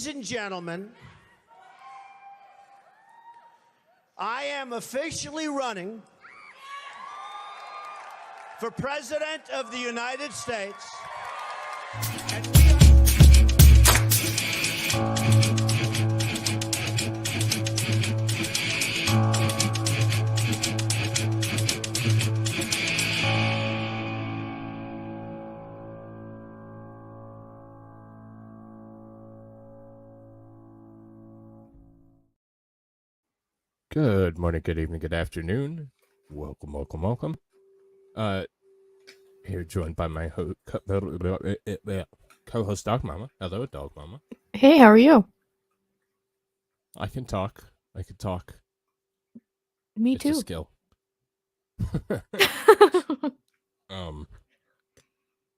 Ladies and gentlemen, I am officially running for President of the United States. And we are... Good morning, good evening, good afternoon. Welcome. Here joined by my co-host Dog Mama. Hello, Dog Mama. Hey, how are you? I can talk. Me It's too. a skill.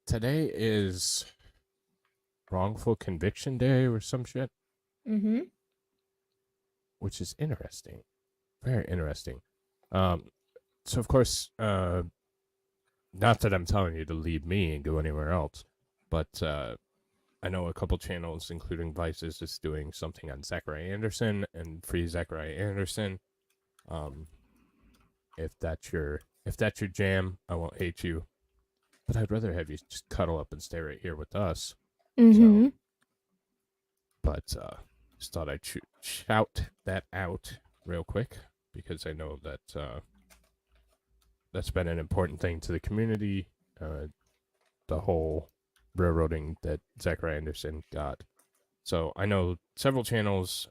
Today is wrongful conviction day or some shit. Mm-hmm. Which is interesting. Very interesting. So of course, not that I'm telling you to leave me and go anywhere else, but I know a couple channels, including Vice's, is doing something on Zachary Anderson and Free Zachary Anderson. If that's your jam, I won't hate you, but I'd rather have you just cuddle up and stay right here with us. Mm-hmm. So, but just thought I'd shout that out real quick because I know that that's been an important thing to the community. The whole railroading that Zachary Anderson got. So I know several channels,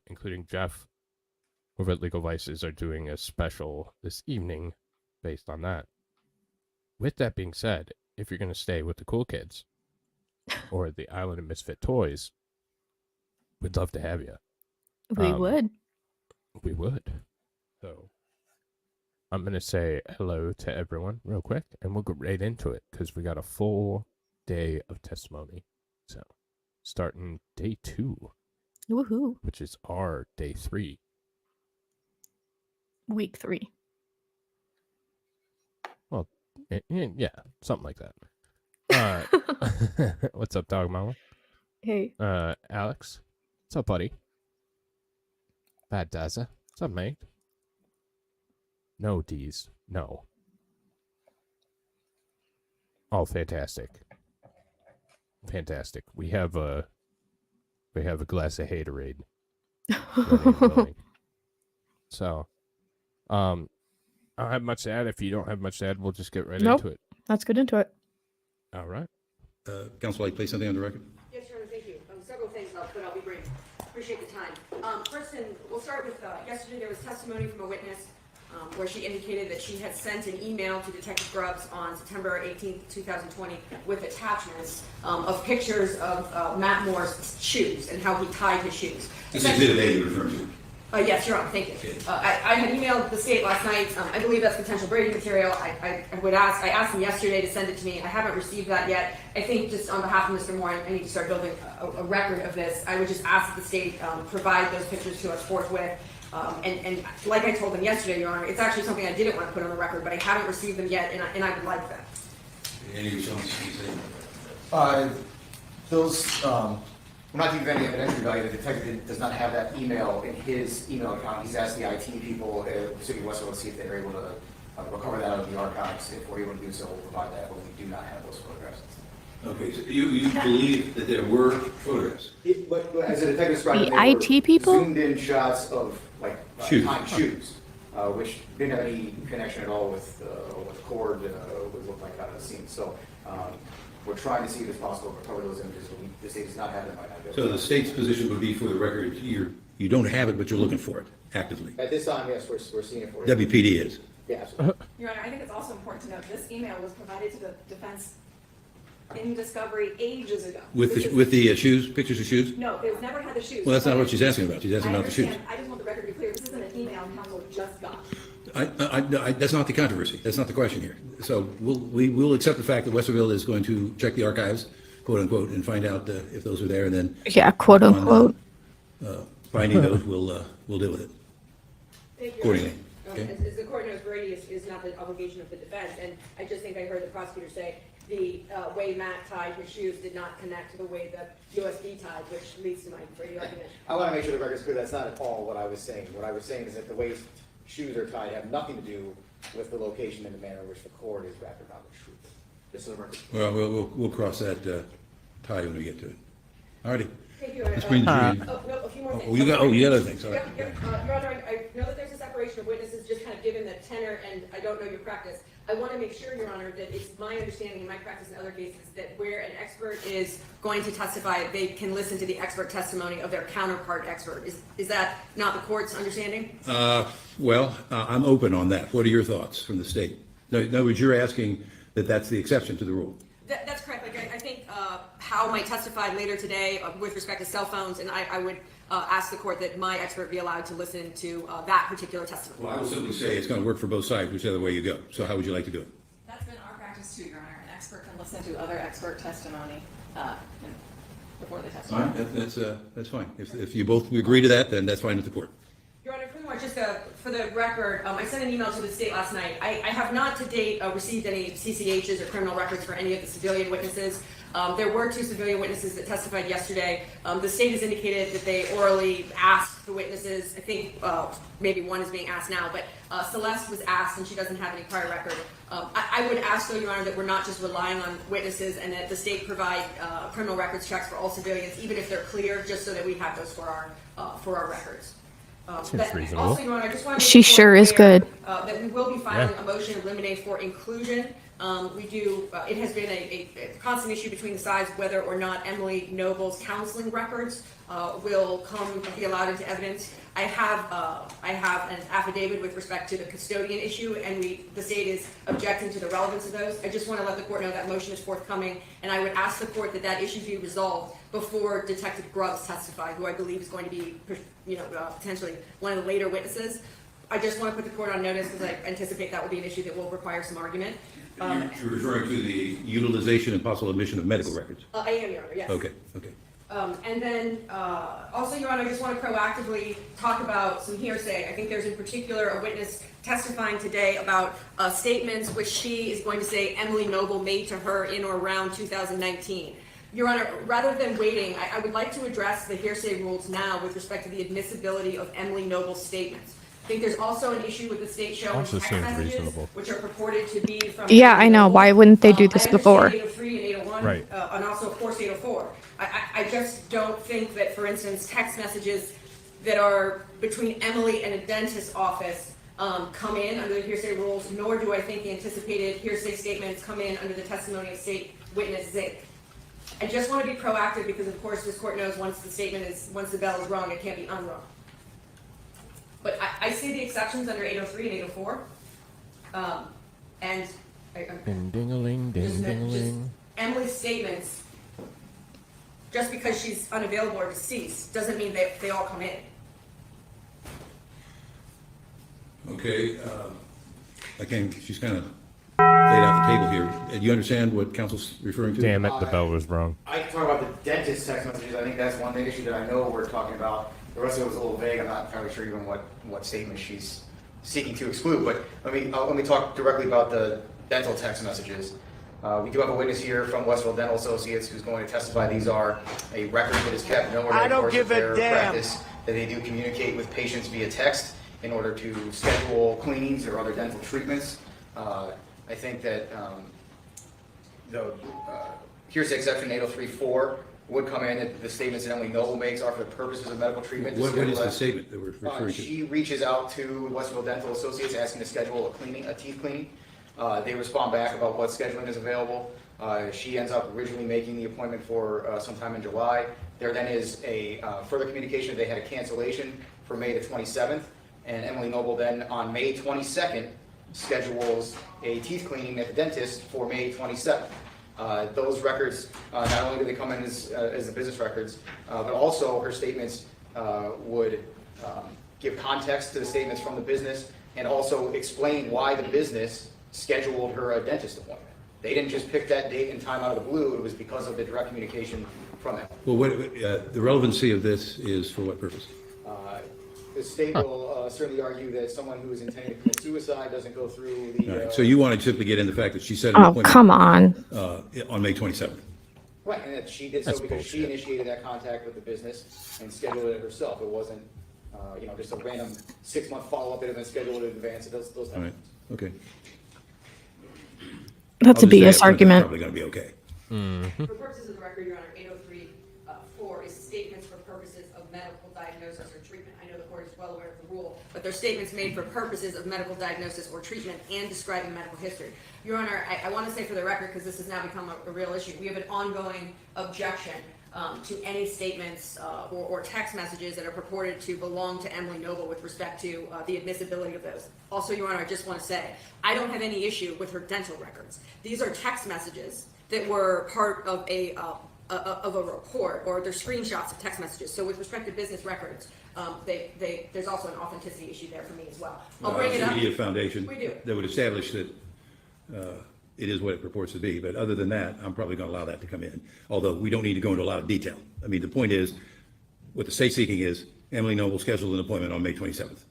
including Jeff over at Legal Vices, are doing a special this evening based on that. With that being said, if you're going to stay with the cool kids or the Island of Misfit Toys, we'd love to have you. We would. We would. So I'm going to say hello to everyone real quick, and we'll get right into it because we got a full day of testimony. So starting day 2, Woohoo. which is our day 3. Week 3. Well, yeah, something like that. What's up, Dog Mama? Hey. Alex. What's up, buddy? Bad Daza. What's up, mate? No D's. No. Oh, fantastic. Fantastic. We have a glass of haterade. So, I don't have much to add. If you don't have much to add, we'll just get right into it. Let's get into it. All right. Counsel, I'd place something on the record. Yes, Your Honor, thank you. Several things, but I'll be brief. Appreciate the time. First, we'll start with yesterday there was testimony from a witness where she indicated that she had sent an email to Detective Grubbs on September 18th, 2020 with attachments of pictures of Matt Moore's shoes and how he tied his shoes. This is the day you're referring to. Yes, Your Honor, thank you. Okay. I had emailed the state last night. I believe that's potential Brady material. I asked him yesterday to send it to me. I haven't received that yet. I think just on behalf of Mr. Moore, I need to start building a record of this. I would just ask that the state provide those pictures to us forthwith. And like I told him yesterday, Your Honor, it's actually something I didn't want to put on the record, but I haven't received them yet, and I would like them. Any response you say? Those, we're not giving any evidentiary value. The detective does not have that email in his email account. He's asked the IT people at the City of Westfield to see if they're able to recover that out of the archives. If we're able to do so, we'll provide that, but we do not have those photographs. Okay, so you believe that there were photographs? But as the detective described, The they IT people? zoomed in shots of Shoes. tying shoes, which didn't have any connection at all with the cord. Would look like out of the scene. So we're trying to see if it's possible to recover those images, but the state does not have them right now. So the state's position would be, for the record, you don't have it, but you're looking for it actively. At this time, yes, we're seeing it for you. WPD is. Yeah, absolutely. Your Honor, I think it's also important to note this email was provided to the defense in discovery ages ago. With the shoes, pictures of shoes? No, they've never had the shoes. Well, that's not what she's asking about. She's asking about the shoes. I just want the record to be clear. This isn't an email counsel just got. That's not the controversy. That's not the question here. So we will accept the fact that Westerville is going to check the archives, quote unquote, and find out if those are there, and then Yeah, quote unquote. finding those, we'll deal with it Thank you. accordingly. Okay. As the court knows, Brady is not the obligation of the defense, and I just think I heard the prosecutor say the way Matt tied his shoes did not connect to the way the USB tied, which leads to my Brady argument. I want to make sure the record's clear, that's not at all what I was saying. What I was saying is that the way shoes are tied have nothing to do with the location and the manner in which the cord is wrapped around the shoe. Just so the record's clear. Well, we'll cross that tie when we get to it. All righty. Thank you, Your Let's Honor. bring the jury in. Oh, no, a few more things. You got other things, all right. Your Honor, I know that there's a separation of witnesses, just kind of given the tenor, and I don't know your practice. I want to make sure, Your Honor, that it's my understanding in my practice in other cases that where an expert is going to testify, they can listen to the expert testimony of their counterpart expert. Is that not the court's understanding? I'm open on that. What are your thoughts from the state? No, in other words, you're asking that that's the exception to the rule. That's correct. Like, I think Hal might testify later today with respect to cell phones, and I would ask the court that my expert be allowed to listen to that particular testimony. Well, I will simply say it's going to work for both sides, whichever way you go. So how would you like to do it? That's been our practice too, Your Honor. An expert can listen to other expert testimony before they All testify. right, that's fine. If you both agree to that, then that's fine with the court. Your Honor, furthermore, just for the record, I sent an email to the state last night. I have not to date received any CCHs or criminal records for any of the civilian witnesses. There were 2 civilian witnesses that testified yesterday. The state has indicated that they orally asked the witnesses. I think maybe one is being asked now, but Celeste was asked and she doesn't have any prior record. I would ask, though, Your Honor, that we're not just relying on witnesses and that the state provide criminal records checks for all civilians, even if they're clear, just so that we have those for our records. Seems reasonable. Also, Your Honor, I just want to She sure is good. That we will be filing a motion to eliminate for inclusion. It has been a constant issue between the sides whether or not Emily Noble's counseling records will be allowed into evidence. I have an affidavit with respect to the custodian issue, and the state is objecting to the relevance of those. I just want to let the court know that motion is forthcoming, and I would ask the court that issue be resolved before Detective Grubbs testify, who I believe is going to be, potentially one of the later witnesses. I just want to put the court on notice because I anticipate that will be an issue that will require some argument. You're referring to the utilization and possible admission of medical records? I am, Your Honor, yes. Okay. And then, also, Your Honor, I just want to proactively talk about some hearsay. I think there's in particular a witness testifying today about statements which she is going to say Emily Noble made to her in or around 2019. Your Honor, rather than waiting, I would like to address the hearsay rules now with respect to the admissibility of Emily Noble's statements. I think there's also an issue with the state showing Also text seems messages, reasonable. which are purported to be from. Yeah, I know. Why wouldn't they do this before? I understand 803 and 801, Right. And also, of course, 804. I just don't think that, for instance, text messages that are between Emily and a dentist's office come in under the hearsay rules, nor do I think the anticipated hearsay statements come in under the testimony of state witness Zink. I just want to be proactive because, of course, this court knows once the bell is rung, it can't be unrung. But I see the exceptions under 803 and 804. Ding ding a ling, ding ding a ling. Emily's statements, just because she's unavailable or deceased, doesn't mean they all come in. Okay. Again, she's kind of laid out the table here. Do you understand what counsel's referring to? Damn it, the bell was wrong. I can talk about the dentist text messages. I think that's one issue that I know we're talking about. The rest of it was a little vague. I'm not entirely sure even what statement she's seeking to exclude. But let me talk directly about the dental text messages. We do have a witness here from Westville Dental Associates who's going to testify. These are a record that is kept nowhere I near the don't course give of a their damn. practice, that they do communicate with patients via text in order to schedule cleanings or other dental treatments. I think that the here's the exception 803.4 would come in that the statements that Emily Noble makes are for the purposes of medical treatment. What is the statement that we're referring to? She reaches out to Westville Dental Associates asking to schedule a teeth cleaning. They respond back about what scheduling is available. She ends up originally making the appointment for sometime in July. There then is a further communication. They had a cancellation for May the 27th, and Emily Noble then on May 22nd schedules a teeth cleaning at the dentist for May 27th. Those records, not only do they come in as the business records, but also her statements would give context to the statements from the business and also explain why the business scheduled her a dentist appointment. They didn't just pick that date and time out of the blue. It was because of the direct communication from them. Well, the relevancy of this is for what purpose? The state will certainly argue that someone who is intending to commit suicide doesn't go through the. All right, so you want to simply get in the fact that she set an Oh, appointment come on. on May 27th. Right, and that she did so That's because she bullshit. initiated that contact with the business and scheduled it herself. It wasn't, just a random 6-month follow-up that had been scheduled in advance. It does those All right, things. okay. That's a I'll just say BS up front, that's argument. Probably going to be okay. For purposes of the record, Your Honor, 803-4 is statements for purposes of medical diagnosis or treatment. I know the court is well aware of the rule, but they're statements made for purposes of medical diagnosis or treatment and describing medical history. Your Honor, I want to say for the record, because this has now become a real issue, we have an ongoing objection to any statements or text messages that are purported to belong to Emily Noble with respect to the admissibility of those. Also, Your Honor, I just want to say, I don't have any issue with her dental records. These are text messages that were part of a report, or they're screenshots of text messages. So with respect to business records, there's also an authenticity issue there for me as well. I'll bring it up. We need a foundation We do. that would establish that it is what it purports to be. But other than that, I'm probably going to allow that to come in, although we don't need to go into a lot of detail. I mean, the point is, what the state's seeking is Emily Noble scheduled an appointment on May 27th.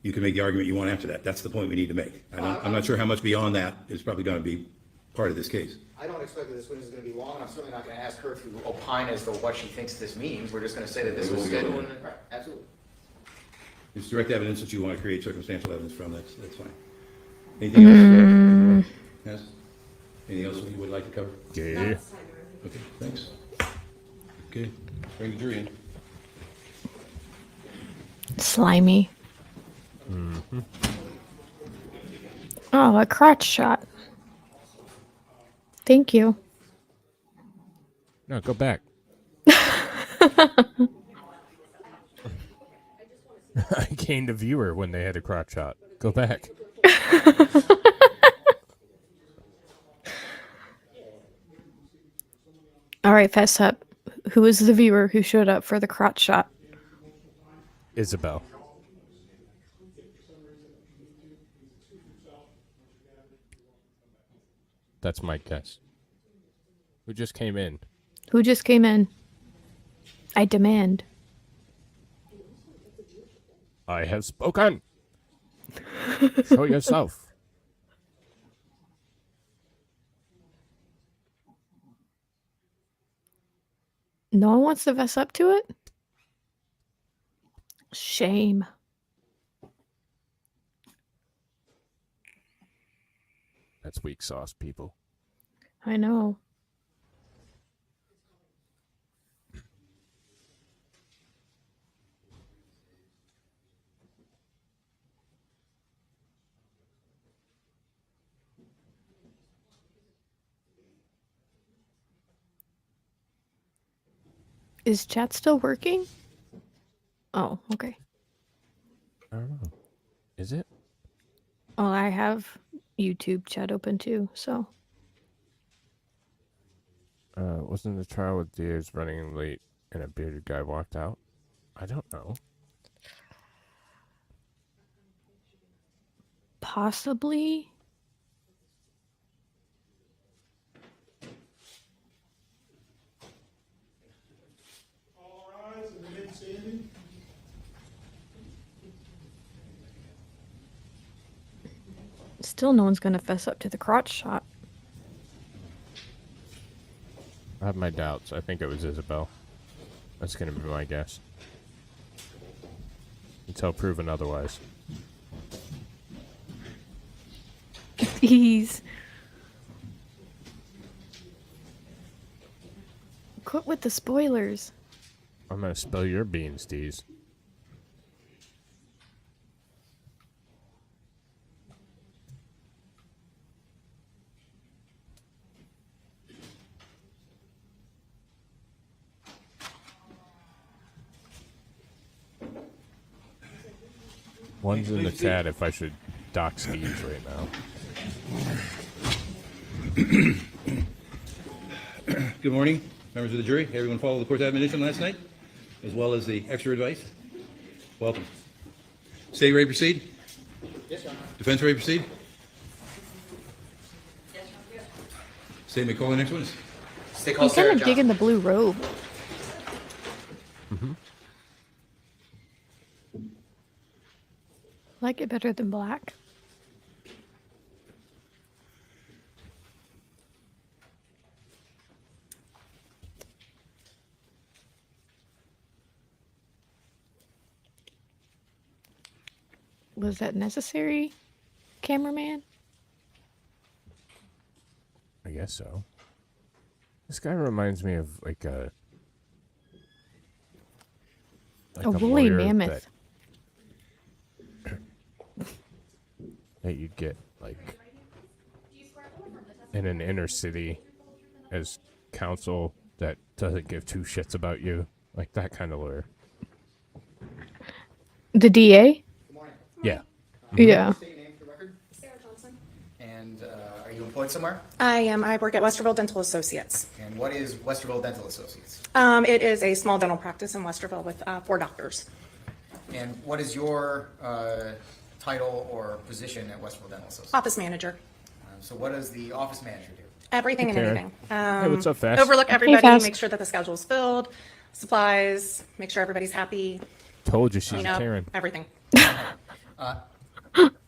You can make the argument you want after that. That's the point we need to make. I'm not sure how much beyond that is probably going to be part of this case. I don't expect that this witness is going to be long, and I'm certainly not going to ask her to opine as to what she thinks this means. We're just going to say that this was scheduled. Right, absolutely. It's direct evidence that you want to create circumstantial evidence from. That's fine. Anything else? Yes? Anything else you would like to cover? Yeah. Okay, thanks. Okay, bring the jury in. Slimy. Oh, a crotch shot. Thank you. No, go back. I gained a viewer when they had a crotch shot. Go back. All right, fess up. Who is the viewer who showed up for the crotch shot? Isabel. That's my guess. Who just came in? Who just came in? I demand. I have spoken. Show yourself. No one wants to fess up to it? Shame. That's weak sauce, people. I know. Is chat still working? Oh, okay. I don't know. Is it? Oh, I have YouTube chat open too, so. Wasn't the trial with Deers running late and a bearded guy walked out? I don't know. Possibly. All rise and remain standing. Still no one's gonna fess up to the crotch shot. I have my doubts. I think it was Isabel. That's going to be my guess. Until proven otherwise. Jeez. Quit with the spoilers. I'm going to spill your beans, Deez. One's in the chat if I should dock Deez right now. Good morning, members of the jury. Everyone follow the court's admonition last night, as well as the extra advice? Welcome. State ready to proceed? Yes, Your Honor. Defense ready to proceed? State may call the next witness. State call He's kind Sarah of Johnson. digging the blue robe. like it better than black. Was that necessary, cameraman? I guess so. This guy reminds me of like A a woolly lawyer mammoth. that you'd get like in an inner city as counsel that doesn't give two shits about you, like that kind of lawyer. The DA? Yeah. Yeah. State your name for the record. Sarah Johnson. And are you employed somewhere? I am. I work at Westerville Dental Associates. And what is Westerville Dental Associates? It is a small dental practice in Westerville with 4 doctors. And what is your title or position at Westerville Dental Associates? Office manager. So what does the office manager do? Everything and Karen. anything. Hey, what's up, Fast? Overlook everybody, Fast. make sure that the schedule's filled, supplies, make sure everybody's happy, Told you she's clean a up, Karen. everything.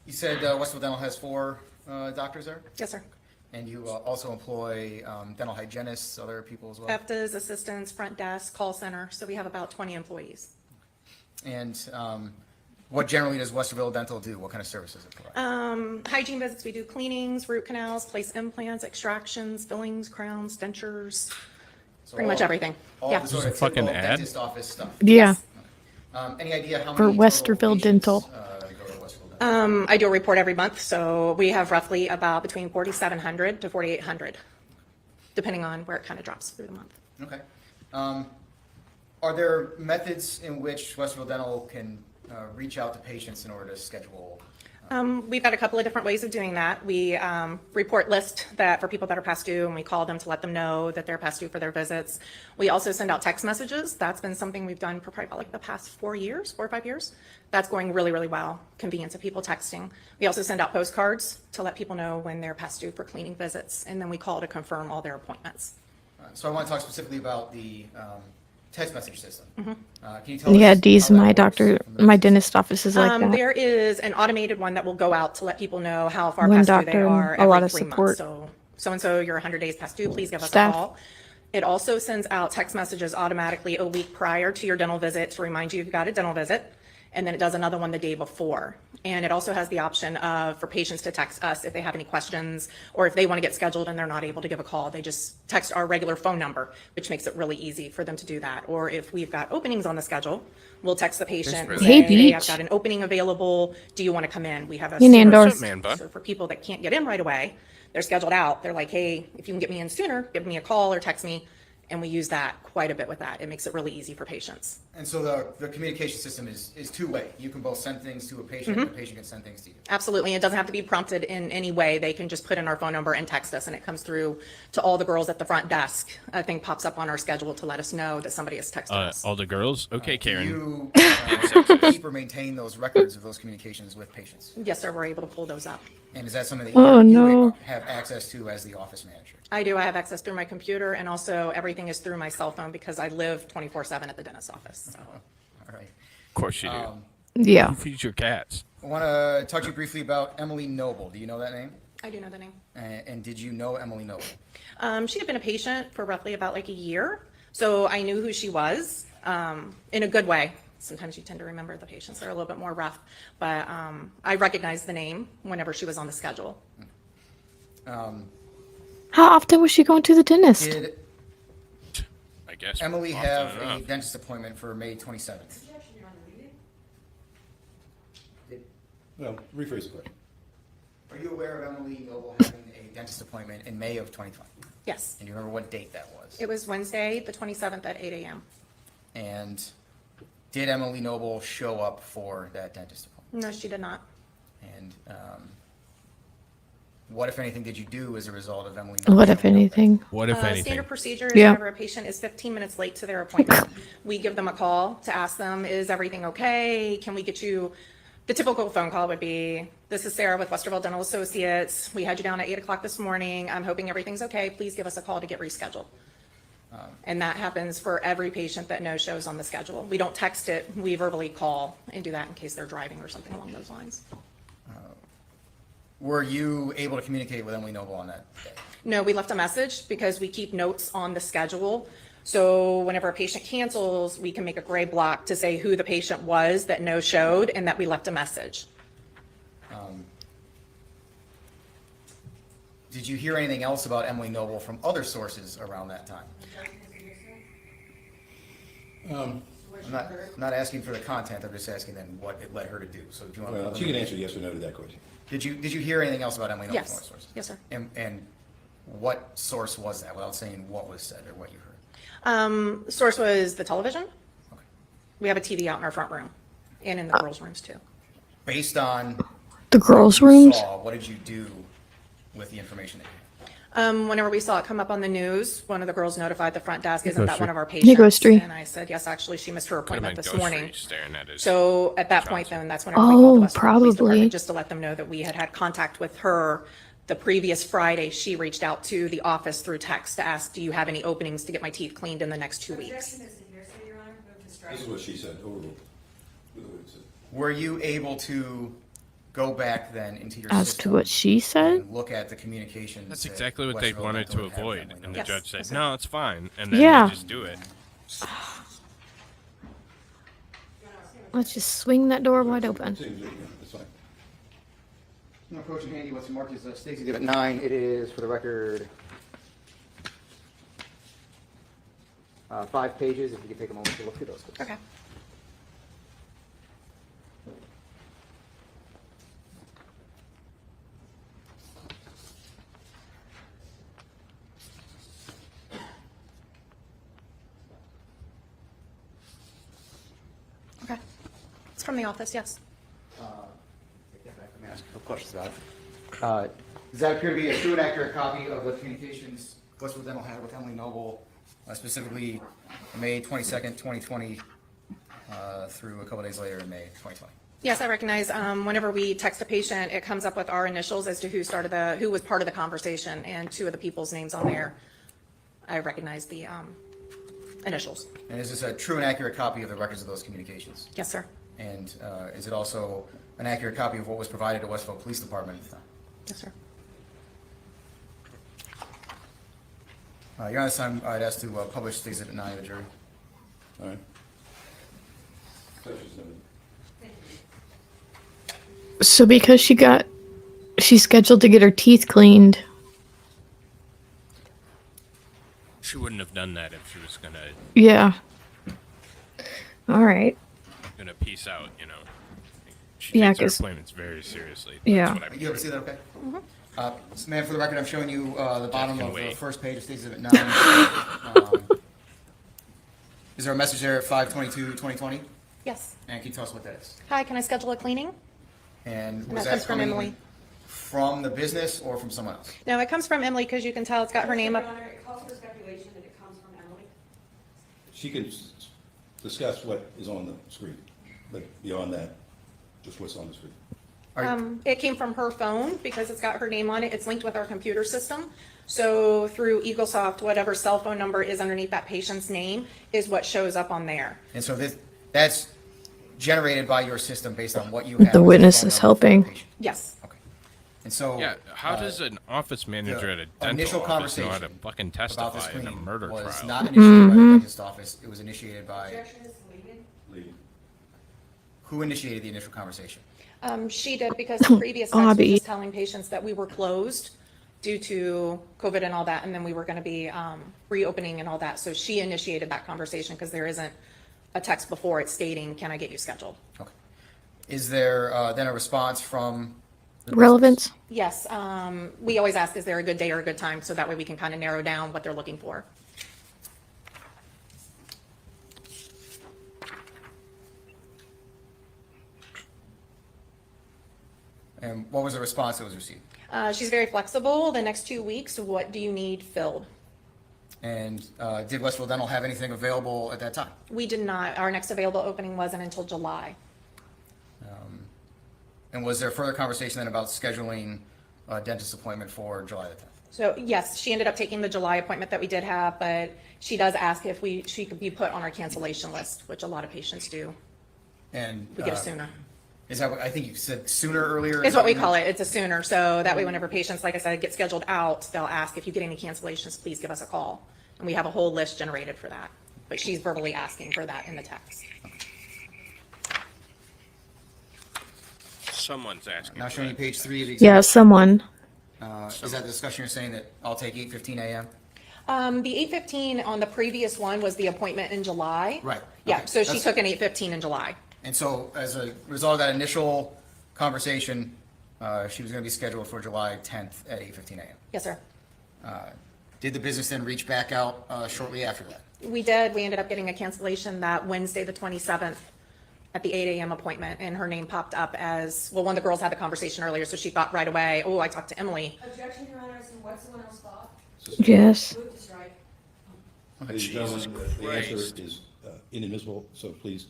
You said Westerville Dental has 4 doctors there? Yes, sir. And you also employ dental hygienists, other people as well? FDAs, assistants, front desk, call center, so we have about 20 employees. And what generally does Westerville Dental do? What kind of services it provide? Hygiene visits, we do cleanings, root canals, place implants, extractions, fillings, crowns, dentures, So pretty much all- everything. All Yeah. the sort Is of this a fucking typical ad? dentist office stuff. Yeah. Any idea how For many total Westerville patients, Dental. go to Westerville Dental? I do a report every month, so we have roughly about between 4,700 to 4,800, depending on where it kind of drops through the month. Okay. Are there methods in which Westerville Dental can reach out to patients in order to schedule? We've got a couple of different ways of doing that. We report list that for people that are past due, and we call them to let them know that they're past due for their visits. We also send out text messages. That's been something we've done for probably about like the past 4 or 5 years. That's going really, really well. Convenience of people texting. We also send out postcards to let people know when they're past due for cleaning visits, and then we call to confirm all their appointments. So I want to talk specifically about the text message system. Can you tell Yeah, us D's how that my works doctor, from the my business? dentist office is like that. There is an automated one that will go out to let people know how far One past due they doctor and are a lot every of 3 months. support. So, so-and-so, you're 100 days past due, please give us a Staff. call. It also sends out text messages automatically a week prior to your dental visit to remind you you've got a dental visit. And then it does another one the day before. And it also has the option for patients to text us if they have any questions, or if they want to get scheduled and they're not able to give a call, they just text our regular phone number, which makes it really easy for them to do that. Or if we've got openings on the schedule, we'll text the patient and Hey, say, I've Beach. got an opening available. Do you want to come in? We have a Hey, Nandor. What's up, man, bud? so for people that can't get in right away, they're scheduled out. They're like, hey, if you can get me in sooner, give me a call or text me. And we use that quite a bit with that. It makes it really easy for patients. And so the communication system is two-way. You can both send things to a patient, Mm-hmm. and the patient can send things to you. Absolutely. It doesn't have to be prompted in any way. They can just put in our phone number and text us, and it comes through to all the girls at the front desk. A thing pops up on our schedule to let us know that somebody has texted us. All the girls? Okay, Karen. You keep or maintain those records of those communications with patients. Yes, sir. We're able to pull those up. And is that something that Oh, you no. have access to as the office manager? I do. I have access through my computer, and also everything is through my cell phone because I live 24/7 at the dentist's office. So. All right. Of course you do. Yeah. Who feeds your cats? I want to talk to you briefly about Emily Noble. Do you know that name? I do know the name. And did you know Emily Noble? She had been a patient for roughly about like a year, so I knew who she was in a good way. Sometimes you tend to remember the patients that are a little bit more rough, but I recognized the name whenever she was on the schedule. How often was she going to the dentist? Did I guess. Emily often have a enough. dentist appointment for May 27th? Well, rephrase the question. Are you aware of Emily Noble having a dentist appointment in May of 2020? Yes, And do you remember what date that was? it was Wednesday, the 27th at 8 a.m. And did Emily Noble show up for that dentist appointment? No, she did not. And what, if anything, did you do as a result of Emily Noble? What if showing up? anything? What if anything? Standard procedure is Yeah. whenever a patient is 15 minutes late to their appointment, we give them a call to ask them, is everything okay? Can we get you, the typical phone call would be, this is Sarah with Westerville Dental Associates. We had you down at 8 o'clock this morning. I'm hoping everything's okay. Please give us a call to get rescheduled. And that happens for every patient that no-shows on the schedule. We don't text it, we verbally call and do that in case they're driving or something along those lines. Were you able to communicate with Emily Noble on that day? No, we left a message because we keep notes on the schedule. So whenever a patient cancels, we can make a gray block to say who the patient was that no-showed and that we left a message. Did you hear anything else about Emily Noble from other sources around that time? I'm not asking for the content, I'm just asking then what it led her to do. So do you want Well, she can answer yes or no to that question. Did you hear anything else about Emily Noble from other Yes, sources? yes, sir. And what source was that, without saying what was said or what you heard? The source was the television. Okay. We have a TV out in our front room and in the girls' rooms too. Based on The girls' what you rooms? saw, what did you do with the information that you had? Whenever we saw it come up on the news, one of the girls notified the front desk, isn't that Ghost one of our Hey, patients? Ghostry. And I said, yes, actually, she missed her Could have appointment been this Ghost morning. Street staring at his So at that point, Johnson. then, that's when we called the Westfield Police probably. Department just to let them know that we had had contact with her. The previous Friday, she reached out to the office through text to ask, do you have any openings to get my teeth cleaned in the next 2 weeks? This is what she said, overruled. With what it said. Were you able to go back then into your As to system what she said? and look at the communications? That's that exactly what they Westfield wanted to Dental had with avoid, Emily and the Noble? Yes, judge said, yes, "No, it's fine," and then Yeah. they just do it. Let's just swing that door wide open. Seems, yeah, that's fine. I'm approaching handy what's marked as State's Exhibit 9. It is, for the record, 5 pages. If you could take a moment to look through those, please. Okay. Okay. It's from the office, yes. Let me ask a couple questions about it. Does that appear to be a true and accurate copy of the communications Westfield Dental had with Emily Noble, specifically May 22nd, 2020, through a couple days later in May 2020? Yes, I recognize, whenever we text a patient, it comes up with our initials as to who was part of the conversation, and 2 of the people's names on there. I recognize the, initials. And is this a true and accurate copy of the records of those communications? Yes, sir. And is it also an accurate copy of what was provided to Westfield Police Department at the time? Yes, sir. Your Honor, this time I'd ask to publish State's Exhibit 9 to the jury. All right. Such as noted. So because she's scheduled to get her teeth cleaned. She wouldn't have done that if she was gonna Yeah. All right. peace out. You know, she Yeah, takes her 'cause- appointments very seriously. That's Yeah. what I You ever see that, okay? Ma'am, for the record, I'm showing you the bottom can of the wait. first page of State's Exhibit 9. Is there a message there at 5/22/2020? Yes. And can you tell us what that is? Hi, can I schedule a cleaning? And And was that that comes from coming Emily. from the business or from someone else? No, it comes from Emily because you can tell it's got her name up. Your Honor, it calls for speculation that it comes from Emily. She can discuss what is on the screen, but beyond that, just what's on the screen. It came from her phone because it's got her name on it. It's linked with our computer system. So through EagleSoft, whatever cell phone number is underneath that patient's name is what shows up on there. And so that's generated by your system based on what you have. The as a witness phone is number for the helping. patient. Yes. Okay. And so. Yeah, how does an office manager at a dental initial office know how to conversation fucking about this testify in a cleaning murder was trial? not initiated by the dentist office, it was initiated by, Objection is deleted. Lead. who initiated the initial conversation? She did because the previous text was Bobby. just telling patients that we were closed due to COVID and all that, and then we were going to be reopening and all that. So she initiated that conversation because there isn't a text before it stating, can I get you scheduled? Okay. Is there then a response from? the Relevance? Yes, we always ask, is there a good day or a good time? So that way we can kind of narrow down what they're looking for. business? And what was the response that was received? She's very flexible. The next 2 weeks, what do you need filled? And did Westfield Dental have anything available at that time? We did not. Our next available opening wasn't until July. And was there further conversation then about scheduling a dentist appointment for July the 10th? So yes, she ended up taking the July appointment that we did have, but she does ask if she could be put on our cancellation list, which a lot of patients do. And We get it sooner. is that what, I think you said sooner earlier? It's what we call it. It's a sooner. So that way, whenever patients, like I said, get scheduled out, they'll ask if you get any cancellations, please give us a call. And we have a whole list generated for that. But she's verbally asking for that in the text. Someone's asking. Now for showing you that. page 3 of the Yeah, exhibit. someone. Is that the discussion you're saying that I'll take 8:15 a.m.? The 8:15 on the previous one was the appointment in July. Right. Yeah, Okay. so she That's- took an 8:15 in July. And so as a result of that initial conversation, she was going to be scheduled for July 10th at 8:15 a.m. Yes, sir. Did the business then reach back out shortly after that? We did. We ended up getting a cancellation that Wednesday, the 27th, at the 8 a.m. appointment, and her name popped up as, well, one of the girls had the conversation earlier, so she thought right away, oh, I talked to Emily. Objection, Your Honor, and what someone else thought? Yes. Move to strike. Ladies and Jesus gentlemen, the answer Christ. is inadmissible, so please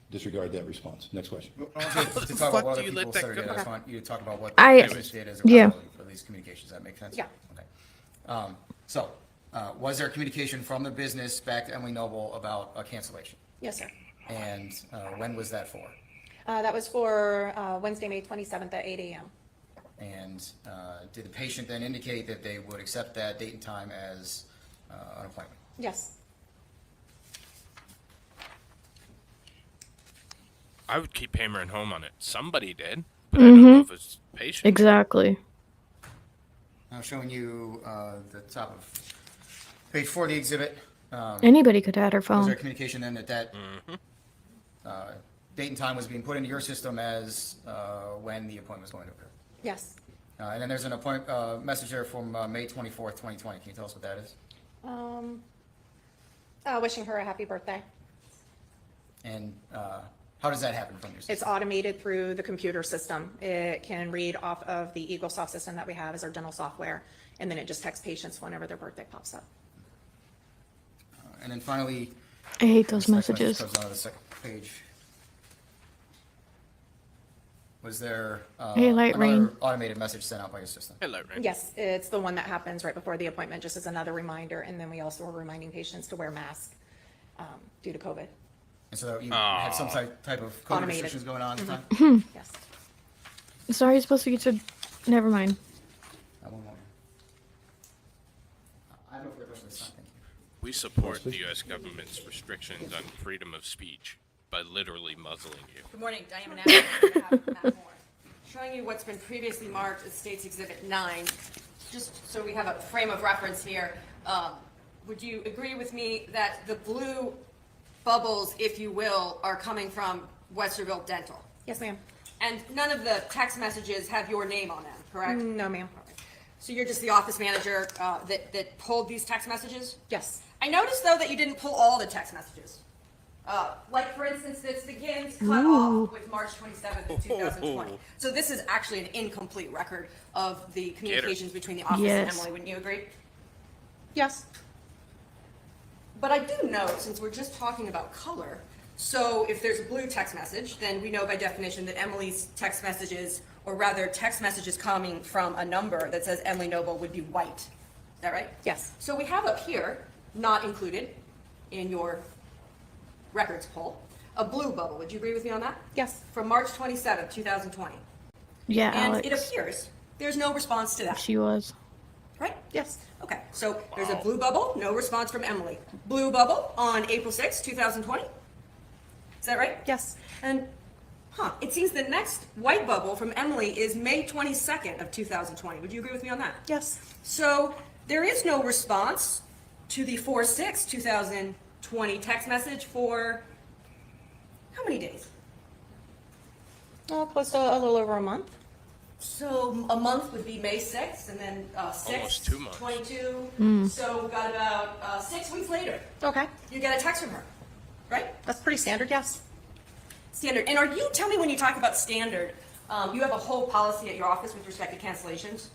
disregard that response. Next question. To talk about fuck what do other you let people that said or did, go? I just want you to talk about what I- the business did as a yeah. result of these communications. Does that make sense? Yeah. Okay. Was there communication from the business back to Emily Noble about a cancellation? Yes, sir. And when was that for? That was for Wednesday, May 27th at 8 a.m. And did the patient then indicate that they would accept that date and time as an appointment? Yes. I would keep hammering home on it. Somebody did, but I don't know if it's patient. Exactly. Now showing you the top of page 4 of the exhibit. Anybody could add her Was there phone. communication then that date and time was being put into your system as when the appointment was going to occur? Yes. And then there's an message there from May 24th, 2020. Can you tell us what that is? Wishing her a happy birthday. And how does that happen from your system? It's automated through the computer system. It can read off of the EagleSoft system that we have as our dental software, and then it just texts patients whenever their birthday pops up. And then finally, I hate those this next message messages. comes onto the second page. Was there Hey, Light another Rain. automated message sent out by your system? Hello, Rain. Yes, it's the one that happens right before the appointment, just as another reminder, and then we also are reminding patients to wear masks due to COVID. And so you had some type of COVID Automated. restrictions going on at the time? Yes. Sorry, you're supposed to get to. Never mind. I won't worry. I have no further questions. Thank you. We support the U.S. government's restrictions on freedom of speech by literally muzzling you. Good morning, Diana Nash, on behalf of Matheau Moore. Showing you what's been previously marked as State's Exhibit 9, just so we have a frame of reference here. Would you agree with me that the blue bubbles, if you will, are coming from Westerville Dental? Yes, ma'am. And none of the text messages have your name on them, correct? No, ma'am. So you're just the office manager that pulled these text messages? Yes. I noticed, though, that you didn't pull all the text messages. Like, for instance, this begins cut off with March 27th of 2020. So this is actually an incomplete record of the communications between the office and Yes. Emily. Wouldn't you agree? Yes. But I do note, since we're just talking about color, so if there's a blue text message, then we know by definition that Emily's text messages, or rather text messages coming from a number that says Emily Noble, would be white. Is that right? Yes. So we have up here, not included in your records poll, a blue bubble. Would you agree with me on that? Yes. From March 27th, 2020. Yeah, And it Alex. appears there's no response to that, She was. right? Yes. Okay, so there's a blue bubble, no response from Emily. Blue bubble on April 6th, 2020. Is that right? Yes. And, it seems the next white bubble from Emily is May 22nd of 2020. Would you agree with me on that? Yes. So there is no response to the 4/6/2020 text message for how many days? Well, close to a little over a month. So a month would be May 6th, and then 6, Almost 2 months. 22. So we've got about 6 weeks later, Okay. you get a text from her, right? That's pretty standard, yes. Standard. And tell me when you talk about standard, you have a whole policy at your office with respect to cancellations?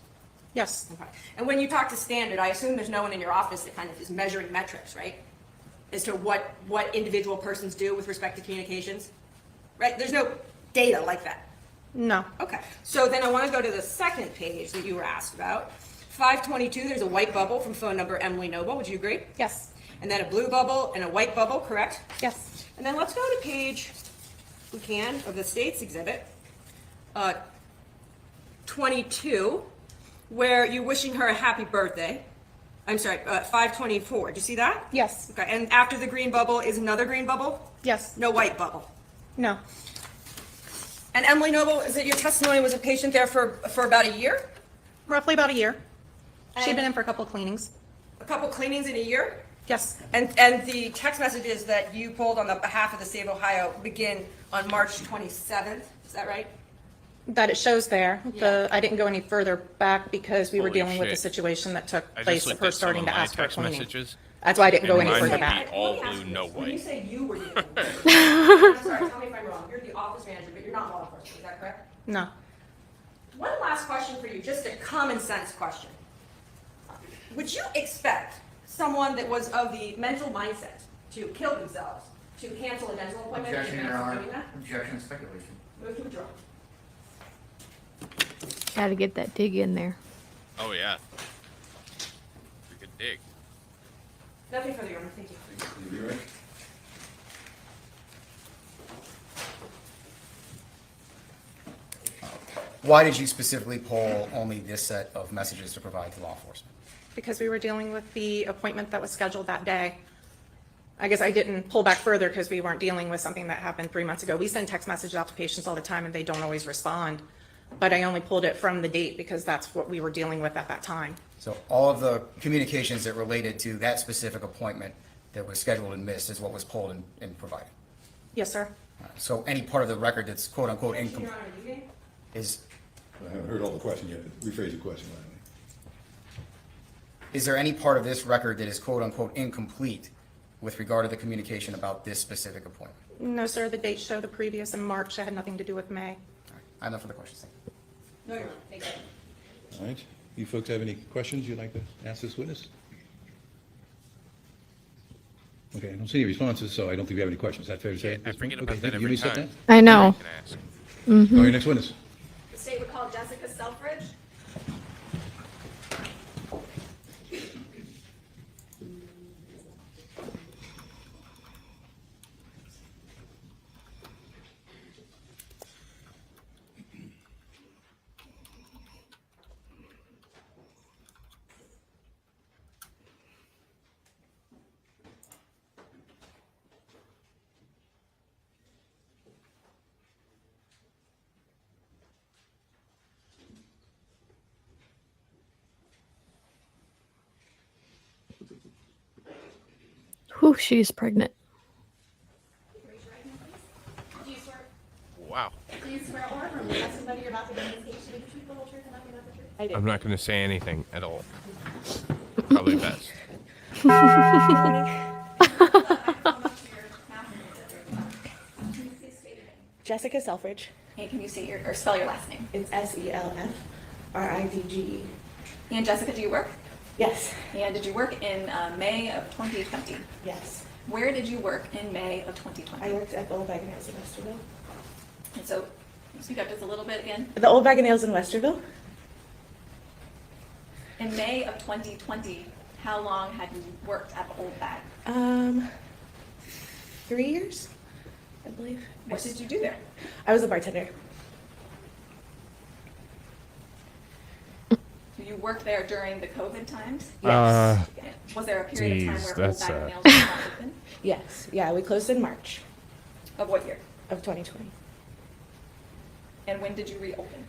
Yes. Okay. And when you talk to standard, I assume there's no one in your office that kind of is measuring metrics, right? As to what individual persons do with respect to communications? Right? There's no data like that. No. Okay. So then I want to go to the second page that you were asked about. 522, there's a white bubble from phone number Emily Noble. Would you agree? Yes. And then a blue bubble and a white bubble, correct? Yes. And then let's go to page, if we can, of the state's exhibit, 22, where you're wishing her a happy birthday. I'm sorry, 524. Do you see that? Yes. Okay, and after the green bubble is another green bubble? Yes. No white bubble. No. And Emily Noble, is it your testimony was a patient there for about a year? Roughly about a year. She'd And- been in for a couple of cleanings. A couple cleanings in a year? Yes. And the text messages that you pulled on the behalf of the state of Ohio begin on March 27th, is that right? That it shows there. I didn't go any further back because we were Holy dealing with the shit. situation that took I place just of looked her at some starting of to my ask for text cleaning. messages. That's why I didn't go and any mine further would back. be all Let me ask blue, you no this. When you white. say you were dealing with it, I'm sorry, tell me if I'm wrong. You're the office manager, but you're not law enforcement, is that correct? No. One last question for you, just a common sense question. Would you expect someone that was of the mental mindset to kill themselves, to cancel a dental appointment? in Objection, advance Your of Honor. doing that? Objection, speculation. Move to withdraw. Gotta get that dig in there. Oh yeah. We could dig. Nothing further, Your Honor, thank you. Why did you specifically pull only this set of messages to provide to law enforcement? Because we were dealing with the appointment that was scheduled that day. I guess I didn't pull back further because we weren't dealing with something that happened 3 months ago. We send text messages out to patients all the time and they don't always respond. But I only pulled it from the date because that's what we were dealing with at that time. So all of the communications that related to that specific appointment that was scheduled and missed is what was pulled and provided. Yes, sir. So any part of the record that's quote unquote Your incomplete Honor, leaving? is, I haven't heard all the question yet. Rephrase the question, Riley. is there any part of this record that is quote unquote incomplete with regard to the communication about this specific appointment? No, sir, the dates show the previous in March. It had nothing to do with May. All right. I have no further questions. No, Your Honor, thank you. All right. You folks have any questions you'd like to ask this witness? Okay, I don't see any responses, so I don't think we have any questions. Is that fair to say? at I this point? forget Okay, about that thank you. You every may step time. down. I know. Can I ask? Go your next witness. The state would call Jessica Selfridge. Whew, she's pregnant. Do you swear? Wow. Do you swear or affirm that testimony you're about to give in this case should be the truth, the whole truth, and nothing but the truth? I did. I'm not going to say anything at all. Probably best. Jessica Selfridge. And can you say or spell your last name? It's Selfridge. And Jessica, do you work? Yes. And did you work in May of 2020? Yes. Where did you work in May of I 2020? worked at the Old Bag and Nails in Westerville. And so, speak up just a little bit again. The Old Bag and Nails in Westerville? In May of 2020, how long had you worked at the Old Bag? 3 years, I believe. What did you do there? I was a bartender. You worked there during the COVID times? Yes. Was there a period of time Geez, where Old that's, Bag and Nails was not open? Yes. Yeah, we closed in March Of what year? of 2020. And when did you reopen?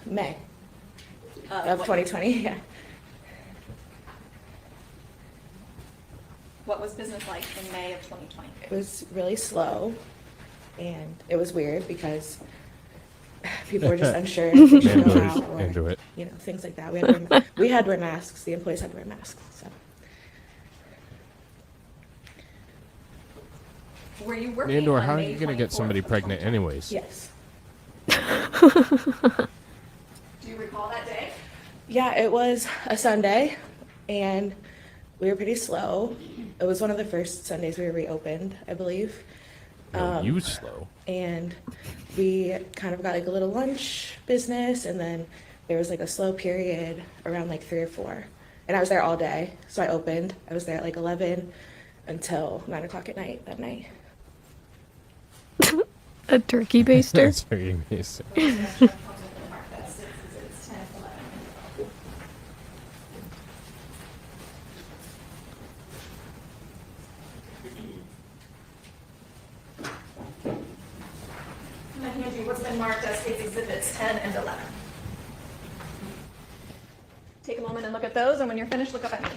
May of what year? 2020, yeah. What was business like in May of 2020? It was really slow, and it was weird because people were just unsure if they should go Into out it. or, Into it. you know, things like that. We had to wear masks. The employees had to wear masks, so. Were you working Nandor, on how are May you going to get 24th somebody of pregnant 2020? anyways? Yes. Do you recall that day? Yeah, it was a Sunday, and we were pretty slow. It was one of the first Sundays we were reopened, I believe. No, you slow. And we kind of got like a little lunch business, and then there was like a slow period around like 3 or 4. And I was there all day. So I opened. I was there at like 11 until 9 o'clock at night that night. A turkey baster. Turkey baster. I'm going to hand you what's been marked as case exhibits 10 and 11. Take a moment and look at those, and when you're finished, look up at me.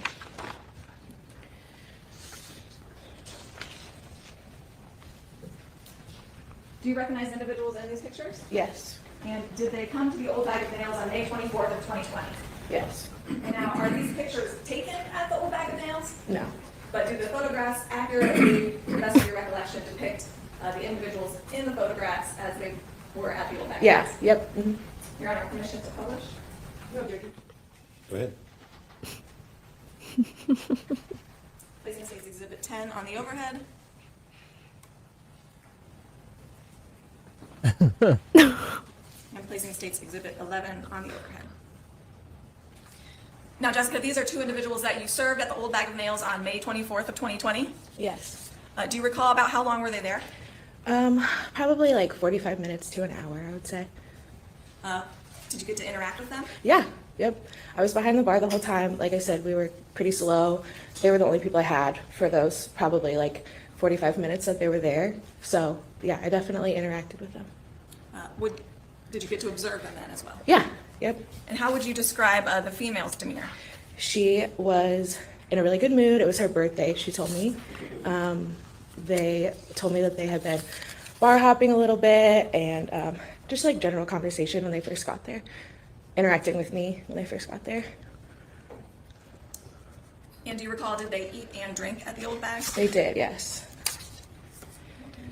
Do you recognize individuals in these pictures? Yes. And did they come to the Old Bag of Nails on May 24th of 2020? Yes. And now, are these pictures taken at the Old Bag of Nails? No. But do the photographs accurately, to the best of your recollection, depict the individuals in the photographs as they were at the Old Bag of Yeah. Nails? Yep. Mhm. Your Honor, permission to publish? No, Go ahead. Placing States Exhibit 10 on the overhead. And placing States Exhibit 11 on the overhead. Now, Jessica, these are 2 individuals that you served at the Old Bag of Nails on May 24th of 2020. Yes. Do you recall about how long were they there? Probably like 45 minutes to an hour, I would say. Did you get to interact with them? Yeah. Yep. I was behind the bar the whole time. Like I said, we were pretty slow. They were the only people I had for those probably like 45 minutes that they were there. So yeah, I definitely interacted with them. Did you get to observe them then as well? Yeah. Yep. And how would you describe the female's demeanor? She was in a really good mood. It was her birthday, she told me. They told me that they had been bar hopping a little bit and just like general conversation when they first got there. Interacting with me when they first got there. And do you recall, did they eat and drink at the Old Bag? They did, yes. I'm going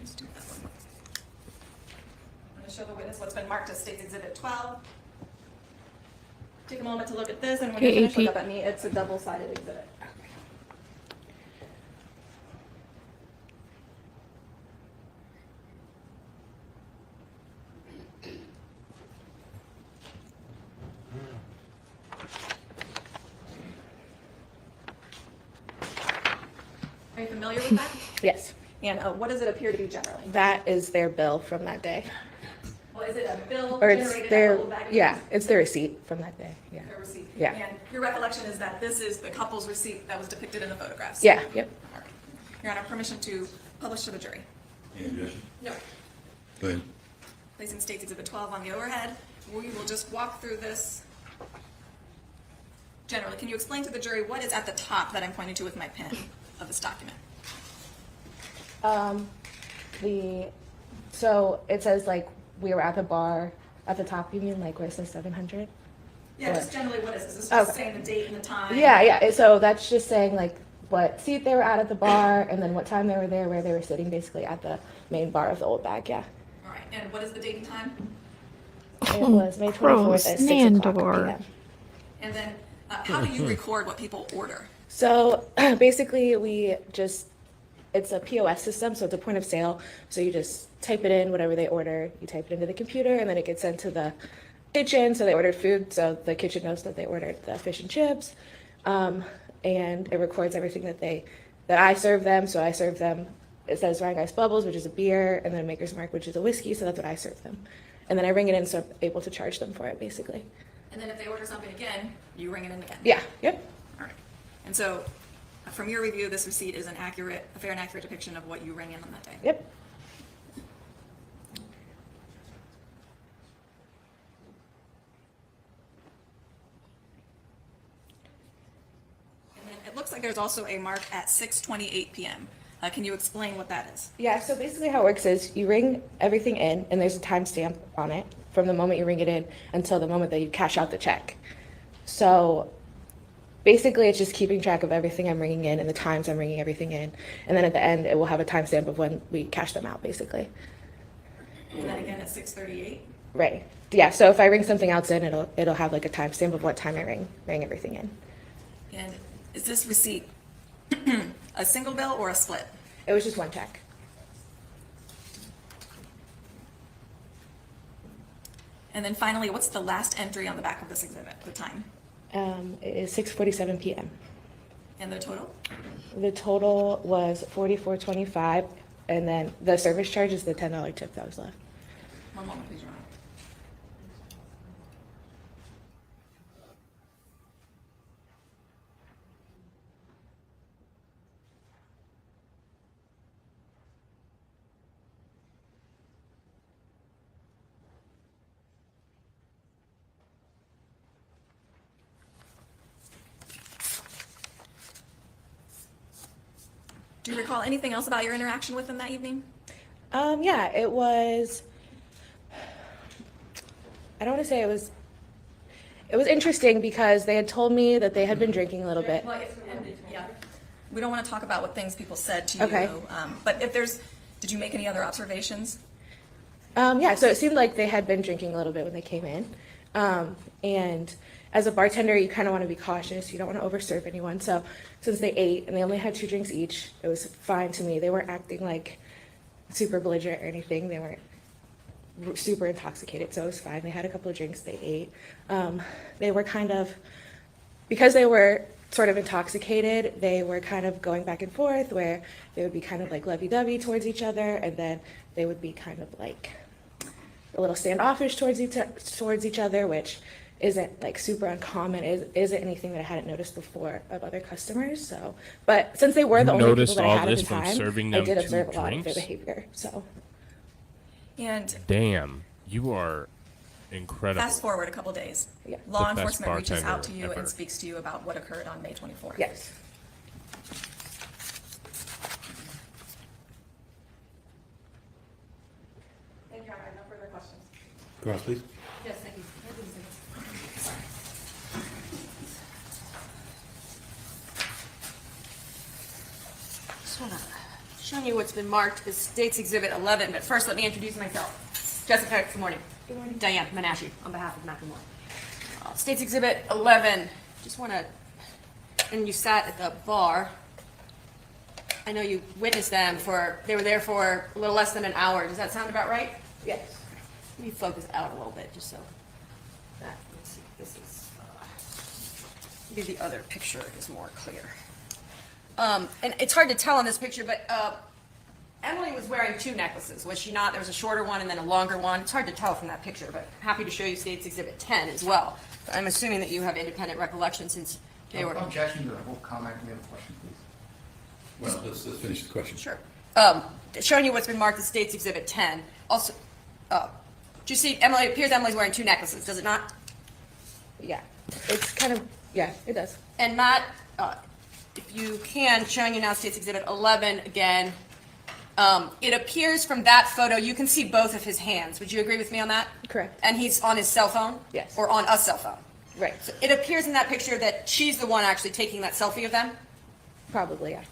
to show the witness what's been marked as States Exhibit 12. Take a moment to look at this, and when you Okay, finish, look AP. up at me. It's a double-sided exhibit. Are you familiar with that? Yes. And what does it appear to be generally? That is their bill from that day. Well, is it a bill Or it's generated their, at the Old Bag of yeah, Nails? it's their receipt from that day. Yeah. Their receipt? Yeah. And your recollection is that this is the couple's receipt that was depicted in the photographs? Yeah, yep. All right. Your Honor, permission to publish to the jury? Any objection? No. Go ahead. Placing States Exhibit 12 on the overhead. We will just walk through this generally. Can you explain to the jury what is at the top that I'm pointing to with my pen of this document? So it says like we were at the bar at the top. You mean like where it says 700? Yeah, just generally what is this? Is this just Okay. saying the date and the time? Yeah. So that's just saying like what seat they were at the bar and then what time they were there, where they were sitting basically at the main bar of the Old Bag. Yeah. All right. And what is the date and time? It was May 24th Gross, at 6 o'clock Nandor. p.m. And then how do you record what people order? So basically it's a POS system, so it's a point of sale. So you just type it in, whatever they order, you type it into the computer, and then it gets sent to the kitchen. So they ordered food, so the kitchen knows that they ordered the fish and chips. And it records everything that I serve them. So I serve them, it says Ryan Ice Bubbles, which is a beer, and then Maker's Mark, which is a whiskey, so that's what I serve them. And then I ring it in, so I'm able to charge them for it, basically. And then if they order something again, you ring it in again? Yeah, yep. All right. And so from your review, this receipt is a fair and accurate depiction of what you rang in on that day? Yep. And then it looks like there's also a mark at 6:28 p.m. Can you explain what that is? Yeah, so basically how it works is you ring everything in, and there's a timestamp on it from the moment you ring it in until the moment that you cash out the check. So basically it's just keeping track of everything I'm ringing in and the times I'm ringing everything in. And then at the end, it will have a timestamp of when we cash them out, basically. And then again at 6:38? Right. Yeah, so if I ring something else in, it'll have like a timestamp of what time I rang everything in. And is this receipt a single bill or a split? It was just one check. And then finally, what's the last entry on the back of this exhibit, the time? It is 6:47 p.m. And the total? The total was $44.25, and then the service charge is the $10 tip that was left. One moment, please, Your Honor. Do you recall anything else about your interaction with them that evening? Yeah, it was, I don't want to say it was interesting because they had told me that they had been drinking a little bit. Well, yeah. We don't want to talk about what things people said to you. Okay. But did you make any other observations? Yeah, so it seemed like they had been drinking a little bit when they came in. And as a bartender, you kind of want to be cautious. You don't want to overserve anyone. So since they ate and they only had 2 drinks each, it was fine to me. They weren't acting like super belligerent or anything. They weren't super intoxicated, so it was fine. They had a couple of drinks, they ate. They were kind of, because they were sort of intoxicated, they were kind of going back and forth where they would be kind of like lovey-dovey towards each other, and then they would be kind of like a little standoffish towards each other, which isn't like super uncommon. Isn't anything that I hadn't noticed before of other customers. So, but since they were the only people that I had at the time, I did observe a lot of their behavior. So, And Damn, you are incredible. fast forward a couple days. Yeah. Law The best enforcement reaches out to bartender you ever. and speaks to you about what occurred on May 24th. yes. Thank you. I have no further questions. Cross, please. Yes, thank you. Just wanna show you what's been marked as State's Exhibit 11, but first let me introduce myself. Jessica, good morning. Good morning. Diane Menashe, on behalf of Matheau Moore. State's Exhibit 11, just wanna, and you sat at the bar. I know you witnessed them they were there for a little less than an hour. Does that sound about right? Yes. Let me focus out a little bit, just so that, let's see, this is, maybe the other picture is more clear. And it's hard to tell in this picture, but Emily was wearing 2 necklaces, was she not? There was a shorter one and then a longer one. It's hard to tell from that picture, but happy to show you State's Exhibit 10 as well. I'm assuming that you have independent recollection since they were. Objection to the whole comment. We have a question, please. Well, let's finish the question. Sure. Showing you what's been marked as State's Exhibit 10. Also, do you see, Emily, it appears Emily's wearing 2 necklaces, does it not? Yeah. It's kind of, yeah, it does. And Matt, if you can, showing you now State's Exhibit 11 again. It appears from that photo, you can see both of his hands. Would you agree with me on that? Correct. And he's on his cell phone? Yes. Or on a cell phone? Right. So it appears in that picture that she's the one actually taking that selfie of them? Probably, yeah.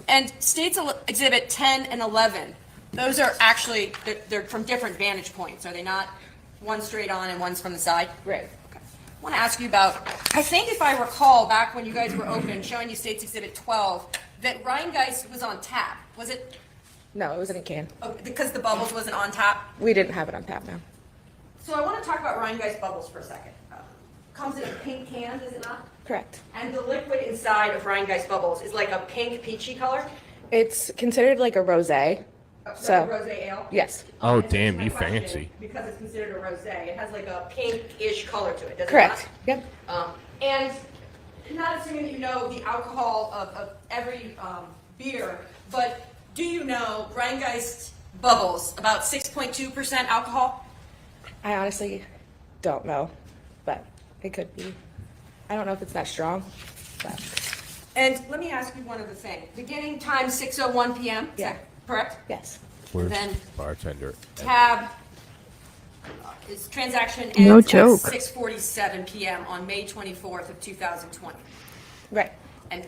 And State's Exhibit 10 and 11, those are actually, they're from different vantage points, are they not? One straight on and one's from the side? Right. I want to ask you about, I think if I recall back when you guys were open, showing you State's Exhibit 12, that Rheingeist was on tap. Was it? No, it wasn't a can. Oh, because the bubbles wasn't on tap? We didn't have it on tap now. So I want to talk about Rheingeist bubbles for a second. Comes in a pink can, does it not? Correct. And the liquid inside of Rheingeist bubbles is like a pink peachy color? It's considered like a rosé. So, Like a rosé ale? yes. Oh, And so damn, my you question, fancy. Because it's considered a rosé, it has like a pink-ish color to it, does it Correct. not? Yep. And not assuming that you know the alcohol of every beer, but do you know Rheingeist bubbles, about 6.2% alcohol? I honestly don't know, but it could be. I don't know if it's that strong, but And let me ask you one other thing. Beginning time 6:01 p.m., is Yeah. that correct? yes. Worst Then- bartender. Tab, his transaction ends No at joke. 6:47 p.m. on May 24th of 2020. Right. And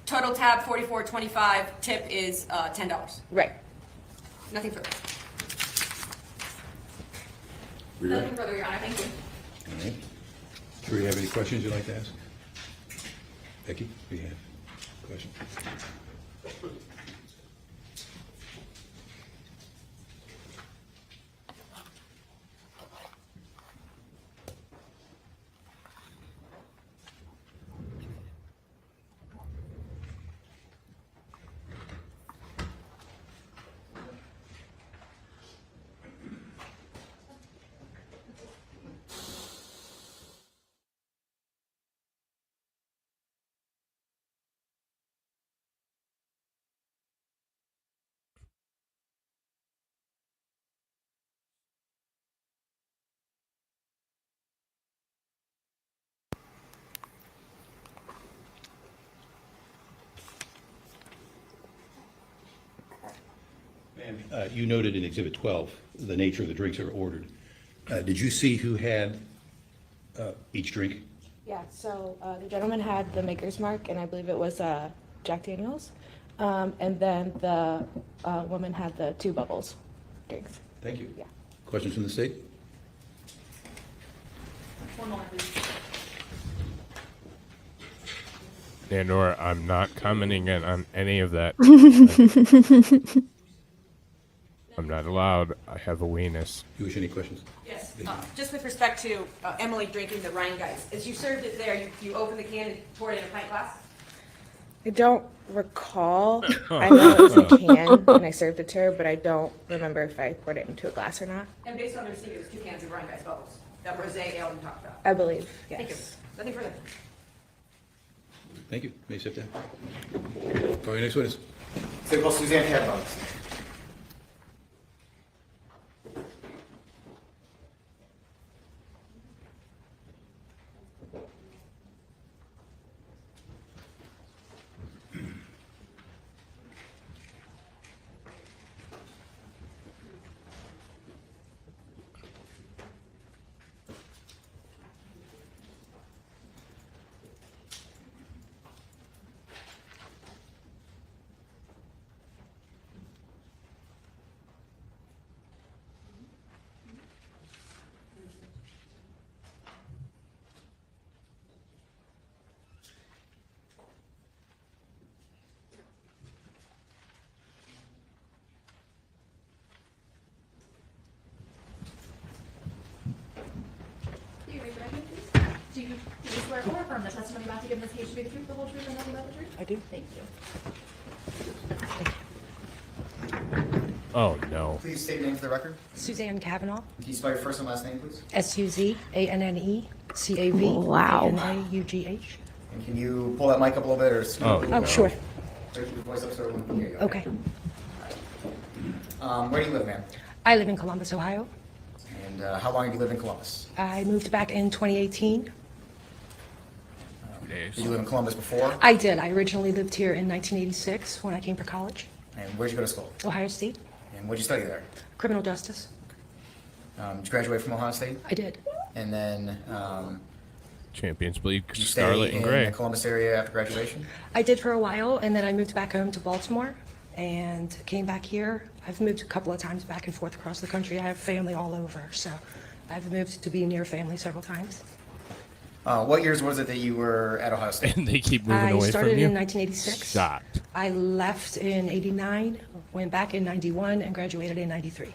total tab 44.25, tip is $10. Right. Nothing further. We ready? Nothing further, Your Honor, thank you. All right. Do we have any questions you'd like to ask? Becky, do you have a question? You noted in Exhibit 12 the nature of the drinks that were ordered. Did you see who had each drink? Yeah, so the gentleman had the Maker's Mark, and I believe it was Jack Daniels. And then the woman had the 2 bubbles drinks. Thank you. Yeah. Questions from the state? One moment, please. Nandor, I'm not commenting on any of that. I'm not allowed. I have a weenus. You wish any questions? Yes, just with respect to Emily drinking the Rhine Guys, as you served it there, you opened the can and poured it in a pint glass? I don't recall. I know it was a can, and I served it to her, but I don't remember if I poured it into a glass or not. And based on the receipt, it was 2 cans of Rhine Guys bubbles, that rosé ale you talked about. I believe, yes. Thank you. Nothing further. Thank you. May you sit down. Call your next witness. City Hall, Suzanne Kavanaugh. Do you swear or affirm the testimony about to give in this case should be the truth, the whole truth, and nothing but the truth? I do. Thank you. Oh, no. Please state your name for the record. Suzanne Kavanaugh, Can you spell your first and last name, please? Wow. SUZANNECAVANAUGH. And can you pull that mic up a little bit or scoot Oh, up a no. little Oh, sure. bit? Keep your voice up so everyone can hear you. Okay. Where do you live, ma'am? I live in Columbus, Ohio. And how long have you lived in Columbus? I moved back in 2018. Did you live in Columbus before? I did. I originally lived here in 1986 when I came for college. And where'd you go to school? Ohio State, And what'd you study there? criminal justice. Did you graduate from Ohio State? I did. And then Champions League, did you Scarlet stay and in Gray. the Columbus area after graduation? I did for a while, and then I moved back home to Baltimore and came back here. I've moved a couple of times back and forth across the country. I have family all over, so I've moved to be near family several times. What years was it that you were at Ohio State? And they keep moving I away started from you. in 1986. Shocked. I left in 89, went back in 91, and graduated in 93.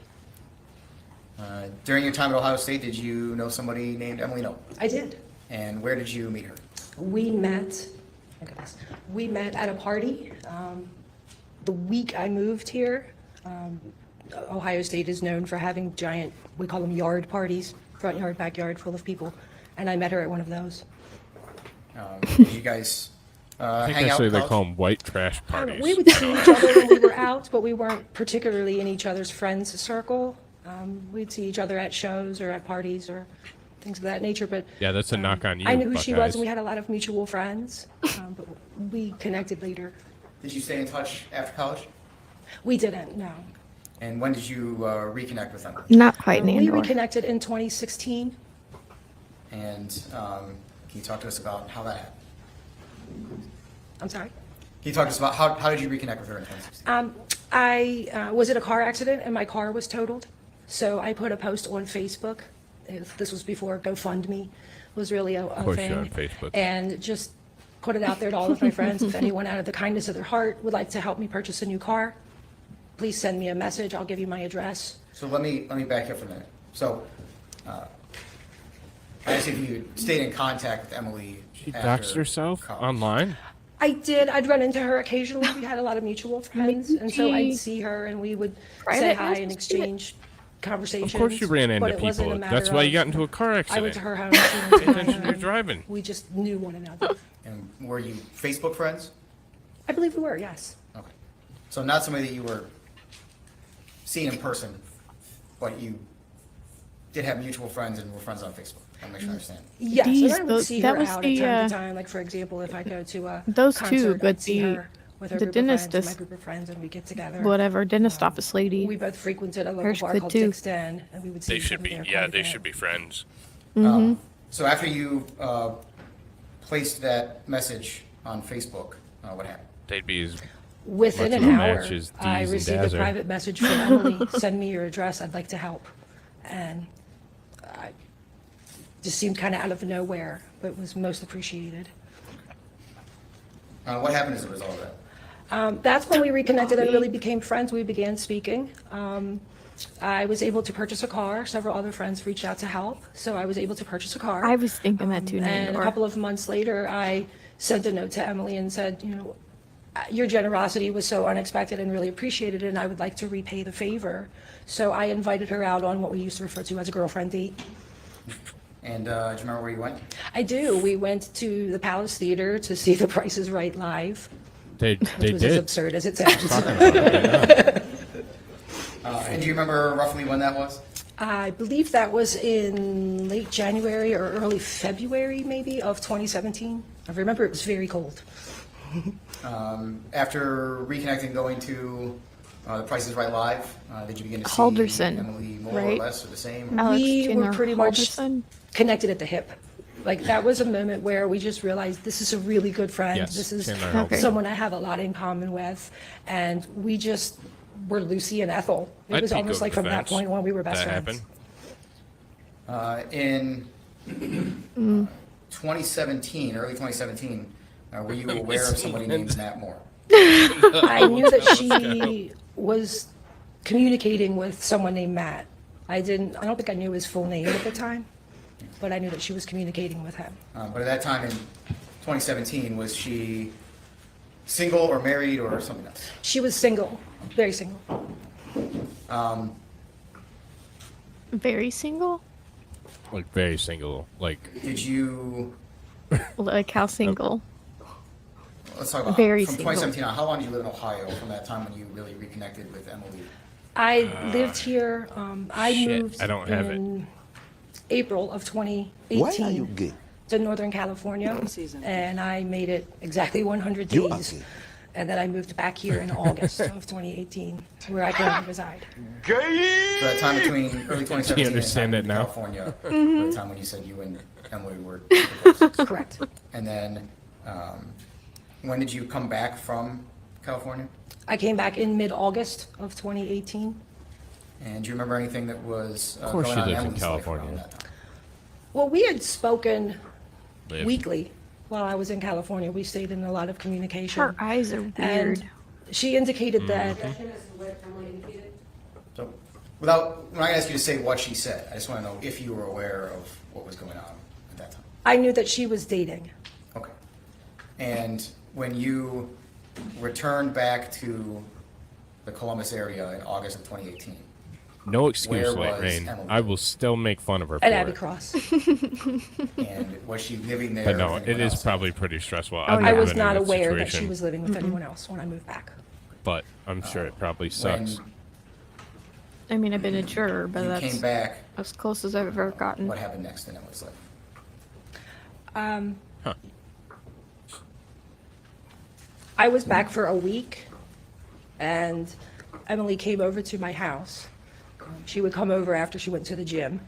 During your time at Ohio State, did you know somebody named Emily Noble? I did. And where did you meet her? We met at a party the week I moved here. Ohio State is known for having giant, we call them yard parties, front yard, backyard full of people. And I met her at one of those. Did you guys I think hang out actually in they college? call them white trash parties. We would see each other when we were out, but we weren't particularly in each other's friends' circle. We'd see each other at shows or at parties or things of that nature, but Yeah, that's a knock on you, I knew who she was, Buckeyes. and we had a lot of mutual friends, but we connected later. Did you stay in touch after college? We didn't, no. And when did you reconnect with them? Not quite, We Nandor. reconnected in 2016. And can you talk to us about how that happened? I'm sorry? Can you talk to us about how did you reconnect with her in 2016? I was in a car accident and my car was totaled. So I put a post on Facebook. This was before GoFundMe was really a course thing. you're on Facebook. And just put it out there to all of my friends. If anyone out of the kindness of their heart would like to help me purchase a new car, please send me a message. I'll give you my address. So let me back up for a minute. So I asked if you stayed in contact with Emily. She after doxed herself college. online. I did. I'd run into her occasionally. We had a lot of mutual friends, and so I'd Maybe see her, and we would private say hi and message? exchange conversations. Of course you ran but into it wasn't a people. matter That's why you of- got into a car I accident. went to her home. She went to Pay my attention to your home. driving. We just knew one another. And were you Facebook friends? I believe we were. Yes. Okay. So not somebody that you were seeing in person, but you did have mutual friends and were friends on Facebook. I want to make sure I understand. Yes. These- and I would those- see that her was out the, at time to time. Like for example, if I go to a those two, concert, but I'd see the her with her The group of dentist friends, and my is- group of friends, and we get together. Whatever dentist office lady. We both frequented a local Hers bar could called too. Dick's Den, and we would see They each should other be. there Yeah, quite a they bit. should be friends. So after you placed that message on Facebook, what happened? They'd be as Within much an of a hour, match as I Deez and received a Dazzer. private message from Emily, send me your address, I'd like to help. And I just seemed kind of out of nowhere, but was most appreciated. What happened as a result of that? That's when we reconnected and really became friends. We began speaking. I was able to purchase a car. Several other friends reached out to help, so I was able to purchase a car. I was thinking that too, And a Nandor. couple of months later, I sent a note to Emily and said, you know, your generosity was so unexpected and really appreciated, and I would like to repay the favor. So I invited her out on what we used to refer to as a girlfriend date. And do you remember where you went? I do. We went to the Palace Theater to see The Price is Right live, They which was as did. absurd as it sounds. And do you remember roughly when that was? I believe that was in late January or early February, maybe, of 2017. I remember it was very cold. After reconnecting, going to The Price is Right live, did you begin to see Halderson, Emily more right? or less or the same? Alex We were Jenner pretty much Halderson? connected at the hip. Like, that was a moment where we just realized this is a really good friend. Yes, This is Chandler Okay. someone I have a lot in common with. And we just were Lucy and Ethel. It I'd was peek almost over like the from that fence. point on, we were best That friends. happened. In 2017, early 2017, were you aware of somebody named Matt Moore? I knew that she was communicating with someone named Matt. I don't think I knew his full name at the time, but I knew that she was communicating with him. But at that time in 2017, was she single or married or something else? She was single, very single. Very single? Like very single. Like Did you, Like how single? let's talk about Very from single. 2017 on, how long did you live in Ohio from that time when you really reconnected with Emily? I lived here, I shit, moved I don't have it. in April of 2018 to Northern California, and I made it exactly 100 days. And then I moved back here in August of 2018, where I currently reside. So that time between early 2017 Do you understand and that now? California, the time when you said you and Emily were Correct. and then when did you come back from California? I came back in mid-August of 2018. And do you remember anything that was course going she on in lives in Emily's life around California. that time? Well, we had spoken Live. weekly while I was in California. We stayed in a lot of communication. Her eyes are weird. And she indicated that, So, without, I'm not gonna ask you to say what she said. I just want to know if you were aware of what was going on at that time. I knew that she was dating. Okay. And when you returned back to the Columbus area in August of 2018, no excuse, Where Light was Rain. Emily? I will still make fun of her At for Abbey it. Cross. and was she living there? But no, with it anyone is else? probably pretty stressful. Oh, I've yeah. I never was been in not that aware that she situation, was living with anyone else when I moved back. But I'm sure it probably When sucks. I mean, I've been a juror, but you that's came back, as close as I've ever gotten. what happened next in Emily's life? I was back for a week, and Emily came over to my house. She would come over after she went to the gym,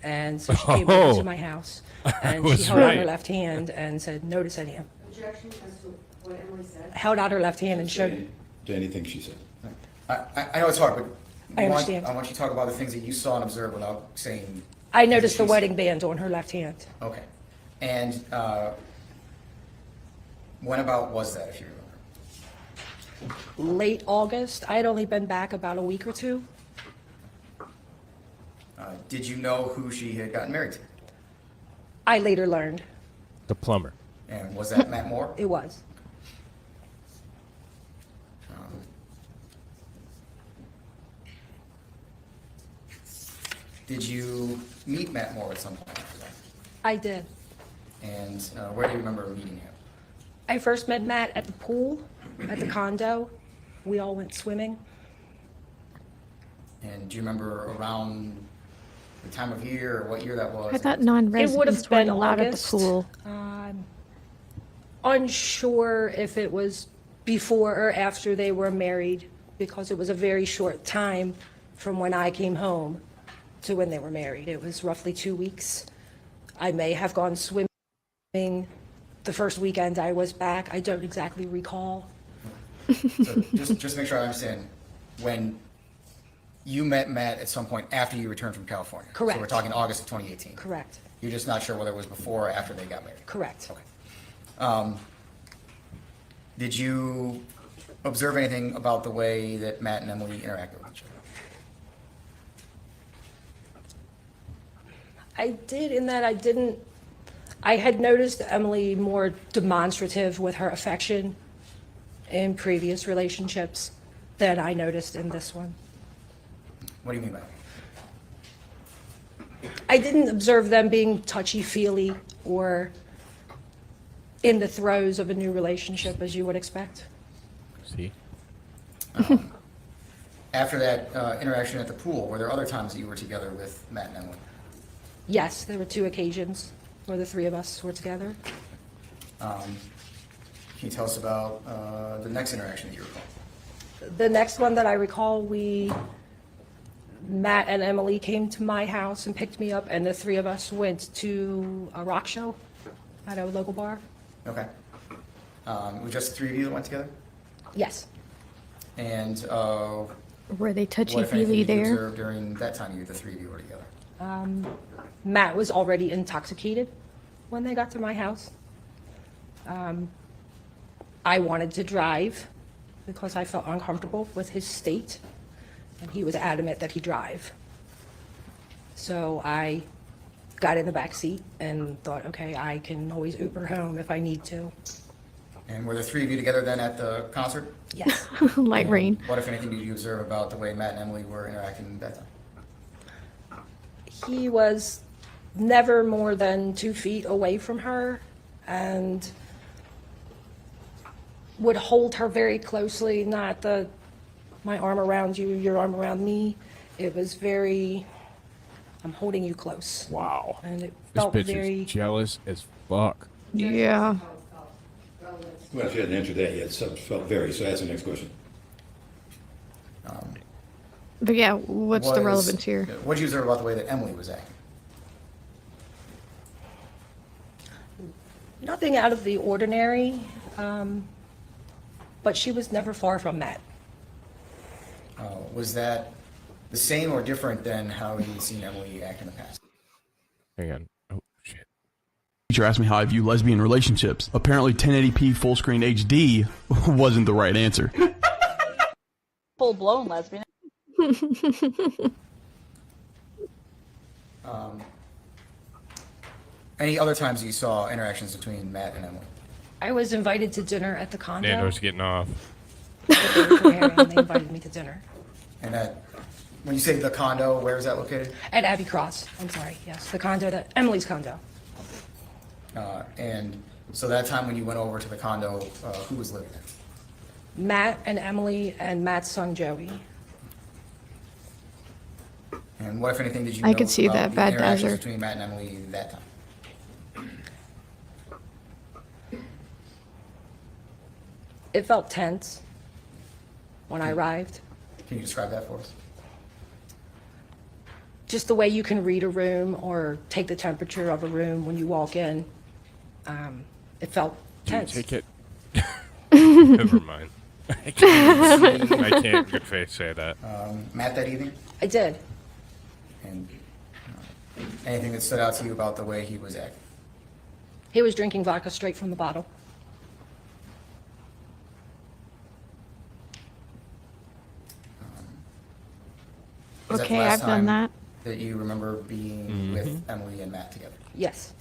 and so she came over Oh. to my house, and was she held out her right. left hand and said, "No to any." Held out her left hand and showed. To anything she said. I know it's hard, but I understand. I want you to talk about the things that you saw and observed without saying. I noticed the She's- wedding band on her left hand. Okay. And when about was that, if you remember? Late August. I had only been back about a week or two. Did you know who she had gotten married to? I later learned The plumber. And was that Matt Moore? it was. Did you meet Matt Moore at some point after that? I did. And where do you remember meeting him? I first met Matt at the pool, at the condo. We all went swimming. And do you remember around the time of year or what year that was? I thought It would non-residents have weren't been allowed at the August. pool. I'm unsure if it was before or after they were married, because it was a very short time from when I came home to when they were married. It was roughly 2 weeks. I may have gone swimming the first weekend I was back. I don't exactly recall. So just to make sure I understand, when you met Matt at some point after you returned from California? Correct. So we're talking August of 2018? Correct. You're just not sure whether it was before or after they got married? Correct. Okay. Did you observe anything about the way that Matt and Emily interacted with each other? I did, in that I had noticed Emily more demonstrative with her affection in previous relationships than I noticed in this one. What do you mean by that? I didn't observe them being touchy-feely or in the throes of a new relationship, as you would expect. See? After that interaction at the pool, were there other times that you were together with Matt and Emily? Yes, there were 2 occasions where the 3 of us were together. Can you tell us about the next interaction that you recall? The next one that I recall, Matt and Emily came to my house and picked me up, and the 3 of us went to a rock show at a local bar. Okay. It was just the 3 of you that went together? Yes. And Were they what, if anything, touchy-feely did you there? observe during that time the 3 of you were together? Matt was already intoxicated when they got to my house. I wanted to drive because I felt uncomfortable with his state, and he was adamant that he drive. So I got in the back seat and thought, okay, I can always Uber home if I need to. And were the 3 of you together then at the concert? Yes. Light And rain. What, if anything, did you observe about the way Matt and Emily were interacting at that time? He was never more than 2 feet away from her and would hold her very closely, not my arm around you, your arm around me. It was very, I'm holding you close. Wow. And it This felt bitch very, is jealous as fuck. Yeah. Well, she hadn't answered that yet, so it felt very, so that's the next question. But yeah, what's the relevance here? What did you observe about the way that Emily was acting? nothing out of the ordinary, but she was never far from that. Was that the same or different than how you'd seen Emily act in the past? Hang on. Oh, shit. Teacher asked me how I view lesbian relationships. Apparently 1080p full screen HD wasn't the right answer. Full-blown lesbian. Any other times you saw interactions between Matt and Emily? I was invited to dinner at the condo. Nando's getting off. that they were preparing, and they invited me to dinner. And when you say the condo, where is that located? At Abbey Cross, I'm sorry, yes, the condo, Emily's condo. And so that time when you went over to the condo, who was living there? Matt and Emily and Matt's son Joey. And what, if anything, did you I know could see about that the bad interactions desert. between Matt and Emily that time? It felt tense when I arrived. Can you describe that for us? Just the way you can read a room or take the temperature of a room when you walk in. It felt tense. Take it. Never mind. I can't good faith say that. Matt that evening? I did. And anything that stood out to you about the way he was acting? He was drinking vodka straight from the bottle. Was that the Okay, last I've done time that. that you remember being with Emily and Matt together? Yes.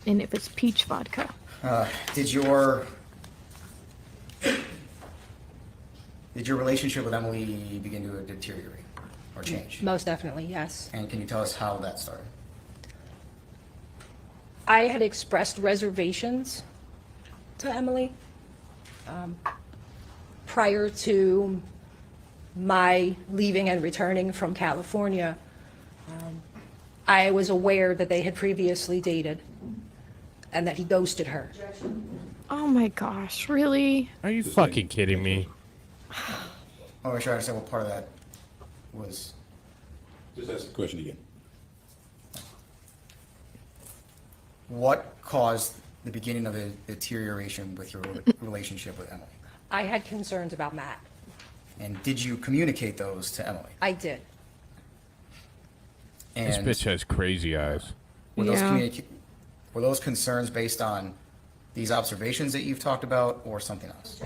And if it's peach vodka. Did your relationship with Emily begin to deteriorate or change? Most definitely, yes. And can you tell us how that started? I had expressed reservations to Emily prior to my leaving and returning from California. I was aware that they had previously dated and that he ghosted her. Oh my gosh, really? Are you fucking kidding me? I want to make sure I understand what part of that was. Just ask the question again. What caused the beginning of the deterioration with your relationship with Emily? I had concerns about Matt. And did you communicate those to Emily? I did. This And bitch has crazy eyes. were those, Yeah. were those concerns based on these observations that you've talked about or something else?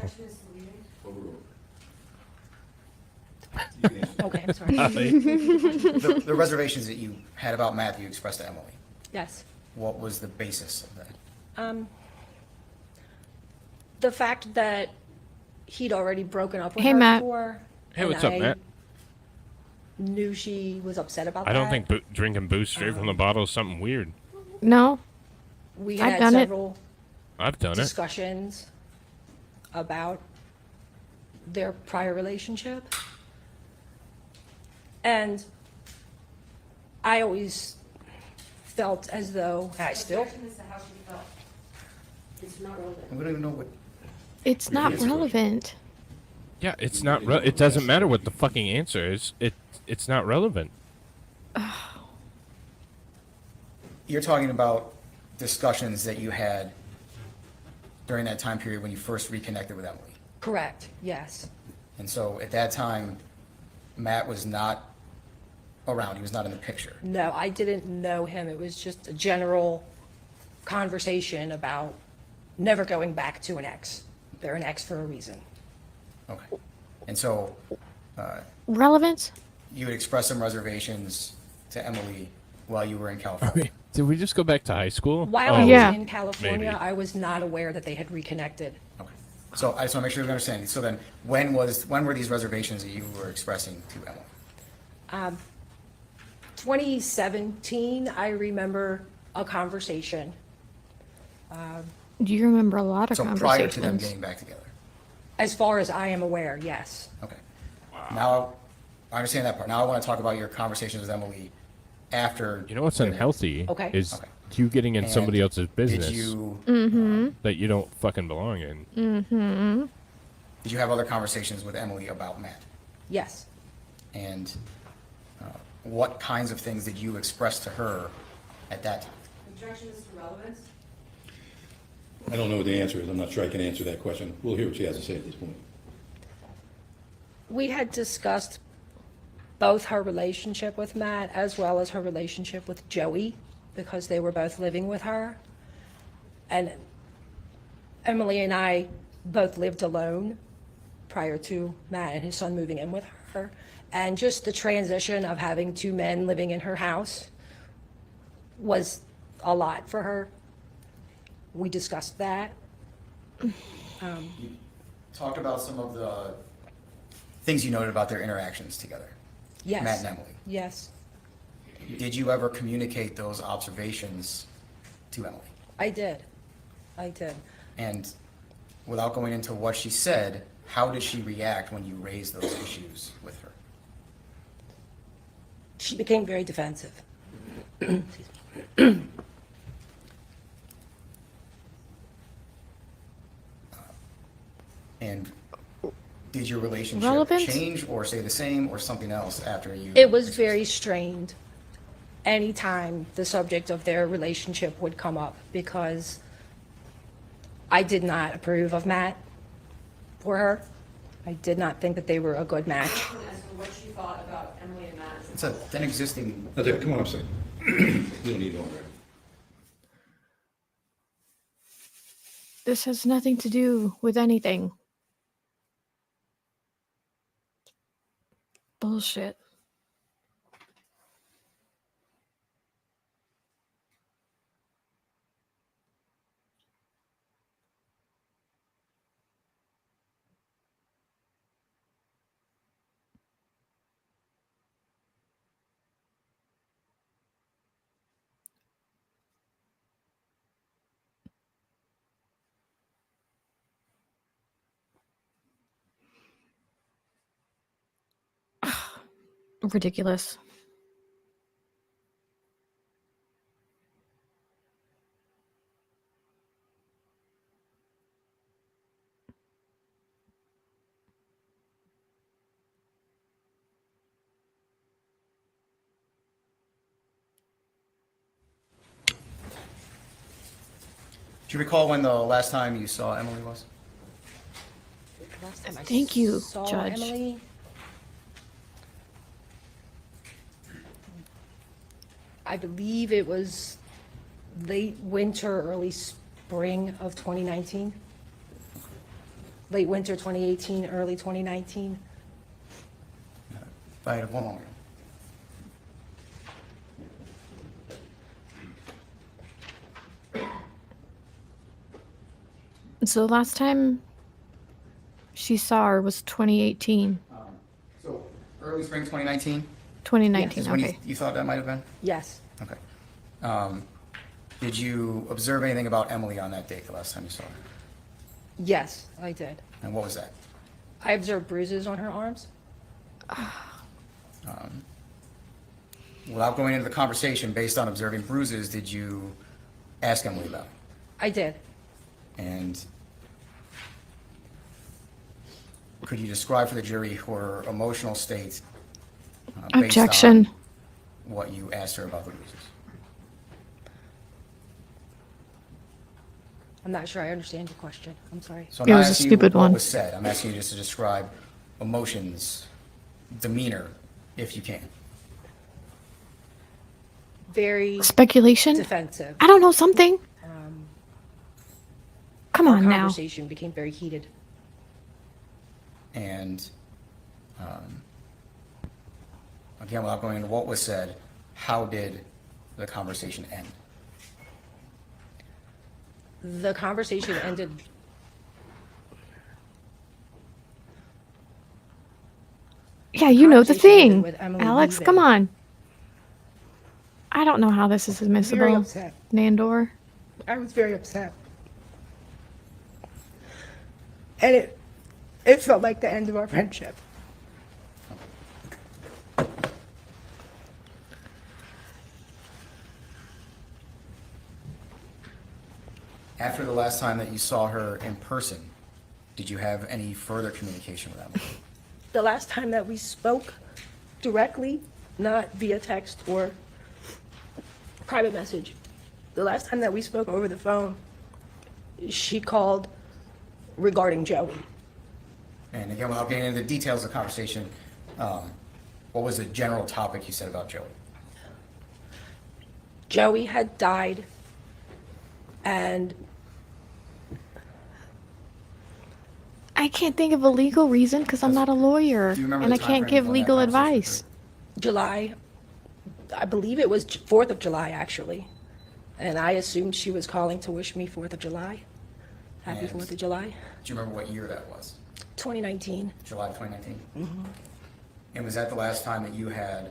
Okay, I'm sorry. The reservations that you had about Matt that you expressed to Emily, Yes. what was the basis of that? The fact that he'd already broken up with Hey, her Matt. before. Hey, and what's up, I Matt? Knew she was upset about I that. don't think drinking booze straight from the bottle is something weird. No. We I've had done it. several I've done it. discussions about their prior relationship. And I always felt as though, and I still, Objection as to how she felt. It's not relevant. We don't even know what, It's not relevant. Yeah, it's not. It doesn't matter what the fucking answer is. It's not relevant. you're talking about discussions that you had during that time period when you first reconnected with Emily. correct, yes. And so at that time, Matt was not around, he was not in the picture. No, I didn't know him. It was just a general conversation about never going back to an ex. They're an ex for a reason. Okay. And so Relevance? you would express some reservations to Emily while you were in California. Did we just go back to high school? While Oh, I Yeah. was in California, maybe. I was not aware that they had reconnected. Okay. So I just want to make sure we understand. So then, when were these reservations that you were expressing to Emily? 2017, I remember a conversation. Do you remember a lot of So prior conversations? to them getting back together? As far as I am aware, yes. Okay. Now, I understand that part. Now I want to talk about your conversations with Emily after. You know what's unhealthy Okay. is Okay. you getting in And somebody else's business Did you, that you don't fucking belong in. did you have other conversations with Emily about Matt? Yes. And what kinds of things did you express to her at that time? Objection as to relevance. I don't know what the answer is. I'm not sure I can answer that question. We'll hear what she has to say at this point. We had discussed both her relationship with Matt as well as her relationship with Joey because they were both living with her. And Emily and I both lived alone prior to Matt and his son moving in with her. And just the transition of having two men living in her house was a lot for her. We discussed that. Talked about some of the things you noted about their interactions together. Yes. Matt and Emily. Yes, Did you ever communicate those observations to Emily? I did. I did. And without going into what she said, how did she react when you raised those issues with her? She became very defensive. And did your relationship Relevant? change or stay the same or something else after you? It was very strained anytime the subject of their relationship would come up because I did not approve of Matt for her. I did not think that they were a good match. As to what she thought about Emily and Matt. It's an existing. That's it. Come on up, sir. You don't need one, right? This has nothing to do with anything. Bullshit. Ridiculous. Do you recall when the last time you saw Emily was? Last time I Thank you, saw Judge. Emily, I believe it was late winter, early spring of 2019. Late winter 2018, early 2019. If I had one moment. So the last time she saw her was 2018. So early spring 2019? 2019, Is when okay. you thought that might have been? Yes. Okay. Did you observe anything about Emily on that date, the last time you saw her? Yes, I did. And what was that? I observed bruises on her arms. Without going into the conversation, based on observing bruises, did you ask Emily about it? I did. And could you describe for the jury her emotional state based Objection. on what you asked her about the bruises? I'm not sure I understand your question. I'm sorry. So I'm It not was a asking you stupid what one. was said. I'm asking you just to describe emotions, demeanor, if you can. Very Speculation? defensive. I don't know something. Come Our on now. conversation became very heated. And again, without going into what was said, how did the conversation end? The conversation ended. Yeah, you know the Conversation ended thing. with Emily Alex, leaving. come on. I don't know how this is Very admissible. upset. Nandor. I was very upset. And it felt like the end of our friendship. After the last time that you saw her in person, did you have any further communication with Emily? The last time that we spoke directly, not via text or private message, the last time that we spoke over the phone, she called regarding Joey. And again, without getting into the details of the conversation, what was the general topic you said about Joey? Joey had died, and I can't think of a legal reason because I'm not a lawyer. Do you remember And the I can't timeframe give when that legal conversation advice. July, I believe it was 4th of July, actually. And I assumed she was calling to wish me 4th of July. Happy And- 4th of July. Do you remember what year that was? 2019. July 2019? And was that the last time that you had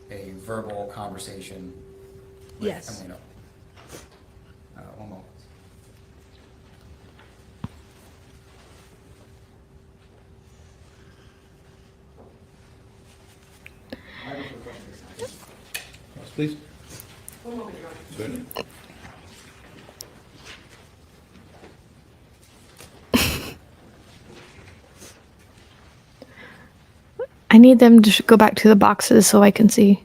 a verbal conversation with Yes. Emily? No. One moment. Yes, please. One moment, Your Honor. Certainly. I need them to go back to the boxes so I can see.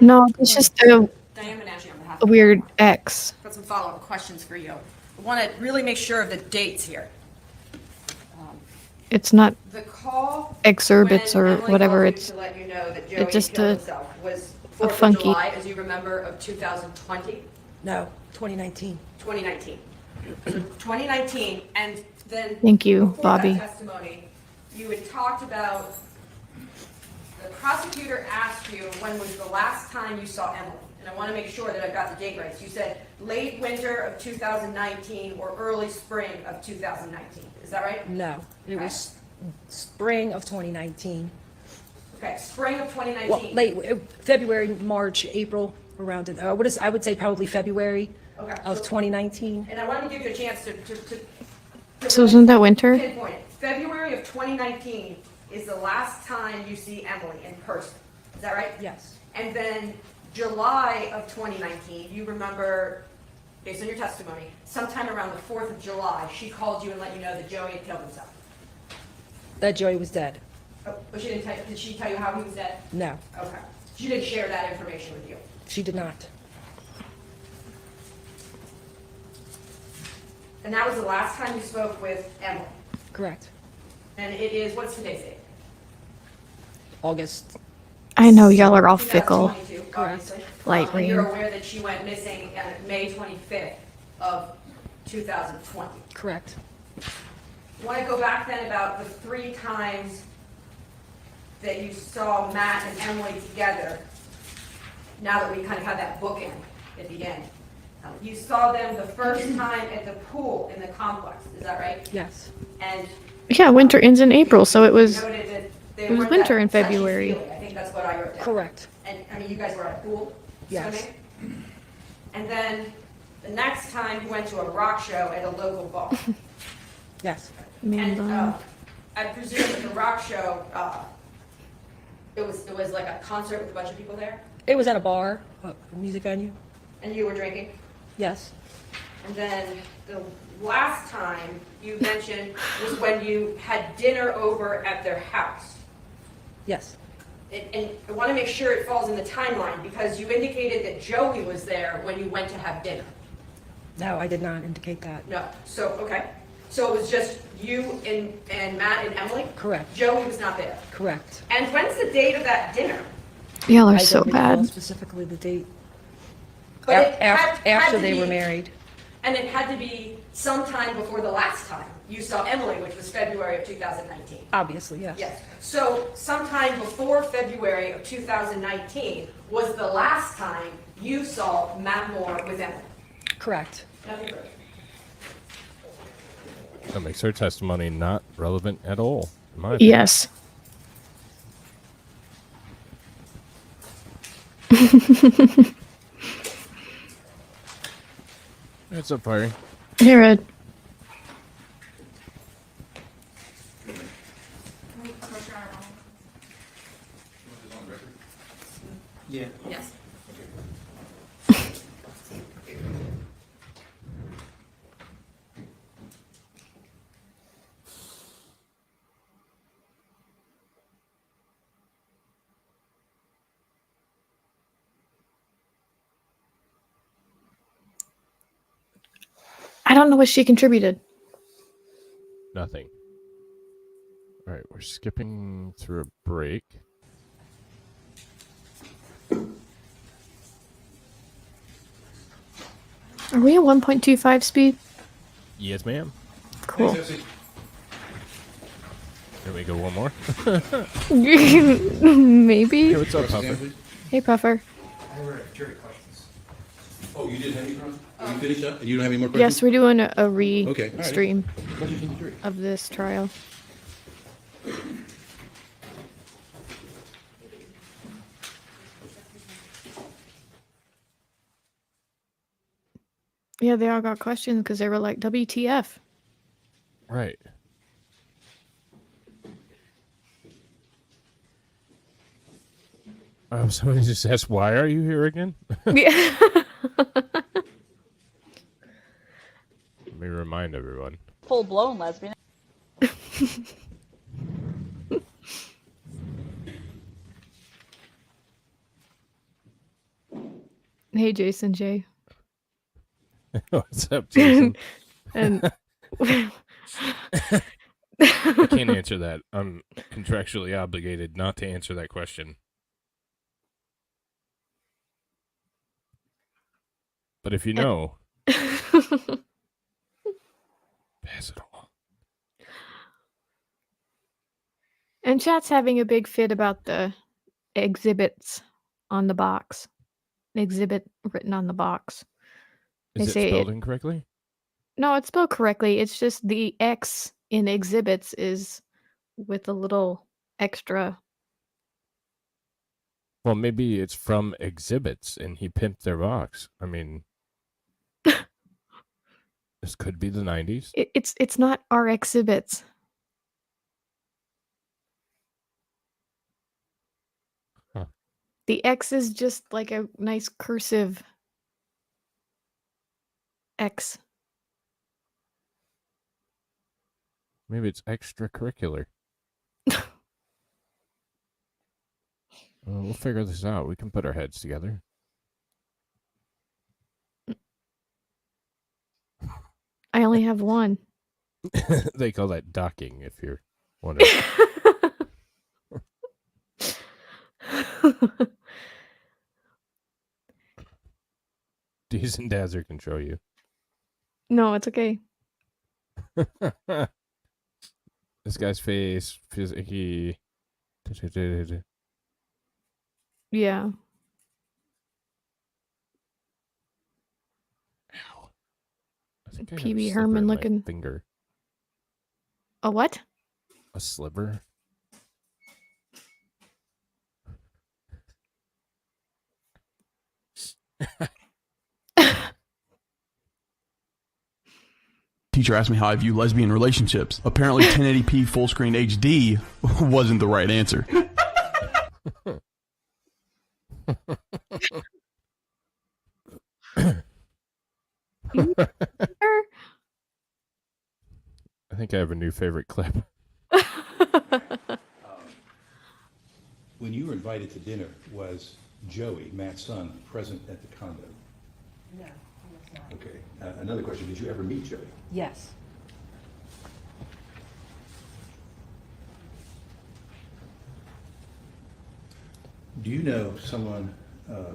No, it's just a Diane Menashe on behalf a of weird X. Got some follow-up questions for you. I want to really make sure of the dates here. It's not The call. exurbits when or Emily whatever. called you It's to let you know that Joey just killed a- himself was 4th of funky- July, as you remember, of 2020, No, 2019. 2019. So 2019, and then. Thank you, before Bobby. that testimony, you had talked about, the prosecutor asked you when was the last time you saw Emily? And I want to make sure that I've got the date right. So you said late winter of 2019 or early spring of 2019. Is that right? No, it was spring of 2019. Okay, spring of Well, 2019. late, February, March, April, around it. I would say probably February Okay. of 2019. And I wanted to give you a chance to So isn't that winter? pinpoint it. February of 2019 is the last time you see Emily in person. Is that right? Yes. And then July of 2019, you remember, based on your testimony, sometime around the 4th of July, she called you and let you know that Joey had killed himself. That Joey was dead. Oh, but she didn't did she tell you how he was dead? No, Okay. She didn't share that information with you. she did not. And that was the last time you spoke with Emily. Correct. And it is, what's today's date? August. I know y'all are all fickle. 2022, Correct. obviously. Light And you're rain. aware that she went missing on May 25th of 2020. Correct. I want to go back then about the 3 times that you saw Matt and Emily together, now that we kind of have that bookend at the end. You saw them the first time at the pool in the complex, is that right? Yes. And Yeah, winter ends in April, so it was. noted that they it was weren't winter that in February. touchy-feely. I think that's what I wrote down. Correct. And, I mean, you guys were at a pool Yes. swimming? And then the next time you went to a rock show at a local bar. Yes. Man And bun. I presume at the rock show, it was like a concert with a bunch of people there, It was at a bar, a music venue. and you were drinking? Yes. And then the last time you mentioned was when you had dinner over at their house. Yes. And I want to make sure it falls in the timeline, because you indicated that Joey was there when you went to have dinner. No, I did not indicate that. No, so, okay. So it was just you and Matt and Emily? Correct. Joey was not there. Correct. And when's the date of that dinner? Y'all are I so don't recall bad. specifically the date. But it After had to they were be- married. And it had to be sometime before the last time you saw Emily, which was February of 2019. Obviously, yes. Yes. So sometime before February of 2019 was the last time you saw Matt Moore with Emily. Correct. Nothing further. That makes her testimony not relevant at all, in my opinion. Yes. What's up, Fiery? Hey, Red. Yeah. Yes. I don't know what she contributed. Nothing. All right, we're skipping through a break. Are we at 1.25 speed? Yes, ma'am. Cool. Here we go, one more. Maybe. Hey, what's up, Puffer? Hey, Puffer. Oh, you didn't have any problems? You finished up? You don't have any more questions? Yes, we're doing a Okay, all right. re-stream What did you think? of this trial. Yeah, they all got questions because they were like, WTF? Right. Somebody just asked, why are you here again? Yeah. Let me remind everyone. Full-blown lesbian. Hey, Jason J. What's up, Jason? And I can't answer that. I'm contractually obligated not to answer that question. But if you know, pass it along. and chat's having a big fit about the exhibits on the box. Exhibit written on the box. They Is it say spelled incorrectly? No, it's spelled correctly. It's just the X in exhibits is with a little extra. Well, maybe it's from exhibits and he pimped their box. I mean, this could be the 90s. It's not our exhibits. Huh. The X is just like a nice cursive X. Maybe it's extracurricular. We'll figure this out. We can put our heads together. I only have one. They call that docking, if you're wondering. D's and Dazzer can show you. No, it's okay. This guy's face, he. Yeah. Ow. I think I have a PB sliver Herman in my looking. finger. A what? A sliver? Teacher asked me how I view lesbian relationships. Apparently 1080p full screen HD wasn't the right answer. I think I have a new favorite clip. When you were invited to dinner, was Joey, Matt's son, present at the condo? No, he was not. Okay. Another question, did you ever meet Joey? Yes. Do you know someone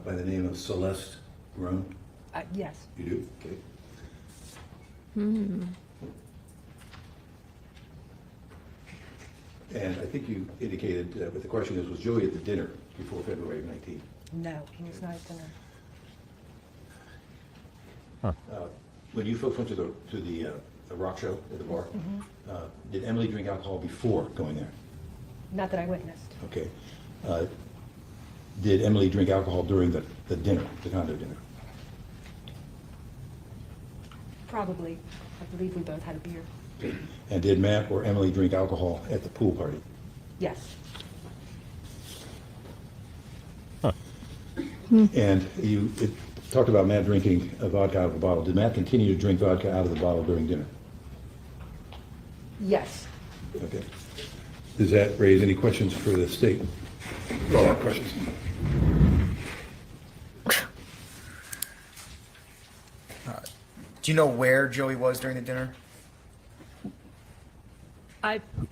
by the name of Celeste Grown? Yes. You do? Okay. And I think you indicated, but the question is, was Joey at the dinner before February 19th? No, he was not at dinner. When you folks went to the rock show at the bar, did Emily drink alcohol before going there? Not that I witnessed. Okay. Did Emily drink alcohol during the dinner, the condo dinner? Probably. I believe we both had a beer. Okay. And did Matt or Emily drink alcohol at the pool party? Yes. And you talked about Matt drinking a vodka out of a bottle. Did Matt continue to drink vodka out of the bottle during dinner? Yes. Okay. Does that raise any questions for the state? Follow-up questions? Do you know where Joey was during the dinner?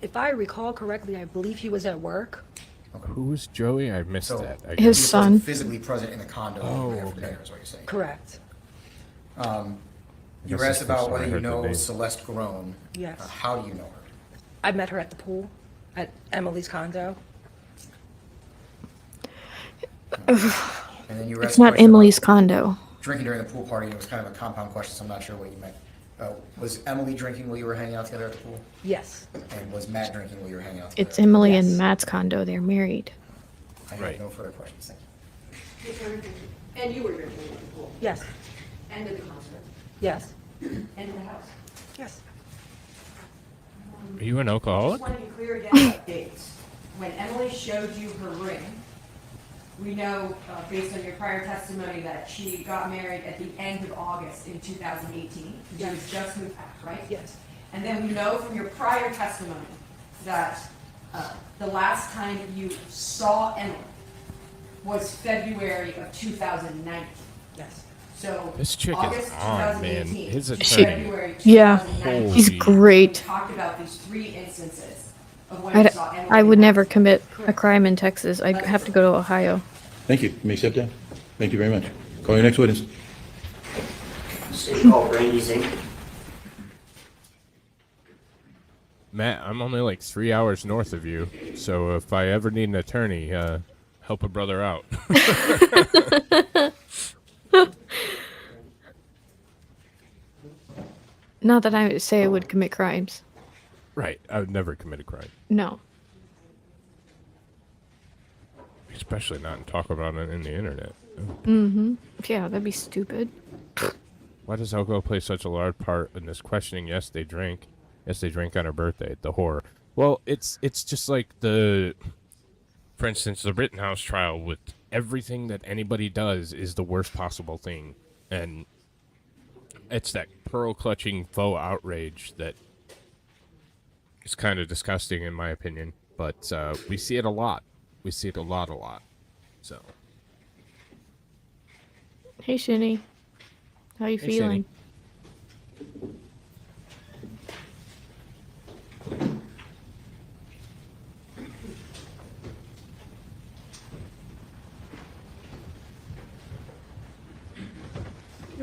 If I recall correctly, I believe he was at work. Who's Joey? I missed So- that. I His He wasn't son. physically present in the condo Oh, there for okay. dinner, is what you're saying. Correct. You guess were that's asked the about first whether time I you heard the know name. Celeste Grown. Yes. How do you know her? I met her at the pool at Emily's condo. And then you were It's asked a not question Emily's about condo. drinking during the pool party. It was kind of a compound question, so I'm not sure what you meant. Was Emily drinking while you were hanging out together at the pool? Yes. And was Matt drinking while you were hanging out together? It's Emily Yes. and Matt's condo. They're married. I have Right. no further questions. Thank you. And you were drinking at the pool, Yes. and at the concert, Yes. and in the house. Yes. Are you an I alcoholic? just want to be clear again about dates. When Emily showed you her ring, we know, based on your prior testimony, that she got married at the end of August in 2018. She was just moved back, right? Yes. And then we know from your prior testimony that the last time you saw Emily was February of 2019. Yes. So This chick is August on, man. 2018, His to attorney. February Yeah. 2019. He's Holy- great. We talked about these 3 instances of when you saw Emily. I would in never that. commit a crime in Texas. I'd have to go to Ohio. Thank you. You may sit down. Thank you very much. Call your next witness. City Hall, Brandy's Inc. Matt, I'm only like 3 hours north of you, so if I ever need an attorney, help a brother out. Not that I would say I would commit crimes. Right, I would never commit a crime, No. especially not and talk about it in the internet. Mm-hmm. Yeah, that'd be stupid. Why does alcohol play such a large part in this questioning? Yes, they drink. Yes, they drink on her birthday. The horror. Well, it's just like for instance, the Rittenhouse trial. With everything that anybody does is the worst possible thing, and it's that pearl clutching faux outrage that is kind of disgusting, in my opinion. But we see it a lot. We see it a lot. So. Hey, Shinny. How you Hey, feeling?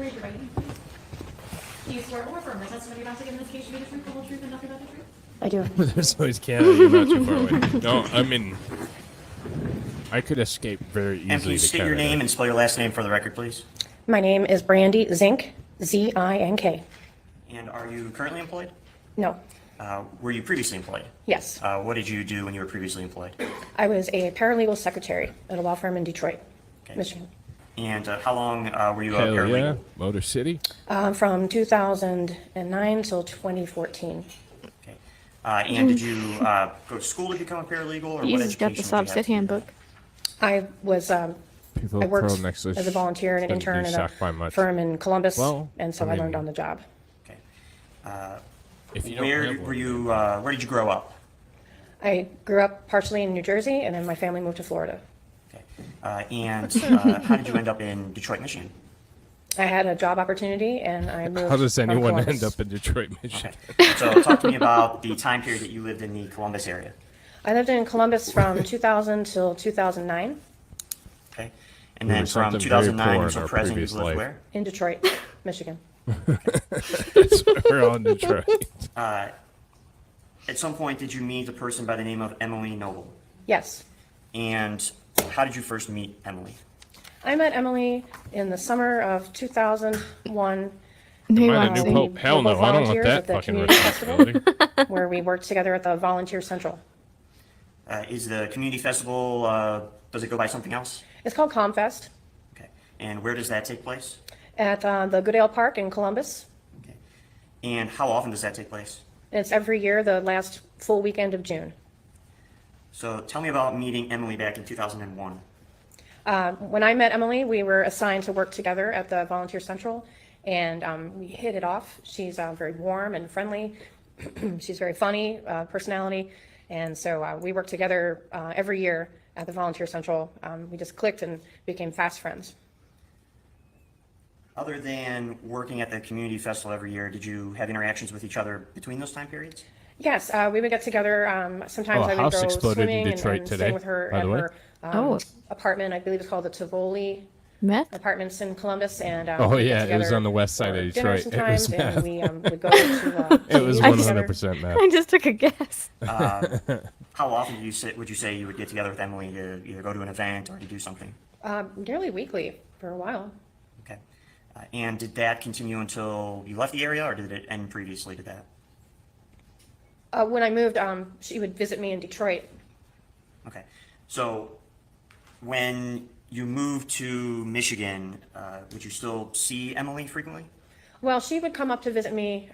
Raise your right hand, please. Do you swear or affirm the testimony about to give in this case should be the truth, the whole truth, and nothing but the truth? I do. There's always Canada. You're not too far away. No, I mean, I could escape very easily And please to state Canada. your name and spell your last name for the record, please. My name is Brandy Zink, Z-I-N-K. And are you currently employed? No. Were you previously employed? Yes. What did you do when you were previously employed? I was a paralegal secretary at a law firm in Detroit, Okay. Michigan. And how long were you a Hell paralegal? yeah, Motor City. From 2009 till 2014. Okay. And did you go to school to become a paralegal, or what He's education got the did you Sob have Sit to do handbook. I was, People I worked throw next to as a volunteer and an shouldn't be intern at shocked by a much. firm in Columbus, Well, and so I I learned mean- on the job. Okay. If you don't Where have were one, you? Where did you grow up? I grew up partially in New Jersey, and then my family moved to Florida. Okay. And how did you end up in Detroit, Michigan? I had a job opportunity, and I moved How does from anyone Columbus. end up in Detroit, Michigan? Okay. So talk to me about the time period that you lived in the Columbus area. I lived in Columbus from 2000 till 2009 Okay. And We then were from something very 2009 poor in until our present, you previous lived life. where? in Detroit, Michigan. We're all in Detroit. At some point, did you meet a person by the name of Emily Noble? Yes. And how did you first meet Emily? I met Emily in the summer of 2001. They Am I want the to new see. Pope? Hell no, We're both I don't want volunteers that at the fucking community festival. responsibility. Where we worked together at the Volunteer Central. Is the community festival, does it go by something else? It's called ComFest Okay. And where does that take place? at the Goodale Park in Columbus. Okay. And how often does that take place? It's every year, the last full weekend of June. So tell me about meeting Emily back in 2001. When I met Emily, we were assigned to work together at the Volunteer Central, and we hit it off. She's very warm and friendly. She's very funny personality, and so we worked together every year at the Volunteer Central. We just clicked and became fast friends. Other than working at the community festival every year, did you have interactions with each other between those time periods? Yes, we would get together. Sometimes Oh, a I would house go exploded in swimming Detroit and today, stay with her by at the way. her Oh. apartment. I believe it's called the Tivoli Meth? Apartments in Columbus. And Oh, we'd get yeah, it was together on the west side for of dinner Detroit. It was sometimes, meth. and we would go to. It was meet together. 100% meth. I just took a guess. How often would you say you would get together with Emily to either go to an event or to do something? Nearly weekly for a while. Okay. And did that continue until you left the area, or did it end previously to that? When I moved, she would visit me in Detroit. Okay. So when you moved to Michigan, would you still see Emily frequently? Well, she would come up to visit me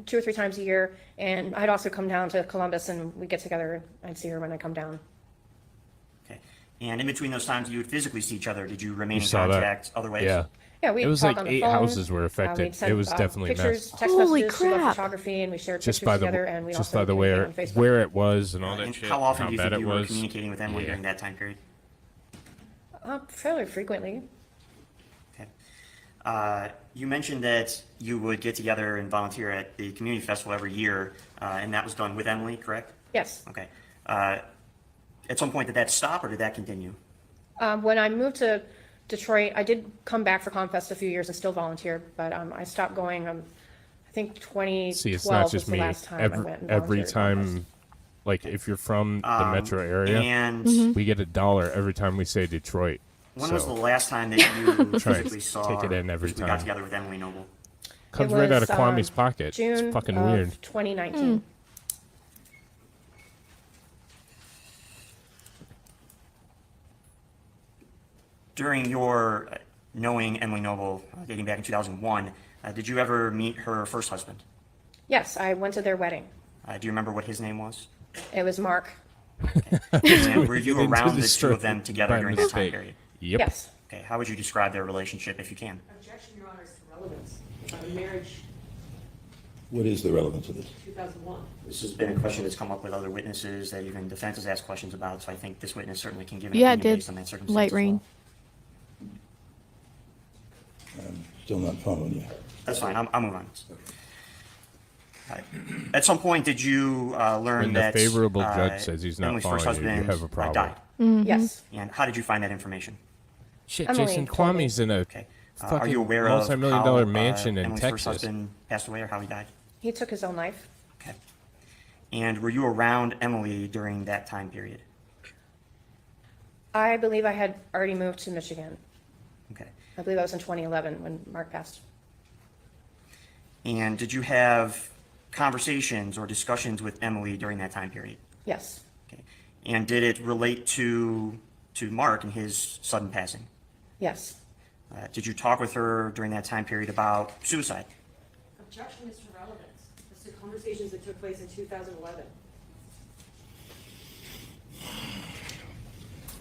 2 or 3 times a year, and I'd also come down to Columbus, and we'd get together. I'd see her when I come down. Okay. And in between those times you would physically see each other, did you remain You in saw that. contact other ways? Yeah. Yeah, we'd It was talk like on the 8 phone. houses were affected. We'd send, It was definitely pictures, mess. text Holy messages. She loved crap. photography, and we shared Just pictures by the together, and we just also by the way communicated on Facebook. where it was and all that And shit. how often how do you bad think it you were was. communicating with Emily Yeah. during that time period? Fairly frequently. Okay. You mentioned that you would get together and volunteer at the community festival every year, and that was done with Emily, correct? Yes. Okay. At some point, did that stop or did that continue? When I moved to Detroit, I did come back for ComFest a few years and still volunteer, but I stopped going. I think 2012 See, it's not just was the me. last time I Every, went and every volunteered at ComFest. time, like if you're from the metro area, And we get $1 every time we say Detroit. when so was the last time that you Try and physically saw take it in every we got time. together with Emily Noble? comes It right out of was, Kwame's pocket. June It's fucking of weird. 2019. During your knowing Emily Noble, dating back in 2001, did you ever meet her first husband? Yes, I went to their wedding. Do you remember what his name was? It was Mark. And were you Get into around the the two story of them together by during that time mistake. period? Yep. Yes. Okay, how would you describe their relationship if you can? Objection, Your Honor, is to relevance. Marriage, What is the relevance of this? 2001. This has been a question that's come up with other witnesses that even defense has asked questions about, so I think this witness certainly can give an Yeah, it opinion did. based on that circumstance Light as rain. well. I'm still not following you. That's fine, I'll move on. At some point, did you learn When the that favorable judge says he's not Emily's first following you, you husband have a problem. died? Yes. And how did you find that information? Shit, Emily Jason told me. Kwame's in a Okay. Are you Fucking aware of multi-million-dollar how, mansion in Emily's first Texas. husband passed away or how he died? He took his own life. Okay. And were you around Emily during that time period? I believe I had already moved to Michigan. Okay. I believe that was in 2011 when Mark passed. And did you have conversations or discussions with Emily during that time period? Yes. Okay. And did it relate to Mark and his sudden passing? Yes. Did you talk with her during that time period about suicide? Objection is to relevance. This is conversations that took place in 2011.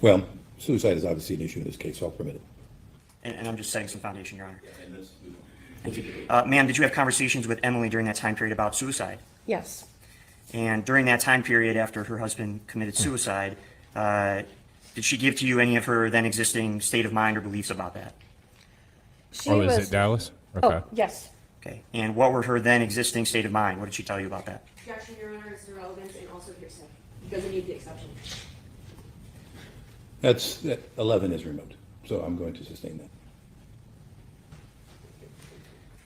Well, suicide is obviously an issue in this case, so I'll permit it. And I'm just setting some foundation, Your Honor. Thank you. Ma'am, did you have conversations with Emily during that time period about suicide? Yes. And during that time period after her husband committed suicide, did she give to you any of her then existing state of mind or beliefs about that? She Oh, was. is it Dallas? Okay. Oh, yes. Okay. And what were her then existing state of mind? What did she tell you about that? Objection, Your Honor, is to relevance and also hearsay. Doesn't need the exception. That 11 is remote, so I'm going to sustain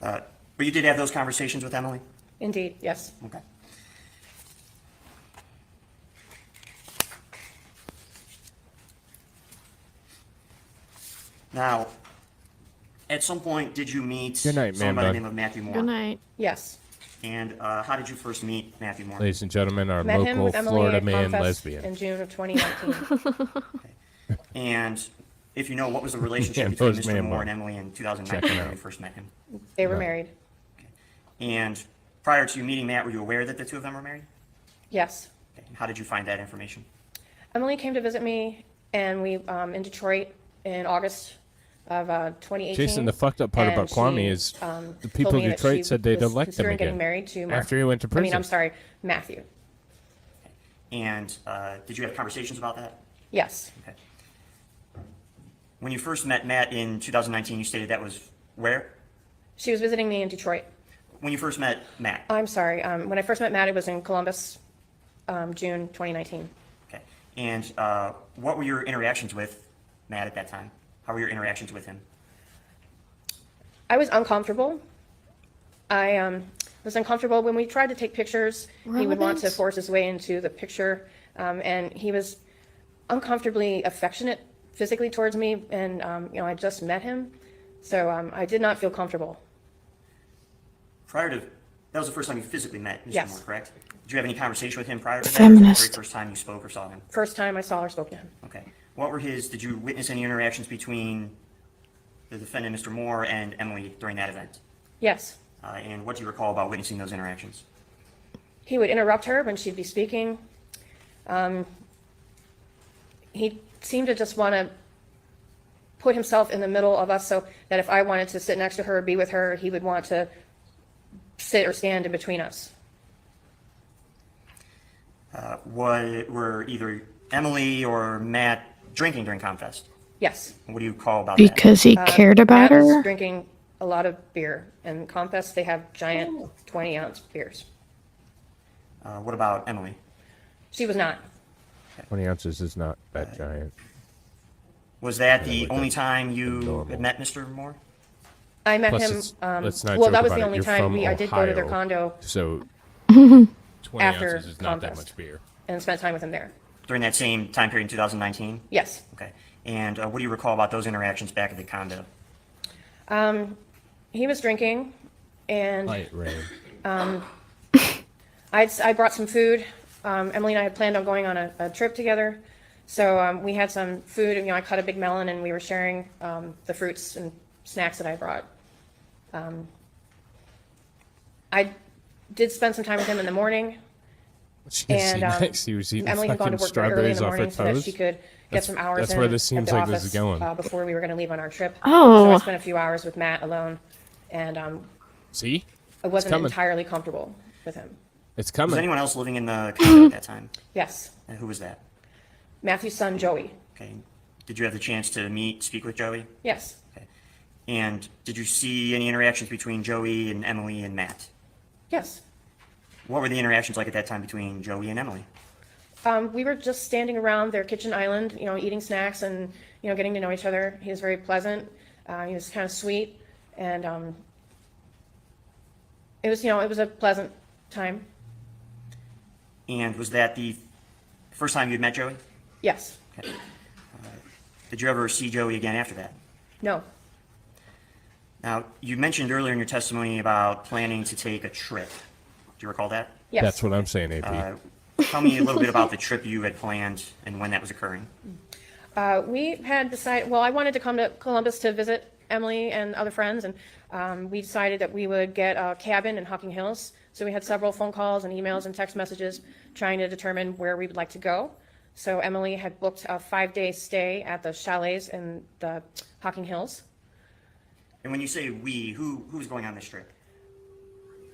that. But you did have those conversations with Emily? Indeed, yes. Okay. Now, at some point, did you meet Good night, someone ma'am, by the Doug. name of Mathew Moore? Good night. Yes. And how did you first meet Mathew Moore? Ladies and gentlemen, our Met him local with Emily Florida at man Confest lesbian. in June of 2019. And if you know, what was the relationship Yeah, between those Mr. man Moore bun. and Emily in 2019 Check 'em when you out. first met him? They were married. And prior to you meeting Matt, were you aware that the two of them were married? Yes. Okay. How did you find that information? Emily came to visit me, and we in Detroit in August of 2018. Jason, the fucked up part and about Kwame she, is um, the people told me in that Detroit she said they'd was elect him considering getting again married to Mark. after he went to I mean, prison. I'm sorry, Matthew. And did you have conversations about that? Yes. Okay. When you first met Matt in 2019, you stated that was where? She was visiting me in Detroit. When you first met Matt? I'm sorry. When I first met Matt, it was in Columbus, June 2019. Okay. And what were your interactions with Matt at that time? How were your interactions with him? I was uncomfortable. I was uncomfortable when we tried to take pictures. He would want to Relevance? force his way into the picture, and he was uncomfortably affectionate physically towards me. And I just met him, so I did not feel comfortable. Prior to, that was the first time you physically met Mr. Yes. Moore, correct? Did you have any conversation with him prior to that? Feminist. Or was it the very first time you spoke or saw him? First time I saw or spoke to him. Okay. What were did you witness any interactions between the defendant, Mr. Moore, and Emily during that event? Yes. And what do you recall about witnessing those interactions? He would interrupt her when she'd be speaking. He seemed to just want to put himself in the middle of us so that if I wanted to sit next to her or be with her, he would want to sit or stand in between us. Were either Emily or Matt drinking during Confest? Yes. What do you call about that? Because he cared about Matt was her? drinking a lot of beer, and Confess, they have giant 20-ounce beers. What about Emily? She was not. 20 ounces is not that giant. Was that Yeah, the with only the time you normal. had met Mr. Moore? I met Plus, him. it's- let's not Well, joke that was about the it. only You're time from I did go to their Ohio, condo So 20 after ounces is not that Confest. much beer. and spent time with him there. During that same time period in 2019? Yes. Okay. And what do you recall about those interactions back at the condo? He was drinking, and Light rain. I brought some food. Emily and I had planned on going on a trip together, so we had some food. And, I cut a big melon, and we were sharing the fruits and snacks that I brought. I did spend some time with him in the morning, and He was eating Emily had gone fucking to work very early in strawberries the off her morning so that toes. she could get some hours That's in where this at seems the like this office, is going. before we were going to leave on our trip. Oh. So I spent a few hours with Matt alone, and See? I wasn't coming. entirely comfortable with him. It's Was coming. anyone else living in the condo at that time? Yes. And who was that? Matthew's son, Joey. Okay. Did you have the chance to speak with Joey? Yes. Okay. And did you see any interactions between Joey and Emily and Matt? Yes. What were the interactions like at that time between Joey and Emily? We were just standing around their kitchen island, eating snacks and, getting to know each other. He was very pleasant. He was kind of sweet, and it was, it was a pleasant time. And was that the first time you'd met Joey? Yes. Okay. Did you ever see Joey again after that? No. Now, you mentioned earlier in your testimony about planning to take a trip. Do you recall that? Yes. That's what I'm saying, AP. Tell me a little bit about the trip you had planned and when that was occurring. We had decided, well, I wanted to come to Columbus to visit Emily and other friends, and we decided that we would get a cabin in Hocking Hills. So we had several phone calls and emails and text messages trying to determine where we would like to go. So Emily had booked a 5-day stay at the chalets in the Hocking Hills. And when you say we, who's going on this trip?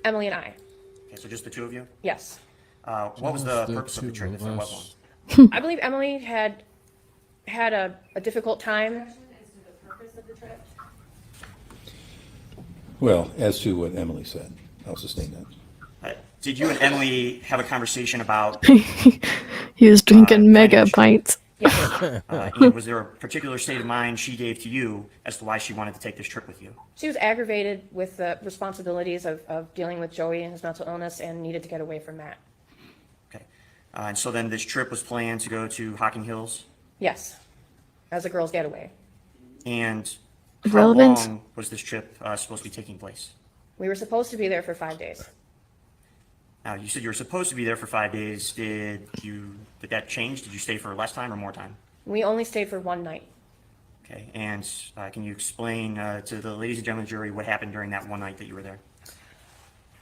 Emily and I. Okay, so just the two of you? Yes. What was the purpose of the trip, if there was one? I believe Emily had a difficult time. Well, as to what Emily said, I'll sustain that. Did you and Emily have a conversation about... He was drinking mega pints. And was there a particular state of mind she gave to you as to why she wanted to take this trip with you? She was aggravated with the responsibilities of dealing with Joey and his mental illness and needed to get away from that. Okay. And so then this trip was planned to go to Hocking Hills? Yes, as a girl's getaway. And how Relevant? long was this trip supposed to be taking place? We were supposed to be there for 5 days. Now, you said you were supposed to be there for 5 days. Did that change? Did you stay for less time or more time? We only stayed for 1 night. Okay, and can you explain to the ladies and gentlemen of the jury what happened during that one night that you were there?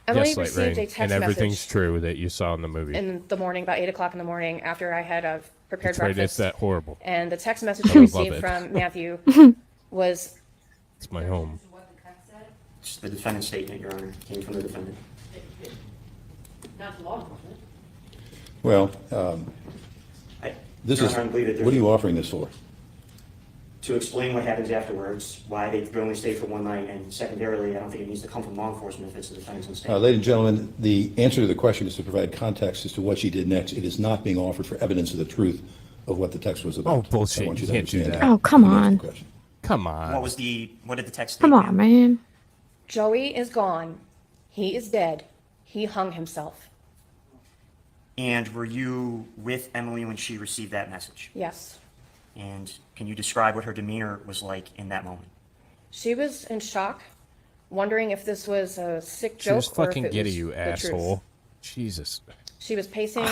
Emily Yes, Light received Rain. a text And everything's message true that you saw in the movie. in the morning, about 8 o'clock in the morning, after I had prepared That's right, breakfast. it's that horrible. And the text message I I love received it. from Matthew was, It's my home. It's the defendant's statement, Your Honor, came from the defendant. Not law enforcement. Well, this Your is, Honor, I believe that what are you offering this for? To explain what happens afterwards, why they only stayed for 1 night, and secondarily, I don't think it needs to come from law enforcement if it's the defendant's mistake. Ladies and gentlemen, the answer to the question is to provide context as to what she did next. It is not being offered for evidence of the truth of what the text was about. Oh, bullshit. I want You to can't do understand that. Oh, come You can answer on. the question. Come on. What did the text state? Come on, man. Joey is gone. He is dead. He hung himself. And were you with Emily when she received that message? Yes. And can you describe what her demeanor was like in that moment? She was in shock, wondering if this was a sick She joke was or if fucking it giddy, was you the asshole. truth. Jesus. She was pacing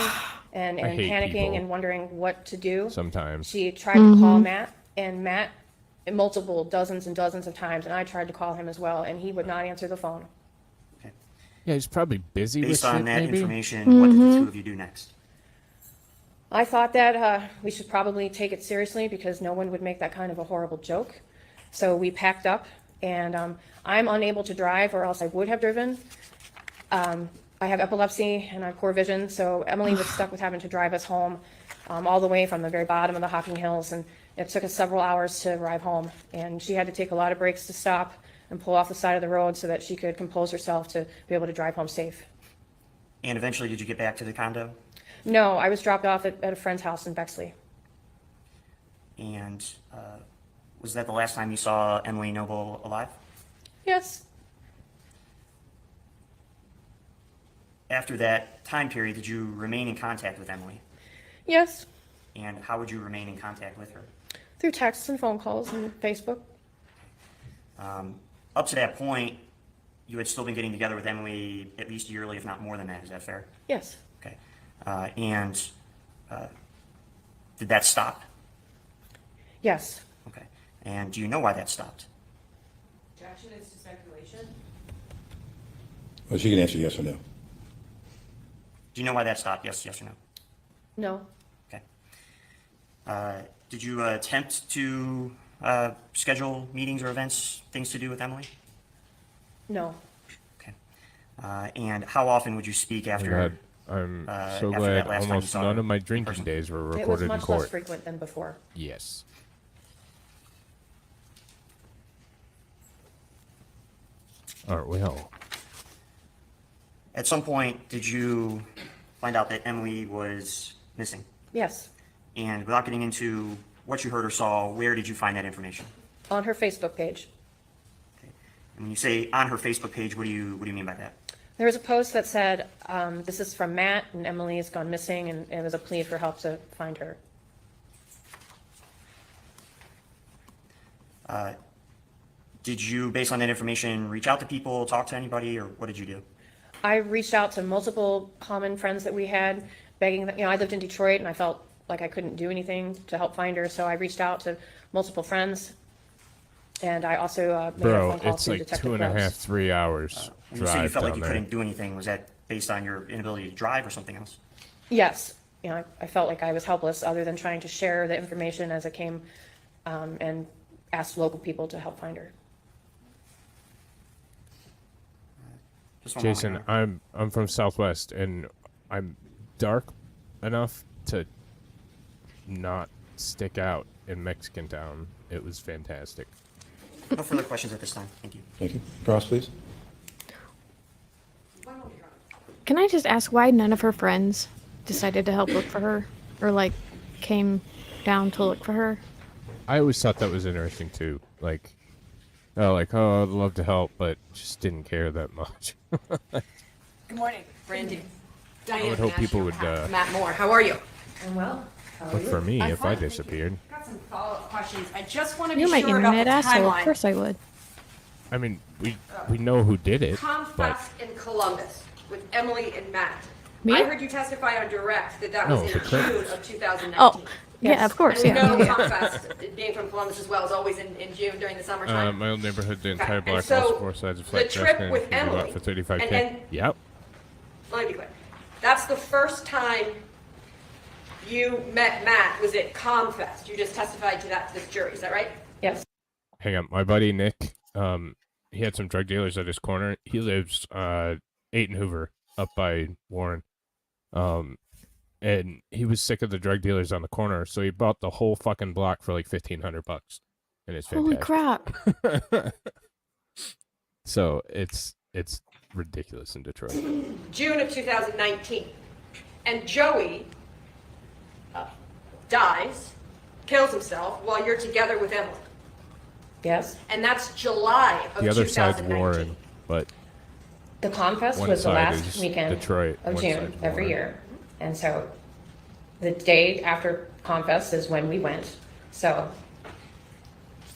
and I hate panicking people. and wondering what to do. Sometimes. She tried to call Matt, and Matt, dozens and dozens of times, and I tried to call him as well, and he would not answer the phone. Yeah, he's probably busy Based with on shit, that maybe. information, what did the two of you do next? I thought that we should probably take it seriously because no one would make that kind of a horrible joke. So we packed up, and I'm unable to drive, or else I would have driven. I have epilepsy and I have poor vision, so Emily was stuck with having to drive us home all the way from the very bottom of the Hocking Hills, and it took us several hours to arrive home. And she had to take a lot of breaks to stop and pull off the side of the road so that she could compose herself to be able to drive home safe. And eventually, did you get back to the condo? No, I was dropped off at a friend's house in Bexley. And was that the last time you saw Emily Noble alive? Yes. After that time period, did you remain in contact with Emily? Yes. And how would you remain in contact with her? Through texts and phone calls and Facebook. Up to that point, you had still been getting together with Emily at least yearly, if not more than that. Is that fair? Yes. Okay. And did that stop? Yes. Okay. And do you know why that stopped? Objection is to speculation. Well, she can answer yes or no. Do you know why that stopped? Yes, yes or no? No. Okay. Did you attempt to schedule meetings or events, things to do with Emily? No. Okay. And how often would you speak after? God, I'm so after glad that last time you almost saw none her of my in drinking person? days were It was recorded in much court. less frequent than before. Yes. Aren't we all? At some point, did you find out that Emily was missing? Yes. And without getting into what you heard or saw, where did you find that information? On her Facebook page. And when you say on her Facebook page, what do you mean by that? There was a post that said, this is from Matt, and Emily has gone missing, and it was a plea for help to find her. Did you, based on that information, reach out to people, talk to anybody, or what did you do? I reached out to multiple common friends that we had, begging that, I lived in Detroit, and I felt like I couldn't do anything to help find her, so I reached out to multiple friends, and I also made a phone call it's to like Detective 2.5, Gross. 3 hours When you drive say you felt like down you there. couldn't do anything, was that based on your inability to drive or something else? Yes, I felt like I was helpless, other than trying to share the information as it came, and asked local people to help find her. Just one moment, Jason, Eric. I'm from Southwest, and I'm dark enough to not stick out in Mexican Town. It was fantastic. No further questions at this time. Thank you. Thank you. Cross, please. Can I just ask why none of her friends decided to help look for her, or like came down to look for her? I always thought that was interesting too. Like, oh, I'd love to help, but just didn't care that much. Good morning, Brandy. Diane, I would hope people would Matt Moore, how are you? I'm well. look for me if I fine, thank you. disappeared. Got some follow-up questions. I just want to be You're my sure about the internet asshole. Of timeline. course I would. I mean, we know who did it, but Comfest in Columbus with Emily and Matt. Me? I heard you testify on direct that No, was in the clip. June of 2019. Oh, yeah, of course, And we know yeah. Comfest, being from Columbus as well, is always in June during the summertime. my old neighborhood, the Okay, entire and block, so also 4 sides of the flat trip trash with cans can be bought Emily, for 35K. and- Yep. Let me be clear. That's the first time you met Matt, was at Comfest. You just testified to that to this jury, is that right? Yes. Hang on, my buddy Nick, he had some drug dealers at his corner. He lives 8 in Hoover, up by Warren. And he was sick of the drug dealers on the corner, so he bought the whole fucking block for like $1,500, and it's Holy fantastic. crap. So it's ridiculous in Detroit. June of 2019. And Joey dies, kills himself while you're together with Emily. Yes. And that's July of The other side's 2019. Warren, but The Confest One was the side last is weekend Detroit, of one June side's every Warren. year. And so the day after Confest is when we went. So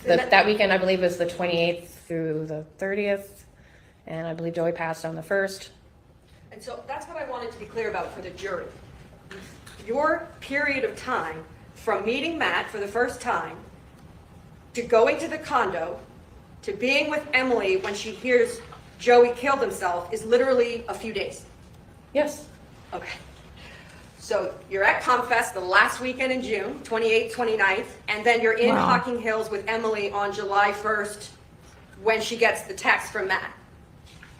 that weekend, I believe, was the 28th through the 30th. And I believe Joey passed on the 1st. And so that's what I wanted to be clear about for the jury. Your period of time from meeting Matt for the first time to going to the condo to being with Emily when she hears Joey killed himself is literally a few days. Yes. Okay. So you're at Comfest the last weekend in June, 28th, 29th, and then you're in Wow. Hocking Hills with Emily on July 1st when she gets the text from Matt,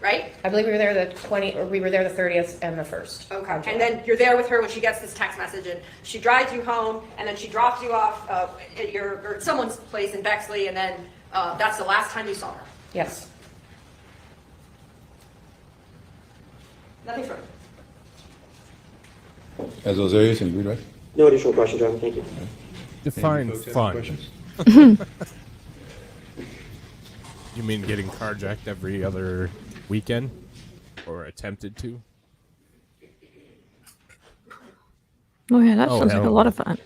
right? I believe we were there the 30th and the 1st. Okay, and then you're there with her when she gets this text message, and she drives you home, and then she drops you off at or someone's place in Bexley, and then that's the last time you saw her. Yes. Nothing further. As those areas, any read, right? No additional questions, John. Thank you. define folks have any fun. questions? You mean getting carjacked every other weekend? Or attempted to? Oh yeah, that Oh, sounds like a hell lot no. of fun.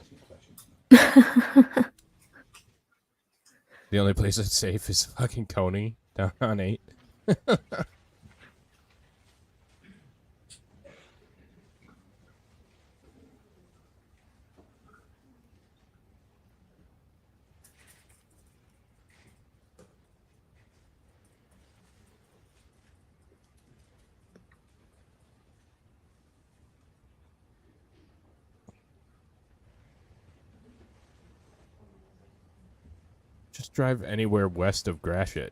The only place that's safe is fucking Coney down on 8. Just drive anywhere west of Gratiot.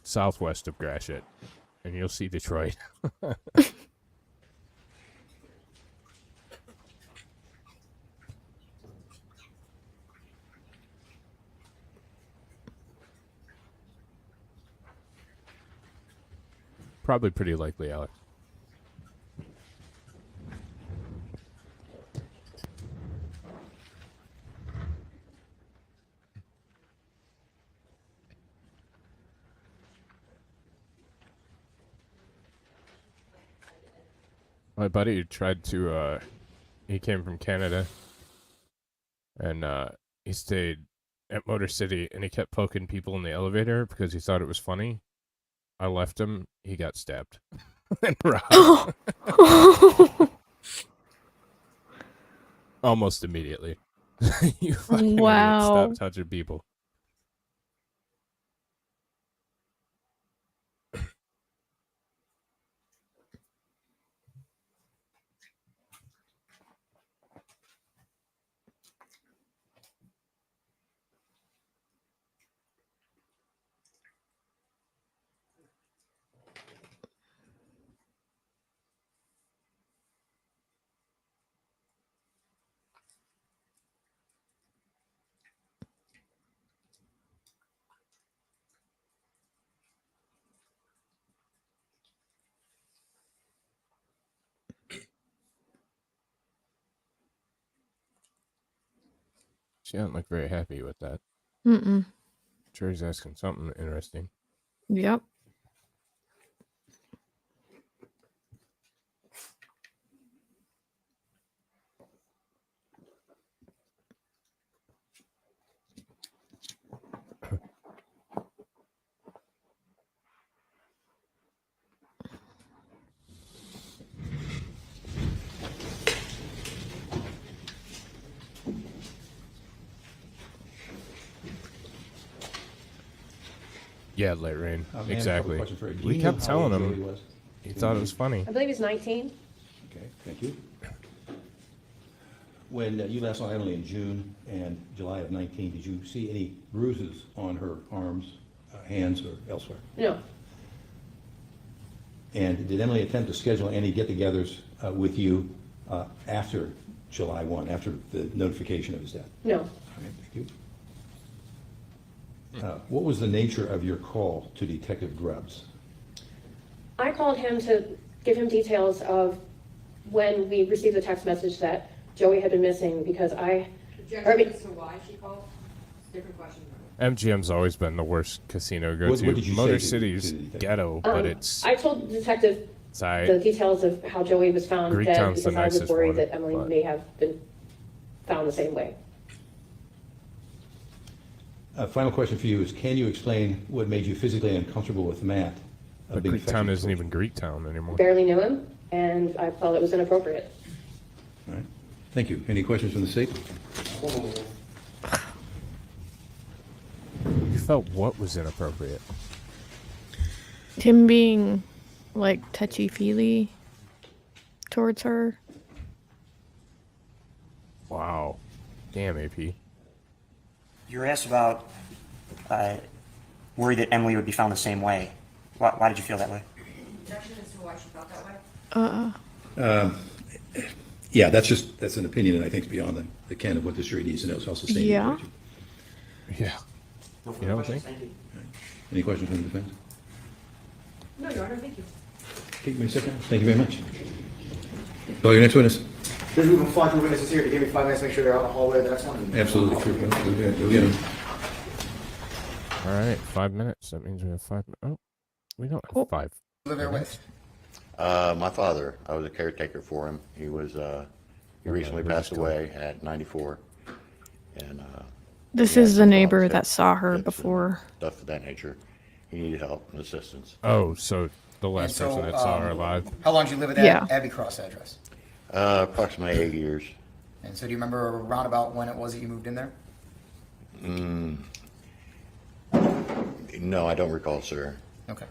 Southwest of Gratiot. And you'll see Detroit. Probably pretty likely, Alex. My buddy tried to, he came from Canada, and he stayed at Motor City, and he kept poking people in the elevator because he thought it was funny. I left him, he got stabbed and robbed. Almost immediately. You fucking idiot. Wow. Stop touching people. She doesn't look very happy with that. Mm-mm. Sure, he's asking something interesting. Yep. Yeah, Light Rain. Man, a couple Exactly. questions for you. Do We you know kept how telling old him. Joey was? He thought it was funny. I believe he's 19. Okay, thank you. When you last saw Emily in June and July of 19, did you see any bruises on her arms, hands, or elsewhere? No, And did Emily attempt to schedule any get-togethers with you after July 1, after the notification of his death? no. Okay, thank you. What was the nature of your call to Detective Grubbs? I called him to give him details of when we received the text message that Joey had been missing because Objection as to why she called? Different question. MGM's always been the worst casino to go What to. did you Motor say to City's the detective? ghetto, but it's I told the detective side. the details of how Joey was found dead Greektown's the because I was nicest worried one, that Emily but- may have been found the same way. Final question for you is, can you explain what made you physically uncomfortable with Matt? But being Greektown affectionate isn't towards even Greektown anymore. Barely knew him, and I felt it was inappropriate. you? All right. Thank you. Any questions from the state? You felt what was inappropriate? Him being like touchy-feely towards her. Wow. Damn, AP. You were asked about worried that Emily would be found the same way. Why did you feel that way? Objection as to why she felt that way? Yeah, that's an opinion that I think is beyond the ken of what the jury needs to know. It's also stated. Yeah. Yeah. No further You don't questions? think? Thank you. Any questions from the defense? No, Your Honor, thank you. Kate, may I sit down? Thank you very much. Call your next witness. Judge, we've been flying through witnesses here. To give me 5 minutes, make sure they're out in the hallway. The next one. Absolutely. Sure. Go get him. All right, 5 minutes. That means we have 5 minutes. Oh, we don't have 5. Live there with. My father, I was a caretaker for him. He was, he recently passed away at 94. And, This he is had the some neighbor problems, that saw her fits and before. Stuff of that nature. He needed help and assistance. Oh, so the last And so, person that saw her alive. How long did you live at that Yeah. Abbey Cross address? Approximately 8 years. And so do you remember around about when it was that you moved in there? No, I don't recall, sir. Okay.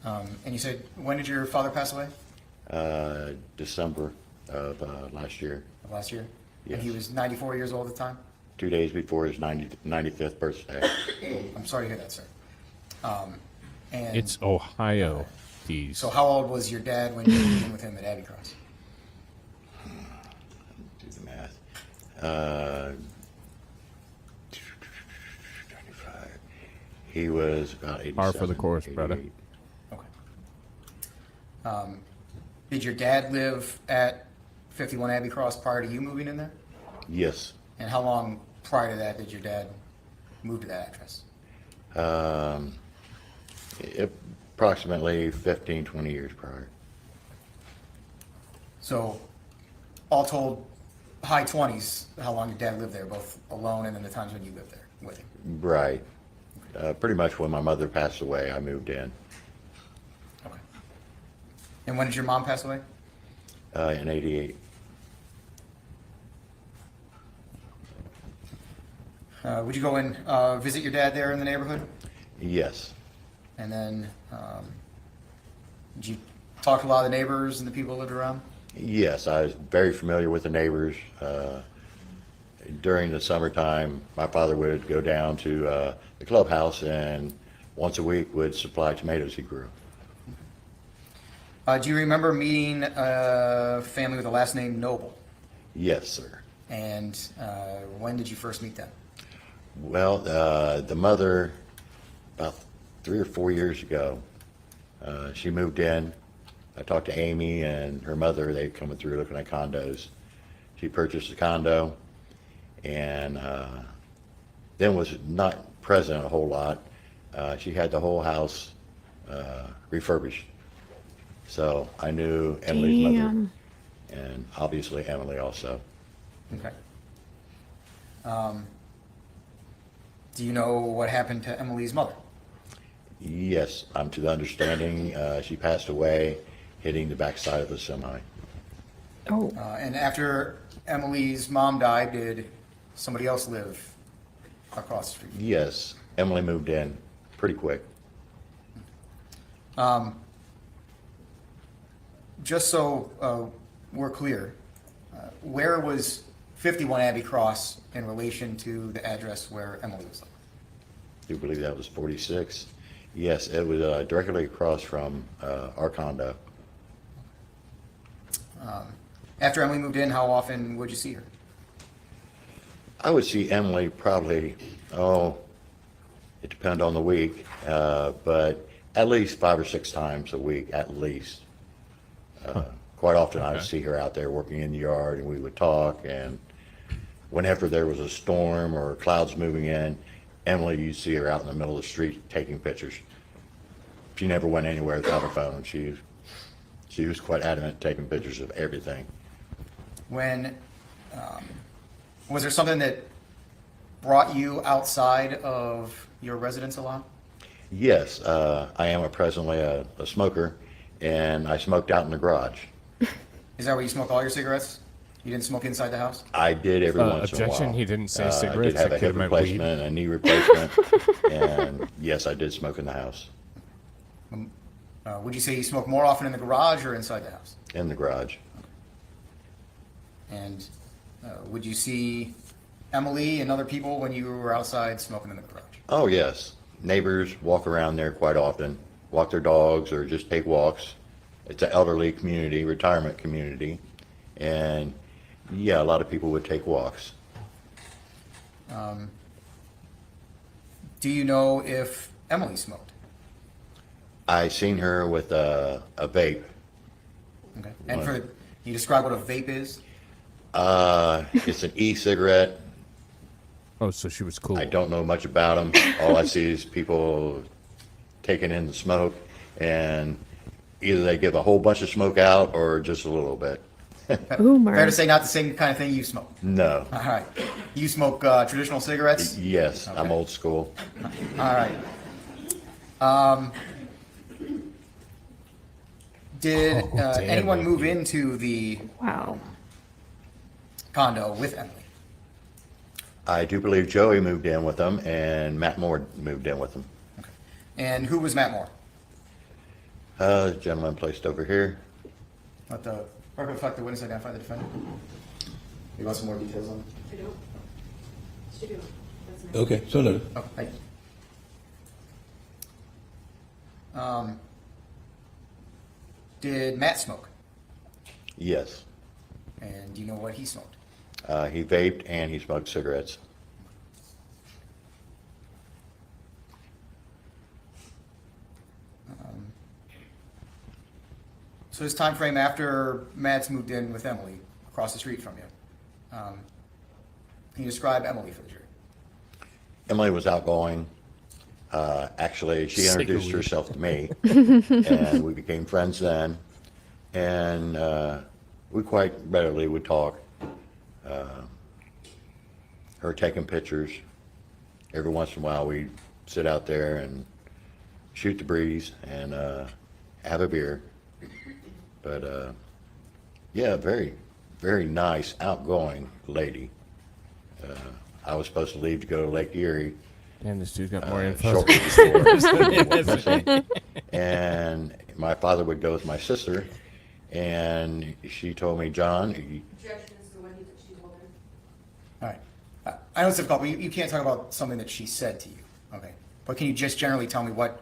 And you said, when did your father pass away? December of last year. Of last year? Yes. And he was 94 years old at the time? 2 days before his 95th birthday. I'm sorry to hear that, sir. And It's Ohio. These. so how old was your dad when you moved in with him at Abbey Cross? Do the math. 25. He was about 87. Par for the course, brother. 88. Okay. Did your dad live at 51 Abbey Cross prior to you moving in there? Yes. And how long prior to that did your dad move to that address? Approximately 15, 20 years prior. So, all told, high 20s, how long your dad lived there, both alone and then the times when you lived there with him? Right. Pretty much when my mother passed away, I moved in Okay. And when did your mom pass away? in '88. Would you go and visit your dad there in the neighborhood? Yes. And then, did you talk to a lot of the neighbors and the people who lived around? Yes, I was very familiar with the neighbors. During the summertime, my father would go down to the clubhouse and once a week would supply tomatoes he grew. Do you remember meeting a family with the last name Noble? Yes, sir. And when did you first meet them? Well, the mother, about 3 or 4 years ago, she moved in. I talked to Amy and her mother. They coming through looking at condos. She purchased a condo and then was not present a whole lot. She had the whole house refurbished. So I knew Emily's mother and obviously Emily also. Okay. Do you know what happened to Emily's mother? Yes, I'm to the understanding she passed away hitting the backside of a semi. Oh. And after Emily's mom died, did somebody else live across the street? Yes, Emily moved in pretty quick. Just so we're clear, where was 51 Abbey Cross in relation to the address where Emily was living? I do believe that was 46. Yes, it was directly across from our condo. After Emily moved in, how often would you see her? I would see Emily probably, it depends on the week, but at least 5 or 6 times a week, at least. Quite often I would see her out there working in the yard and we would talk, and whenever there was a storm or clouds moving in, Emily, you'd see her out in the middle of the street taking pictures. She never went anywhere without her phone. She was quite adamant taking pictures of everything. When, was there something that brought you outside of your residence a lot? Yes, I am presently a smoker, and I smoked out in the garage. Is that where you smoke all your cigarettes? You didn't smoke inside the house? I did every once in a while. Objection, he didn't say I cigarettes. did have That a could hip have meant weed. replacement, a knee replacement, and yes, I did smoke in the house. Would you say you smoke more often in the garage or inside the house? In the garage. And would you see Emily and other people when you were outside smoking in the garage? Oh, yes. Neighbors walk around there quite often, walk their dogs or just take walks. It's an elderly community, retirement community, and yeah, a lot of people would take walks. Do you know if Emily smoked? I seen her with a vape. Okay. And can you describe what a vape is? It's an e-cigarette. Oh, so she was cool. I don't know much about them. All I see is people taking in the smoke, and either they give a whole bunch of smoke out or just a little bit. Boomer. Fair to say not the same kind of thing you smoke? No. All right. You smoke traditional cigarettes? Yes, Okay. I'm old school. All right. Did damn, anyone man. move into the condo with Emily? I do believe Joey moved in with them, and Matt Moore moved in with them. Okay. And who was Matt Moore? The gentleman placed over here. Let the record reflect the witness identify the defendant. You want some more details on it? I don't. Studio. Okay, so noted. Oh, thank you. Did Matt smoke? Yes. And do you know what he smoked? He vaped and he smoked cigarettes. So this time frame after Matt's moved in with Emily across the street from you, can you describe Emily for the jury? Emily was outgoing. Actually, she introduced herself to me, and we became friends then. And we quite readily would talk. Her taking pictures. Every once in a while, we'd sit out there and shoot the breeze and have a beer. But yeah, very, very nice, outgoing lady. I was supposed to leave to go to Lake Erie. And this dude got more info. Shortly before. And my father would go with my sister, and she told me, John, All right. I know it's difficult, but you can't talk about something that she said to you, okay? But can you just generally tell me what,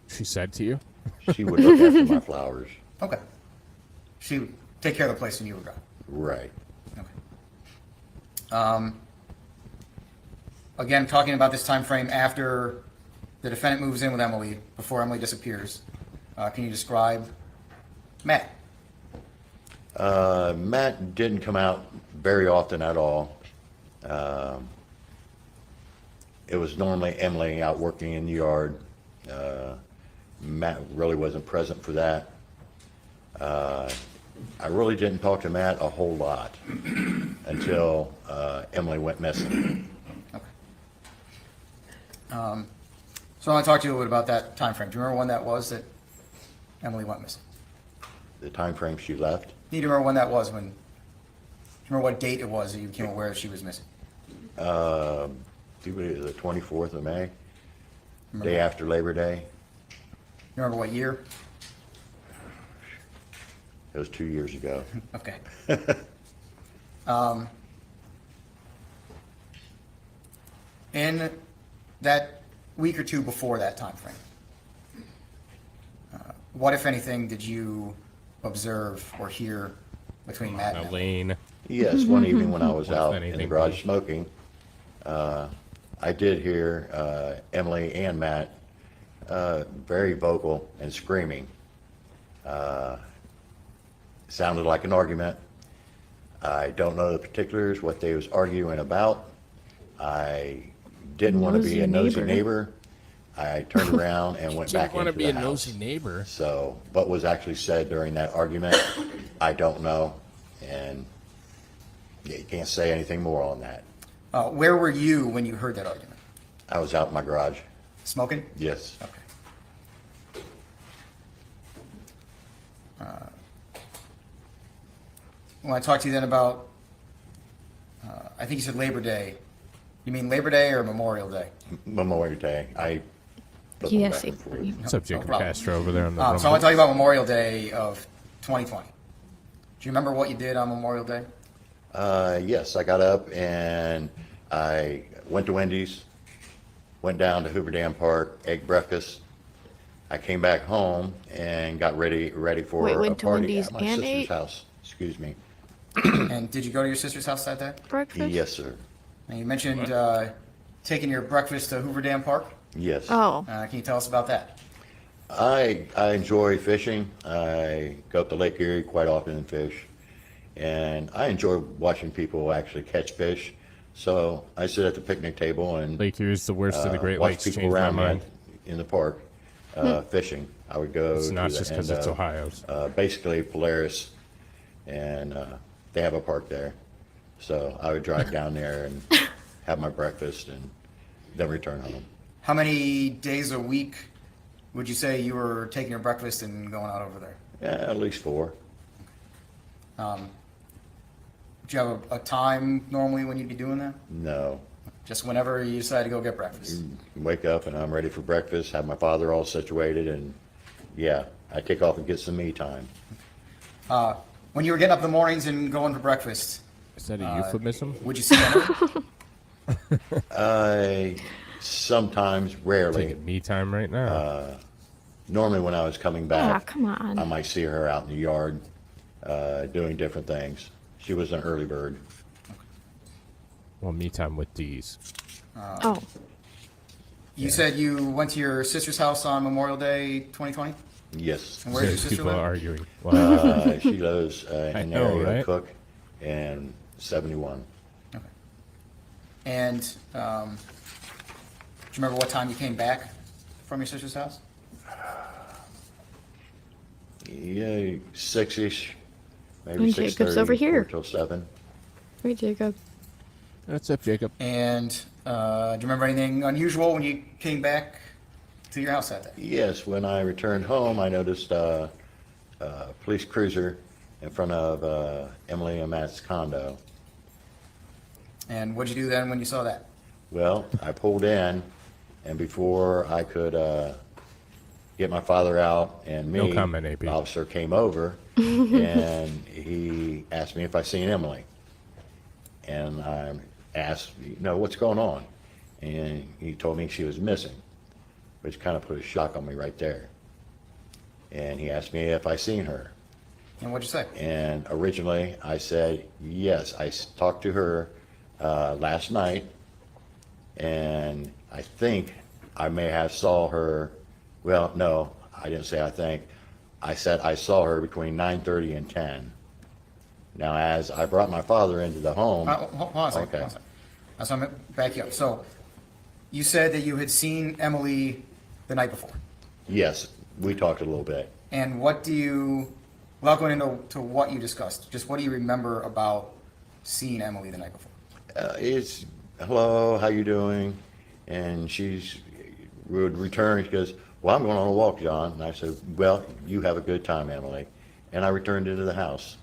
She said to you? she would look after my flowers. okay. She would take care of the place when you were gone. Right. Okay. Again, talking about this time frame after the defendant moves in with Emily, before Emily disappears, can you describe Matt? Matt didn't come out very often at all. It was normally Emily out working in the yard. Matt really wasn't present for that. I really didn't talk to Matt a whole lot until Emily went missing. Okay. So I want to talk to you a little bit about that time frame. Do you remember when that was that Emily went missing? The time frame she left? Do you remember when that was? Do you remember what date it was that you became aware that she was missing? I think it was the 24th of May, day after Labor Day. You remember what year? It was 2 years ago. Okay. In that week or two before that time frame, what, if anything, did you observe or hear between Matt and Emily? Elaine. Yes, one evening when I was What, if out in the anything, garage smoking, I did hear Emily and Matt very vocal and screaming. Sounded like an argument. I don't know the particulars, what they was arguing about. I didn't want to be a nosy neighbor. I turned around and went back into the house. Didn't want to be a nosy neighbor. So what was actually said during that argument, I don't know. And yeah, you can't say anything more on that. Where were you when you heard that argument? I was out in my garage. Smoking? Yes. Okay. I want to talk to you then about, I think you said Labor Day. You mean Labor Day or Memorial Day? Memorial Day. Yes. What's up, Jacob problem. Castro over there on the So I want to tell you about Memorial Day of 2020. Do you remember what you did on Memorial Day? Yes, I got up and I went to Wendy's, went down to Hoover Dam Park, ate breakfast. I came back home and got ready for Wait, a went to party Wendy's at my and sister's ate? house. Excuse me. And did you go to your sister's house that day? Breakfast? Yes, sir. And you mentioned taking your breakfast to Hoover Dam Park. Yes. Oh. Can you tell us about that? I enjoy fishing. I go up to Lake Erie quite often and fish. And I enjoy watching people actually catch fish. So I sit at the picnic table and Lake Erie is the worst of the Great watch Lakes. people Changed my around me mind. in the park fishing. I would go It's not to just the 'cause end it's of, Ohio's. basically Polaris, and they have a park there. So I would drive down there and have my breakfast and then return home. How many days a week would you say you were taking your breakfast and going out over there? Yeah, at least 4. Do you have a time normally when you'd be doing that? No. Just whenever you decide to go get breakfast? Wake up and I'm ready for breakfast, have my father all situated, and yeah, I take off and get some me time. When you were getting up in the mornings and going for breakfast, Is that a euphemism? would you see Emily? I sometimes, rarely. Taking me time right now. Normally when I was coming Ah, back, come on. I might see her out in the yard doing different things. She was an early bird. Well, me time with these. Oh. You said you went to your sister's house on Memorial Day 2020? Yes. And where does your sister People are live? arguing. Wow. She lives in the know, area right? of Cook and 71. Okay. And do you remember what time you came back from your sister's house? Yeah, 6-ish. maybe And 6:30. Jacob's over here. Till 7. Right, Jacob. That's up, Jacob. And do you remember anything unusual when you came back to your house that day? Yes, when I returned home, I noticed a police cruiser in front of Emily and Matt's condo. And what'd you do then when you saw that? Well, I pulled in, and before I could get my father out and me, No comment, AP. the officer came over, and he asked me if I seen Emily. And I asked, what's going on? And he told me she was missing, which kind of put a shock on me right there. And he asked me if I seen her. And what'd you say? And originally I said, yes, I talked to her last night, and I think I may have saw her, well, no, I didn't say I think. I said I saw her between 9:30 and 10. Now, as I brought my father into the home. Hold on a second. Okay. Hold on a second. That's why I'm gonna back you up. So you said that you had seen Emily the night before. Yes, we talked a little bit. And what do you, without going into what you discussed, just what do you remember about seeing Emily the night before? It's, hello, how you doing? And would return, she goes, well, I'm going on a walk, John. And I said, well, you have a good time, Emily. And I returned into the house.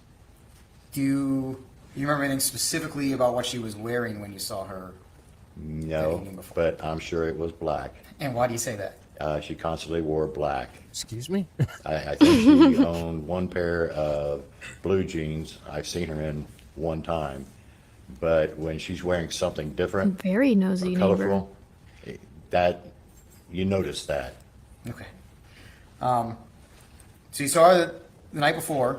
Do you remember anything specifically about what she was wearing when you saw her? No, but I'm sure it was black. And why do you say that? She constantly wore black. Excuse me? I think she owned one pair of blue jeans I've seen her in one time. But when she's wearing something different, Very nosy neighbor. colorful, that you notice that. Okay. So you saw her the night before,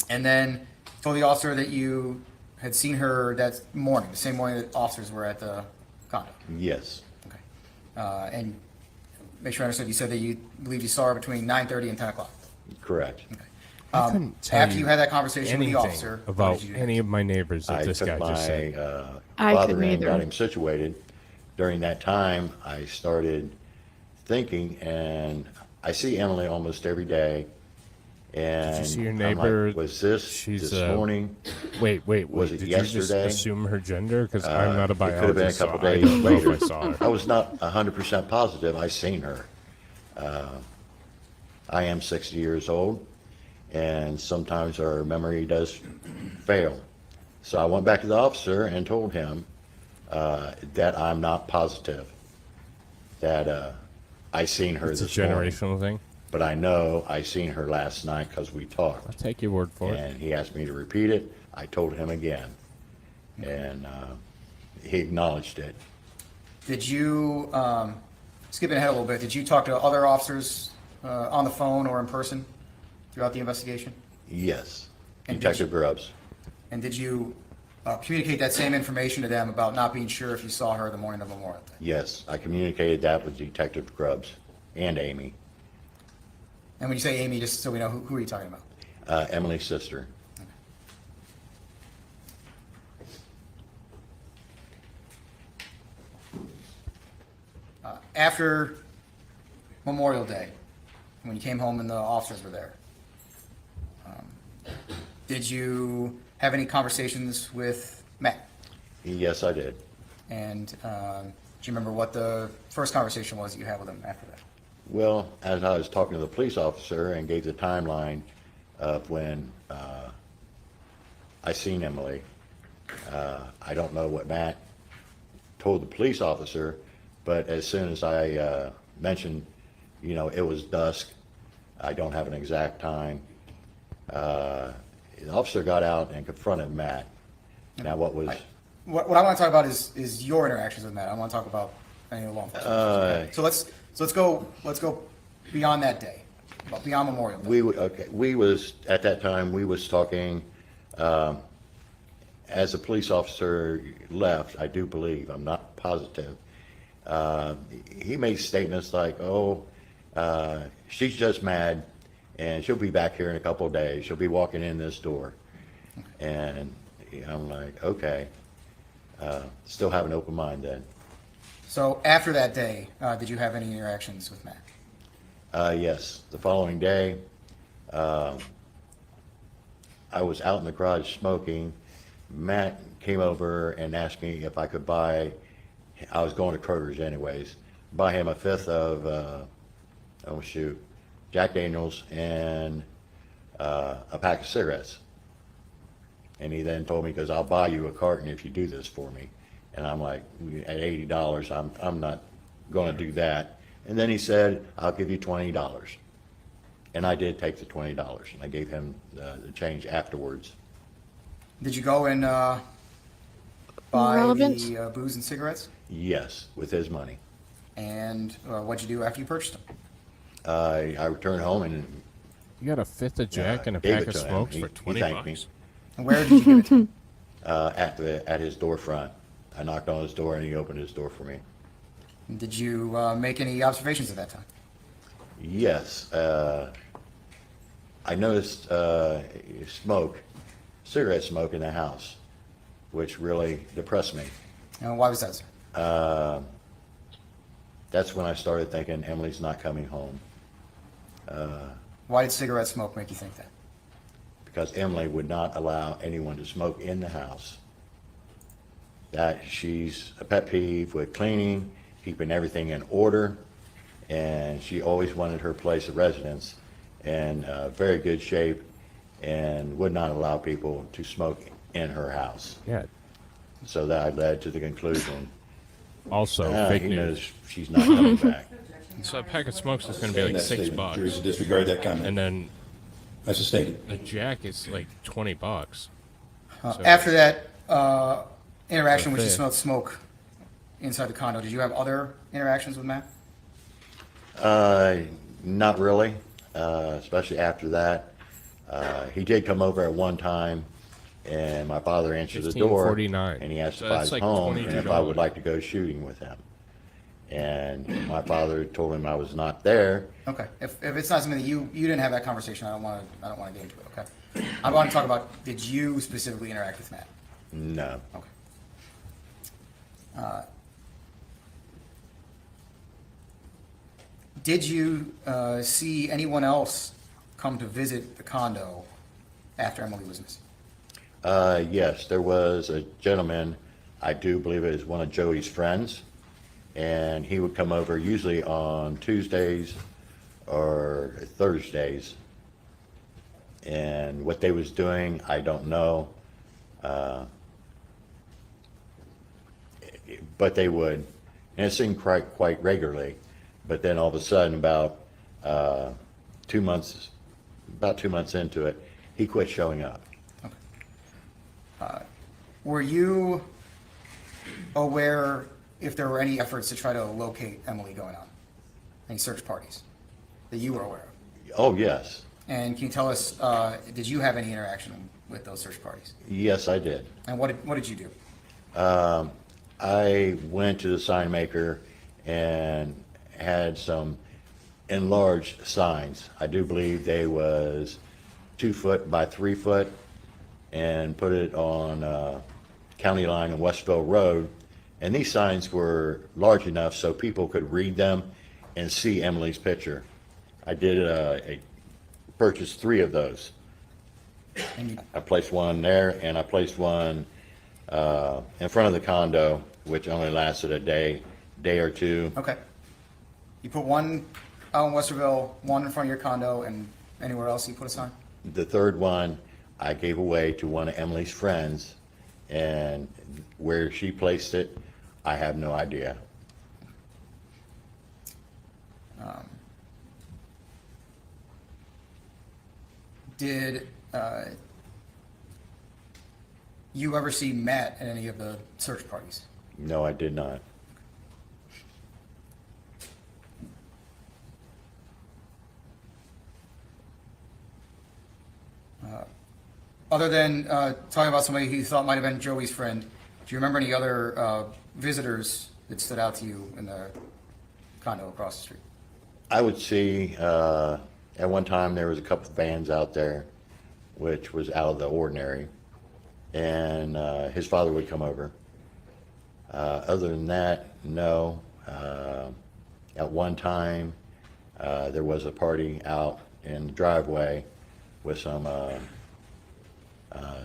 and then told the officer that you had seen her that morning, the same morning that officers were at the condo. Yes. Okay. And make sure I understood, you said that you believed you saw her between 9:30 and 10 o'clock. Correct. Okay. I couldn't tell After you had that conversation with the anything officer, what about did you do? any of my neighbors that I this took guy just said. my I father couldn't in and either. got him situated. During that time, I started thinking, and I see Emily almost every day. And Did you see your I'm like, neighbor? was this She's morning? Wait. Was it Did yesterday? you just assume her gender? Because I'm not a It could have been a biologist, so couple I days don't know later. if I saw her. I was not 100% positive I seen her. I am 60 years old, and sometimes our memory does fail. So I went back to the officer and told him that I'm not positive that I seen her It's a this morning. generational thing. But I know I seen her last night because we talked. I'll take your word for it. And he asked me to repeat it. I told him again, and he acknowledged it. Did you, skipping ahead a little bit, did you talk to other officers on the phone or in person throughout the investigation? Yes, And did Detective Grubbs. And did you communicate that same information to them about not being sure if you saw her the morning of Memorial Day? Yes, I communicated that with Detective Grubbs and Amy, And when you say Amy, just so we know, who are you talking about? Emily's sister. After Memorial Day, when you came home and the officers were there, did you have any conversations with Matt? Yes, I did. And do you remember what the first conversation was that you had with him after that? Well, as I was talking to the police officer and gave the timeline of when I seen Emily, I don't know what Matt told the police officer, but as soon as I mentioned, it was dusk, I don't have an exact time, the officer got out and confronted Matt. Now, what was... What I want to talk about is your interactions with Matt. I want to talk about any of the law enforcement. So let's go beyond that day, beyond Memorial Day. We was at that time we was talking. As a police officer left, I do believe, I'm not positive. He made statements like, "Oh, she's just mad, and she'll be back here in a couple of days. She'll be walking in this door," and I'm like, okay. Still have an open mind then. So after that day, did you have any interactions with Matt? Yes. The following day, I was out in the garage smoking. Matt came over and asked me if I could buy, I was going to Kroger's anyways, buy him a fifth of, Jack Daniels and a pack of cigarettes. And he then told me, because I'll buy you a carton if you do this for me. And I'm like, at $80, I'm not going to do that. And then he said, I'll give you $20. And I did take the $20, and I gave him the change afterwards. Did you go and buy Relevant. the booze and cigarettes? Yes, with his money. And what'd you do after you purchased them? I returned home and You got a fifth of Jack and a gave pack it of to him. smokes He- for he 20 thanked me. bucks? And where did you give it to him? At his door front. I knocked on his door and he opened his door for me. Did you make any observations at that time? Yes, I noticed cigarette smoke in the house, which really depressed me. And why was that, sir? That's when I started thinking Emily's not coming home, Why did cigarette smoke make you think that? because Emily would not allow anyone to smoke in the house. That she's a pet peeve with cleaning, keeping everything in order, and she always wanted her place of residence in very good shape and would not allow people to smoke in her house. Yeah. So that led to the conclusion, Also, fake he news. knows she's not coming back. So a pack of smokes is going to be like That's $6. statement. Jury should disregard that comment. And then That's a statement. the Jack is like $20. So- After that interaction, So which you fair. smelled smoke inside the condo, did you have other interactions with Matt? Not really, especially after that. He did come over at one time, and my father answered the door, $15.49. and he asked So if I that's was like home and if I would $22. like to go shooting with him. And my father told him I was not there. Okay, if it's not something that you didn't have that conversation, I don't want to get into it, okay? I want to talk about, did you specifically interact with Matt? No. Okay. Did you see anyone else come to visit the condo after Emily was missing? Yes, there was a gentleman, I do believe it was one of Joey's friends, and he would come over usually on Tuesdays or Thursdays. And what they was doing, I don't know. But they would, and it seemed quite regularly. But then all of a sudden, about 2 months into it, he quit showing up. Were you aware if there were any efforts to try to locate Emily going on? Any search parties that you were aware of? Oh, yes. And can you tell us, did you have any interaction with those search parties? Yes, I did. And what did you do? I went to the sign maker and had some enlarged signs. I do believe they was 2 foot by 3 foot, and put it on County Line and Westville Road. And these signs were large enough so people could read them and see Emily's picture. I did purchased 3 of those. I placed one there, and I placed one in front of the condo, which only lasted a day or two. Okay. You put one out in Westerville, one in front of your condo, and anywhere else you put a sign? The third one I gave away to one of Emily's friends, and where she placed it, I have no idea. Did you ever see Matt at any of the search parties? No, I did not. Other than talking about somebody who you thought might have been Joey's friend, do you remember any other visitors that stood out to you in the condo across the street? I would see, at one time, there was a couple of vans out there, which was out of the ordinary, and his father would come over. Other than that, no. At one time, there was a party out in the driveway with some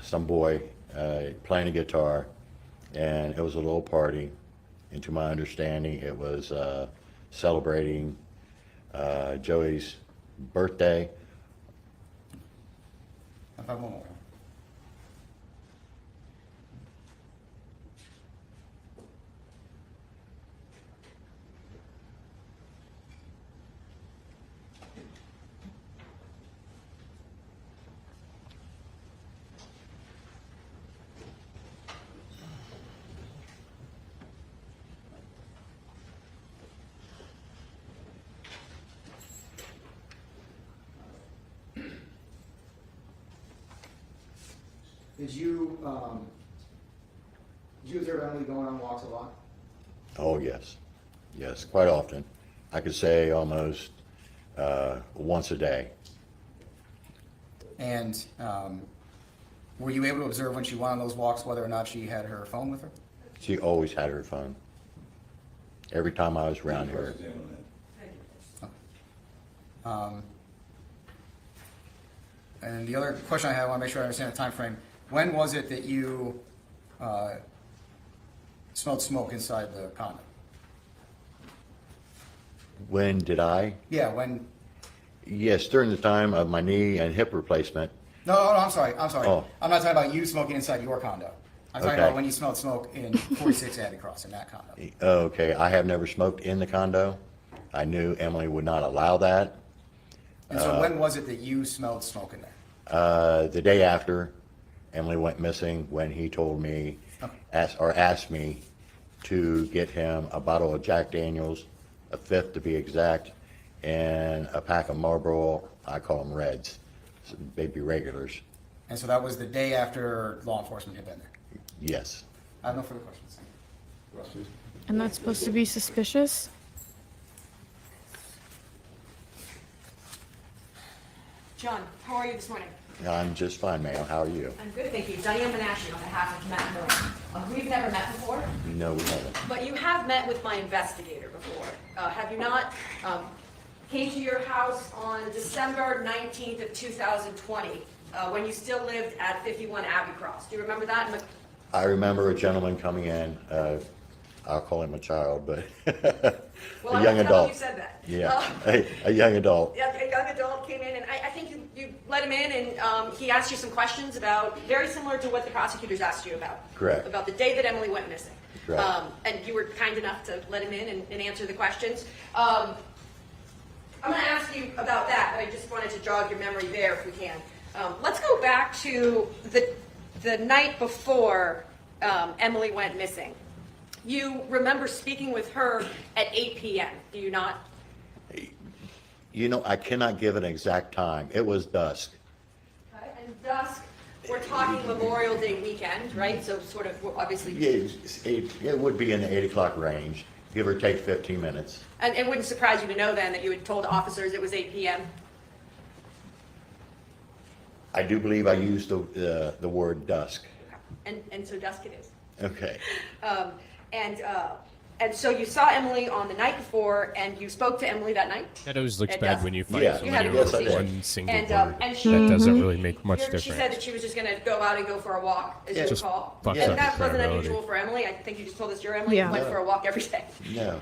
some boy playing a guitar, and it was a little party. And to my understanding, it was celebrating Joey's birthday. Matheau Moore. Did you observe Emily going on walks a lot? Oh, yes. Yes, quite often. I could say almost once a day. And were you able to observe when she went on those walks whether or not she had her phone with her? She always had her phone. Every time I was around here. And the other question I had, I want to make sure I understand the time frame. When was it that you smelled smoke inside the condo? When did I? Yeah, when? Yes, during the time of my knee and hip replacement. No, I'm sorry. Oh. I'm not talking about you smoking inside your condo. I'm talking Okay. about when you smelled smoke in 46 Abbey Cross, in that condo. Okay, I have never smoked in the condo. I knew Emily would not allow that. And so when was it that you smelled smoke in there? The day after Emily went missing, when he told me, asked me to get him a bottle of Jack Daniels, a fifth to be exact, and a pack of Marlboro, I call them Reds, baby regulars. And so that was the day after law enforcement had been there? Yes. I have no further questions. And that's supposed to be suspicious? John, how are you this morning? I'm just fine, ma'am. How are you? I'm good, thank you. Diane Menashe on behalf of Matt Moore. We've never met before, No, we haven't. but you have met with my investigator before. Have you not? Came to your house on December 19th of 2020, when you still lived at 51 Abbey Cross. Do you remember that? I remember a gentleman coming in, I'll call him a child, but Well, a I young don't know adult. if you said that. Yeah, a young adult. Yeah, a young adult came in, and I think you let him in, and he asked you some questions about, very similar to what the prosecutors asked you about. Correct. About the day that Emily went missing. Correct. And you were kind enough to let him in and answer the questions. I'm going to ask you about that, but I just wanted to jog your memory there if we can. Let's go back to the night before Emily went missing. You remember speaking with her at 8 p.m., do you not? You know, I cannot give an exact time. It was dusk. Okay, and dusk, we're talking Memorial Day weekend, right? So sort of, obviously. Yeah, it would be in the 8 o'clock range, give or take 15 minutes. And it wouldn't surprise you to know then that you had told officers it was 8 p.m.? I do believe I used the word dusk. And so dusk it is. Okay. And so you saw Emily on the night before, and you spoke to Emily that night? That always looks At bad dusk? when you find Yeah. You had a somebody with conversation. one single And, word. and That doesn't really make much She difference. said that she was just going to go out and go for a walk, as you Just recall. fucks And up that your wasn't credibility. unusual for Emily. I think you just told us you're Emily. Yeah. You went for a walk every day. No.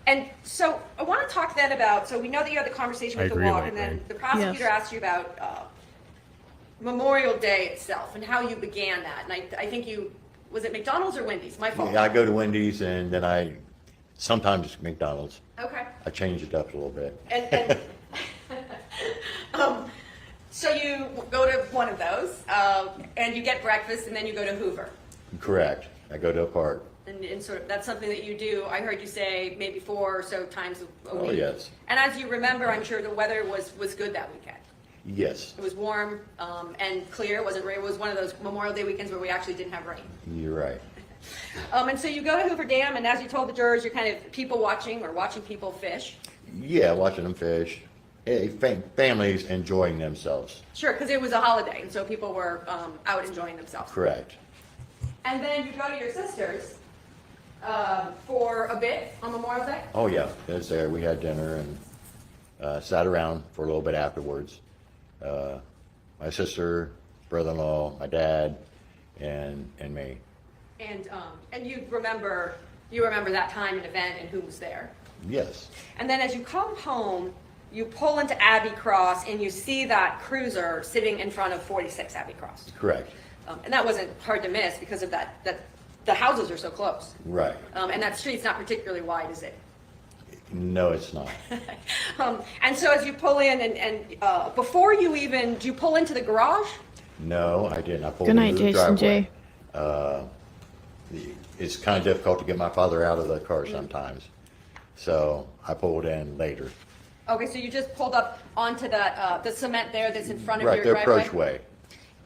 And so I want to talk then about, so we know that you had the conversation I with the agree, walk, like and then Rain. the prosecutor Yes. asked you about Memorial Day itself and how you began that. And I think you, was it McDonald's or Wendy's? My fault. Yeah, I go to Wendy's and then I sometimes McDonald's. Okay. I change it up a little bit. And so you go to one of those, and you get breakfast, and then you go to Hoover. Correct. I go to a park. And sort of, that's something that you do, I heard you say maybe 4 or so times a week. Oh, yes. And as you remember, I'm sure the weather was good that weekend. Yes, It was warm and clear. It wasn't rain. It was one of those Memorial Day weekends where we actually didn't have rain. you're right. And so you go to Hoover Dam, and as you told the jurors, you're kind of people watching or watching people fish. Yeah, watching them fish. Hey, families enjoying themselves. Sure, because it was a holiday, and so people were out enjoying themselves. Correct. And then you go to your sister's for a bit on Memorial Day. Oh, yeah, it was there. We had dinner and sat around for a little bit afterwards. My sister brother-in-law, my dad, and me. And you remember that time and event and who was there. Yes, And then as you come home, you pull into Abbey Cross and you see that cruiser sitting in front of 46 Abbey Cross. correct. And that wasn't hard to miss because of that the houses are so close. Right. And that street's not particularly wide, is it? No, it's not. And so as you pull in and before you even, do you pull into the garage? No, I didn't. I pulled Good into night, the Jason driveway. J. It's kind of difficult to get my father out of the car sometimes. So I pulled in later. Okay, so you just pulled up onto the cement there that's in front of Right, your the driveway? approachway.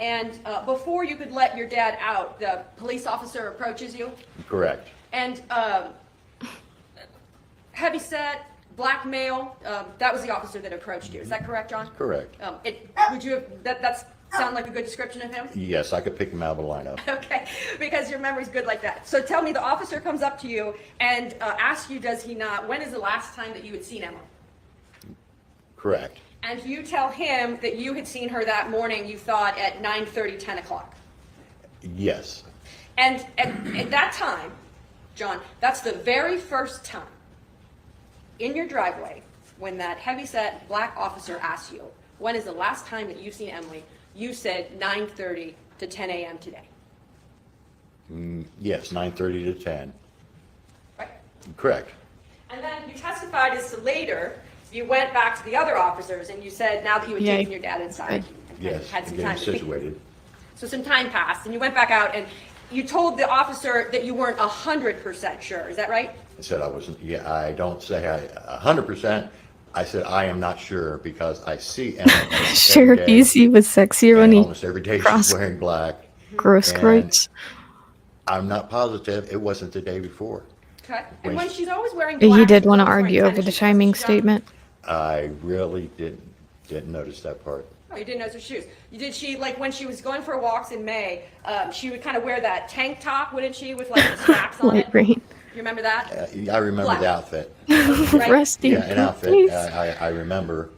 And before you could let your dad out, the police officer approaches you? Correct. And heavy set, black male, that was the officer that approached you. Is that correct, John? Correct. Would you have, that's sound like a good description of him? Yes, I could pick him out of a lineup. Okay, because your memory's good like that. So tell me, the officer comes up to you and asks you, does he not, when is the last time that you had seen Emily? Correct. And you tell him that you had seen her that morning, you thought at 9:30, 10 o'clock. Yes. And at that time, John, that's the very first time in your driveway when that heavyset black officer asks you, when is the last time that you've seen Emily? You said 9:30 to 10 a.m. today. Yes, 9:30 to 10. Right. Correct. And then you testified as to later, you went back to the other officers and you said now that you had Yeah. taken your dad inside, and Yes, had some getting time to think. situated. So some time passed and you went back out and you told the officer that you weren't 100% sure. Is that right? I said I wasn't, yeah, I don't say 100%. I said I am not sure because I see Emma every Sure, day, easy was sexier when and he almost every day crossed she's wearing black. gross and scrotes. I'm not positive it wasn't the day before. Okay. And when she's always wearing He black, did she's want to always wearing argue over tennis the shoes, chiming doesn't she, John? statement. I really didn't notice that part. Oh, you didn't notice her shoes. Did she, like when she was going for walks in May, she would kind of wear that tank top, wouldn't she, with like the straps on Light it? rain. You remember that? I remember Black. the outfit. Right. Rusty. Yeah, an outfit. please. I remember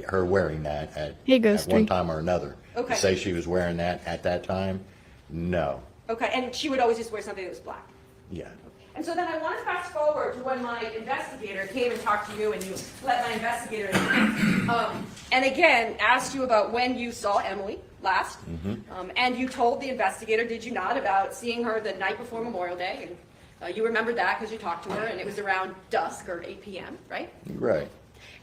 her wearing that Here at goes one three. time or another. Okay. To say she was wearing that at that time, no. Okay, and she would always just wear something that was black. Yeah. And so then I want to fast forward to when my investigator came and talked to you, and you let my investigator in. And again, asked you about when you saw Emily last. And you told the investigator, did you not, about seeing her the night before Memorial Day? And you remembered that because you talked to her, and it was around dusk or 8 p.m., right? Right.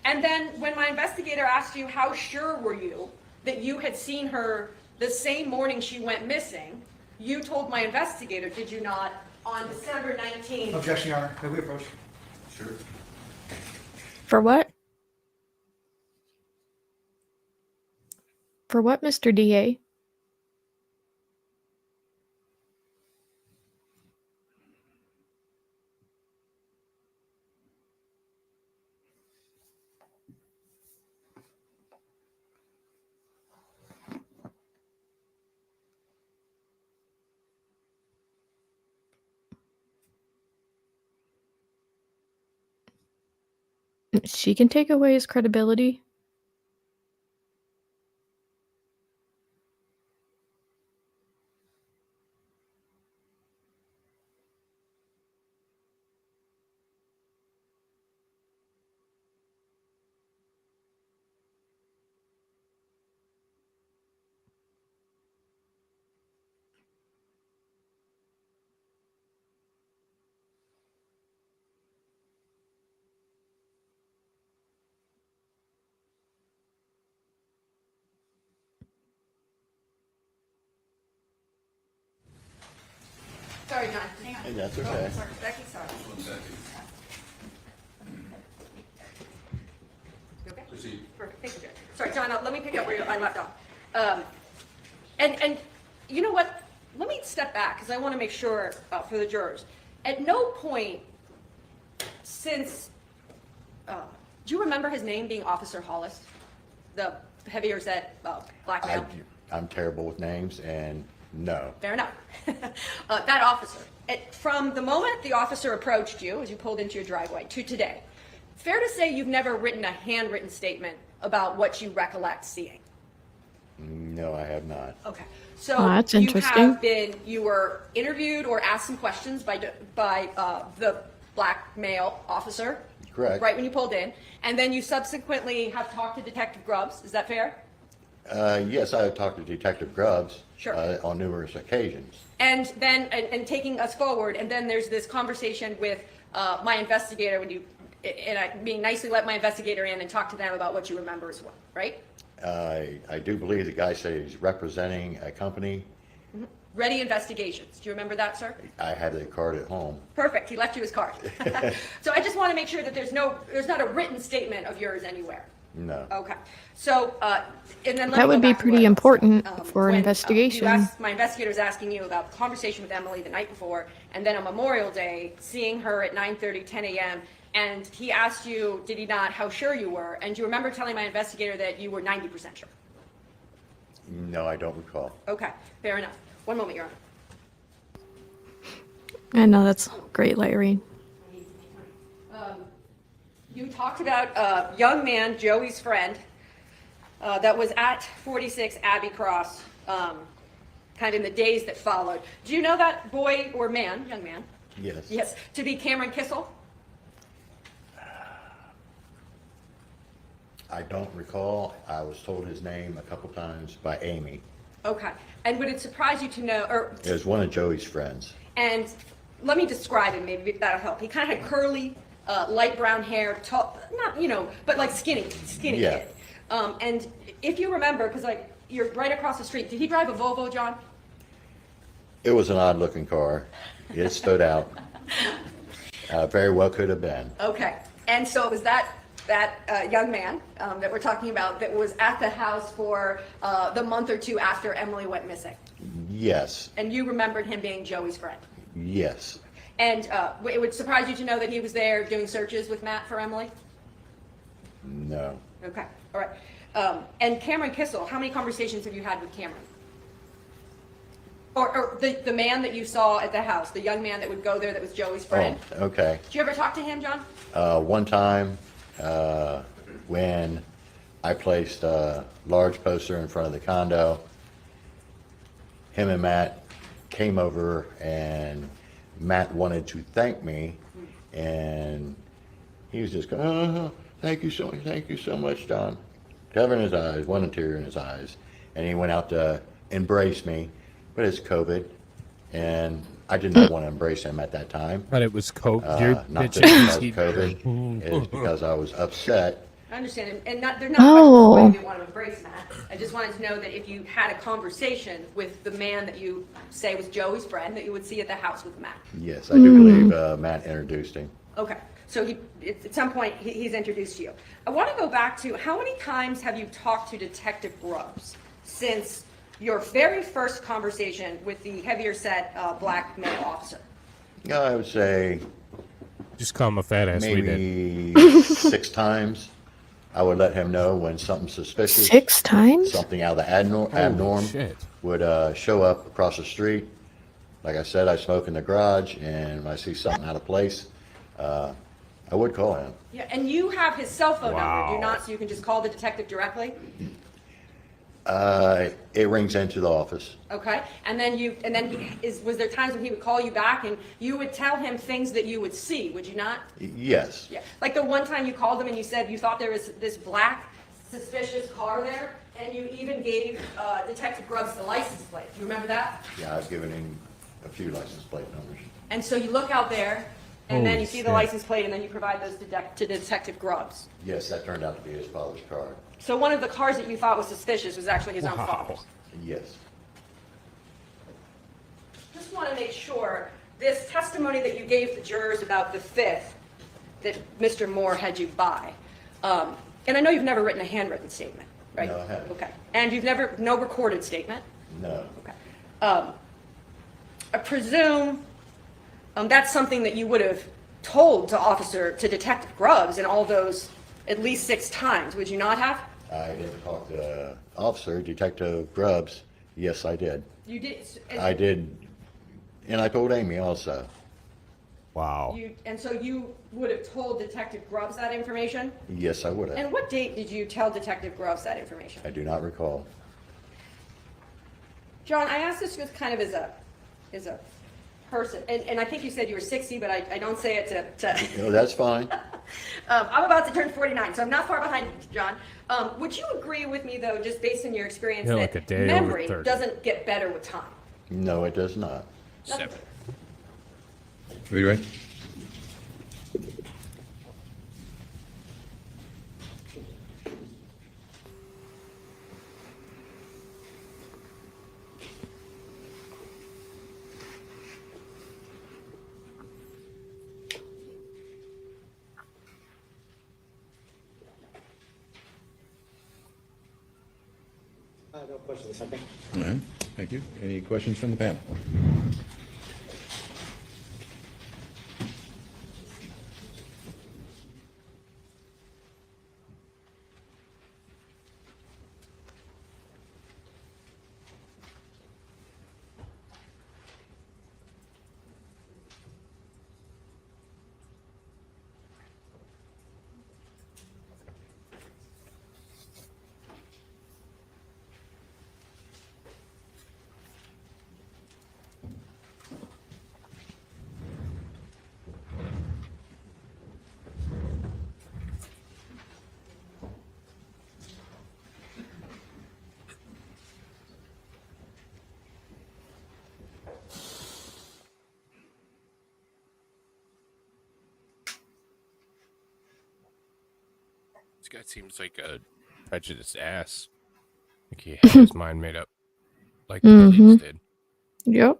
And then when my investigator asked you, how sure were you that you had seen her the same morning she went missing, you told my investigator, did you not, on December 19th. Objection, Your Honor. May we approach? Sure. For what? For what, Mr. DA? She can take away his credibility. Sorry, John. Hang on. Hey, that's okay. Sorry, Becky, sorry. You okay? Proceed. Perfect, thank you, Jack. Sorry, John, let me pick up where I left off. And you know what? Let me step back, because I want to make sure for the jurors. At no point since, do you remember his name being Officer Hollis? The heavier set black male? I'm terrible with names, and no. Fair enough. That officer, from the moment the officer approached you as you pulled into your driveway to today, fair to say you've never written a handwritten statement about what you recollect seeing? No, I have not. Okay. So Oh, that's you interesting. you were interviewed or asked some questions by the black male officer. Correct. Right when you pulled in, and then you subsequently have talked to Detective Grubbs. Is that fair? Yes, I have talked to Detective Grubbs. Sure. On numerous occasions. And then, and taking us forward, and then there's this conversation with my investigator when you, and I being nicely let my investigator in and talk to them about what you remember as well, right? I do believe the guy said he's representing a company. Ready Investigations. Do you remember that, sir? I have the card at home. Perfect. He left you his card. So I just want to make sure that there's not a written statement of yours anywhere. No. Okay. So, and then let That me would go be back to pretty what I was important saying. for an When, investigation. my investigator's asking you about the conversation with Emily the night before, and then on Memorial Day, seeing her at 9:30, 10 a.m., and he asked you, did he not, how sure you were, and do you remember telling my investigator that you were 90% sure? No, I don't recall. Okay, fair enough. One moment, Your Honor. I know, that's great, Larry. You talked about a young man, Joey's friend, that was at 46 Abbey Cross, kind of in the days that followed. Do you know that boy or man, young man? Yes. Yes, to be Cameron Kissel? I don't recall. I was told his name a couple times by Amy. Okay. And would it surprise you to know, or, It was one of Joey's friends. and let me describe him, maybe that'll help. He kind of had curly, light brown hair, tall, not, but like skinny Yeah. kid. And if you remember, because like, you're right across the street, did he drive a Volvo, John? It was an odd-looking car. It stood out. Very well could have been. Okay, and so it was that young man that we're talking about that was at the house for the month or two after Emily went missing. Yes. And you remembered him being Joey's friend. Yes. And it would surprise you to know that he was there doing searches with Matt for Emily? No. Okay, all right. And Cameron Kissel, how many conversations have you had with Cameron? Or the man that you saw at the house, the young man that would go there that was Joey's friend? Oh, okay. Did you ever talk to him, John? One time, when I placed a large poster in front of the condo, him and Matt came over and Matt wanted to thank me, and he was just going, thank you so much, John. Covering his eyes, one tear in his eyes, and he went out to embrace me, but it's COVID, and I did not want to embrace him at that time. But it was COVID. Not just because of COVID, it was because I was upset. I understand, and they're not questions why you didn't want to embrace Matt. I just wanted to know that if you had a conversation with the man that you say was Joey's friend, that you would see at the house with Matt. Yes, I do believe Matt introduced him. Okay, so at some point, he's introduced you. I want to go back to, how many times have you talked to Detective Grubbs since your very first conversation with the heavier set black male officer? No, I would say Just call him a fat ass. maybe 6 times. I would let him know when something suspicious, 6 times? something out of the abnorm shit. would show up across the street. Like I said, I smoke in the garage, and when I see something out of place, I would call him. Yeah, and you have his cell phone number, do you Wow. not, so you can just call the detective directly? It rings into the office. Okay, and then was there times when he would call you back and you would tell him things that you would see, would you not? Yes. Yeah, like the one time you called him and you said you thought there was this black suspicious car there, and you even gave Detective Grubbs the license plate. Do you remember that? Yeah, I've given him a few license plate numbers. And so you look out there, and then Holy you see the shit. license plate, and then you provide those to Detective Grubbs. Yes, that turned out to be his father's car. So one of the cars that you thought was suspicious was actually his own Wow. father's. Yes. Just want to make sure, this testimony that you gave the jurors about the 5th that Mr. Moore had you buy, and I know you've never written a handwritten statement, right? No, I haven't. Okay, and you've never, no recorded statement? No. Okay. I presume that's something that you would have told to Detective Grubbs in all those at least 6 times, would you not have? I didn't talk to Officer Detective Grubbs. Yes, I did. You did. I did, and I told Amy also. Wow. And so you would have told Detective Grubbs that information? Yes, I would have. And what date did you tell Detective Grubbs that information? I do not recall. John, I asked this with kind of as a person, and I think you said you were 60, but I don't say it to No, that's fine. I'm about to turn 49, so I'm not far behind you, John. Would you agree with me, though, just based on your experience, Yeah, that like a day over memory 30. doesn't get better with time? No, it does not. Seven. Are you ready? No questions, I think. All right, thank you. Any questions from the panel? This guy seems like a prejudiced ass. Like he had his mind made up, like the police did. Yep.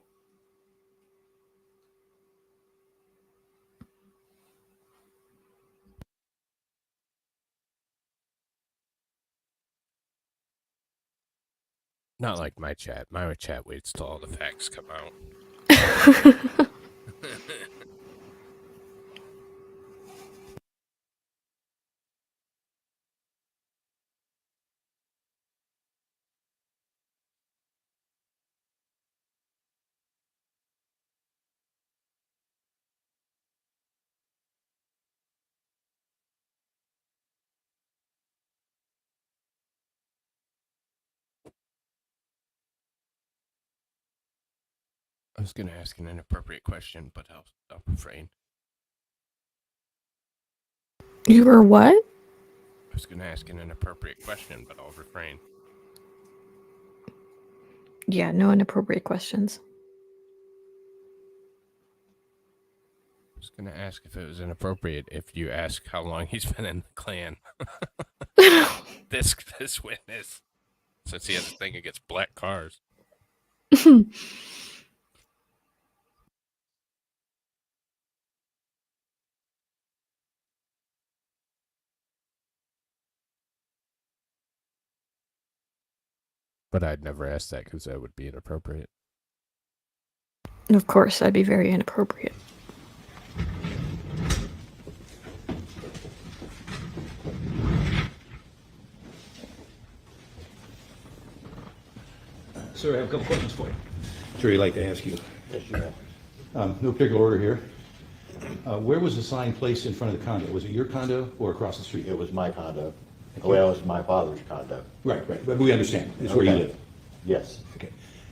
Not like my chat. My chat waits till all the facts come out. I was going to ask an inappropriate question, but I'll refrain. You were what? I was going to ask an inappropriate question, but I'll refrain. Yeah, no inappropriate questions. I was going to ask if it was inappropriate if you ask how long he's been in the Klan. This witness, since he has a thing against black cars. But I'd never ask that because that would be inappropriate. Of course, that'd be very inappropriate. Sir, I have a couple questions for you. Sure, you'd like to ask you. Yes, you have. No particular order here. Where was the sign placed in front of the condo? Was it your condo or across the street? It was my condo. Well, it was my father's condo. Right, but we understand. It's where you Okay. live. Yes. Okay.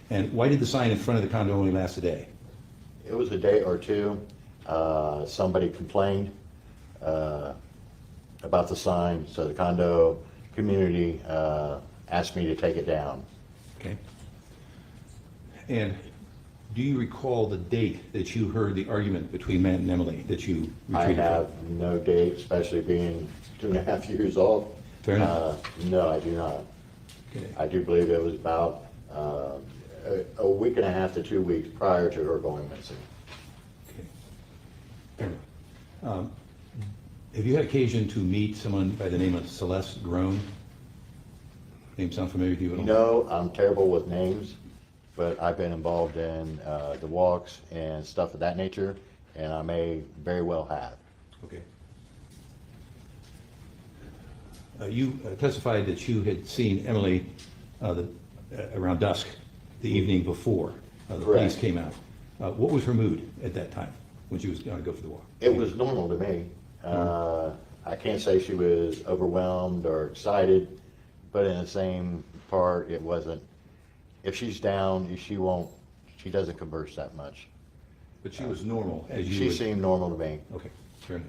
And why did the sign in front of the condo only last a day? It was a day or two. Somebody complained about the sign, so the condo community asked me to take it down. Okay. And do you recall the date that you heard the argument between Matt and Emily that you I retreated have no date, especially being 2.5 years old. Fair enough. No, I do not. Okay. I do believe it was about a week and a half to 2 weeks prior to her going missing. Okay. Fair enough. Have you had occasion to meet someone by the name of Celeste Groen? Name sound familiar to you at all? No, I'm terrible with names, but I've been involved in the walks and stuff of that nature, and I may very well have. Okay. You testified that you had seen Emily around dusk the evening before the police Correct. came out. What was her mood at that time when she was going to go for the walk? It was normal to me. I can't say she was overwhelmed or excited, but in the same part, it if she's down, she doesn't converse that much. But she was normal, as you She would... seemed normal to me. Okay, fair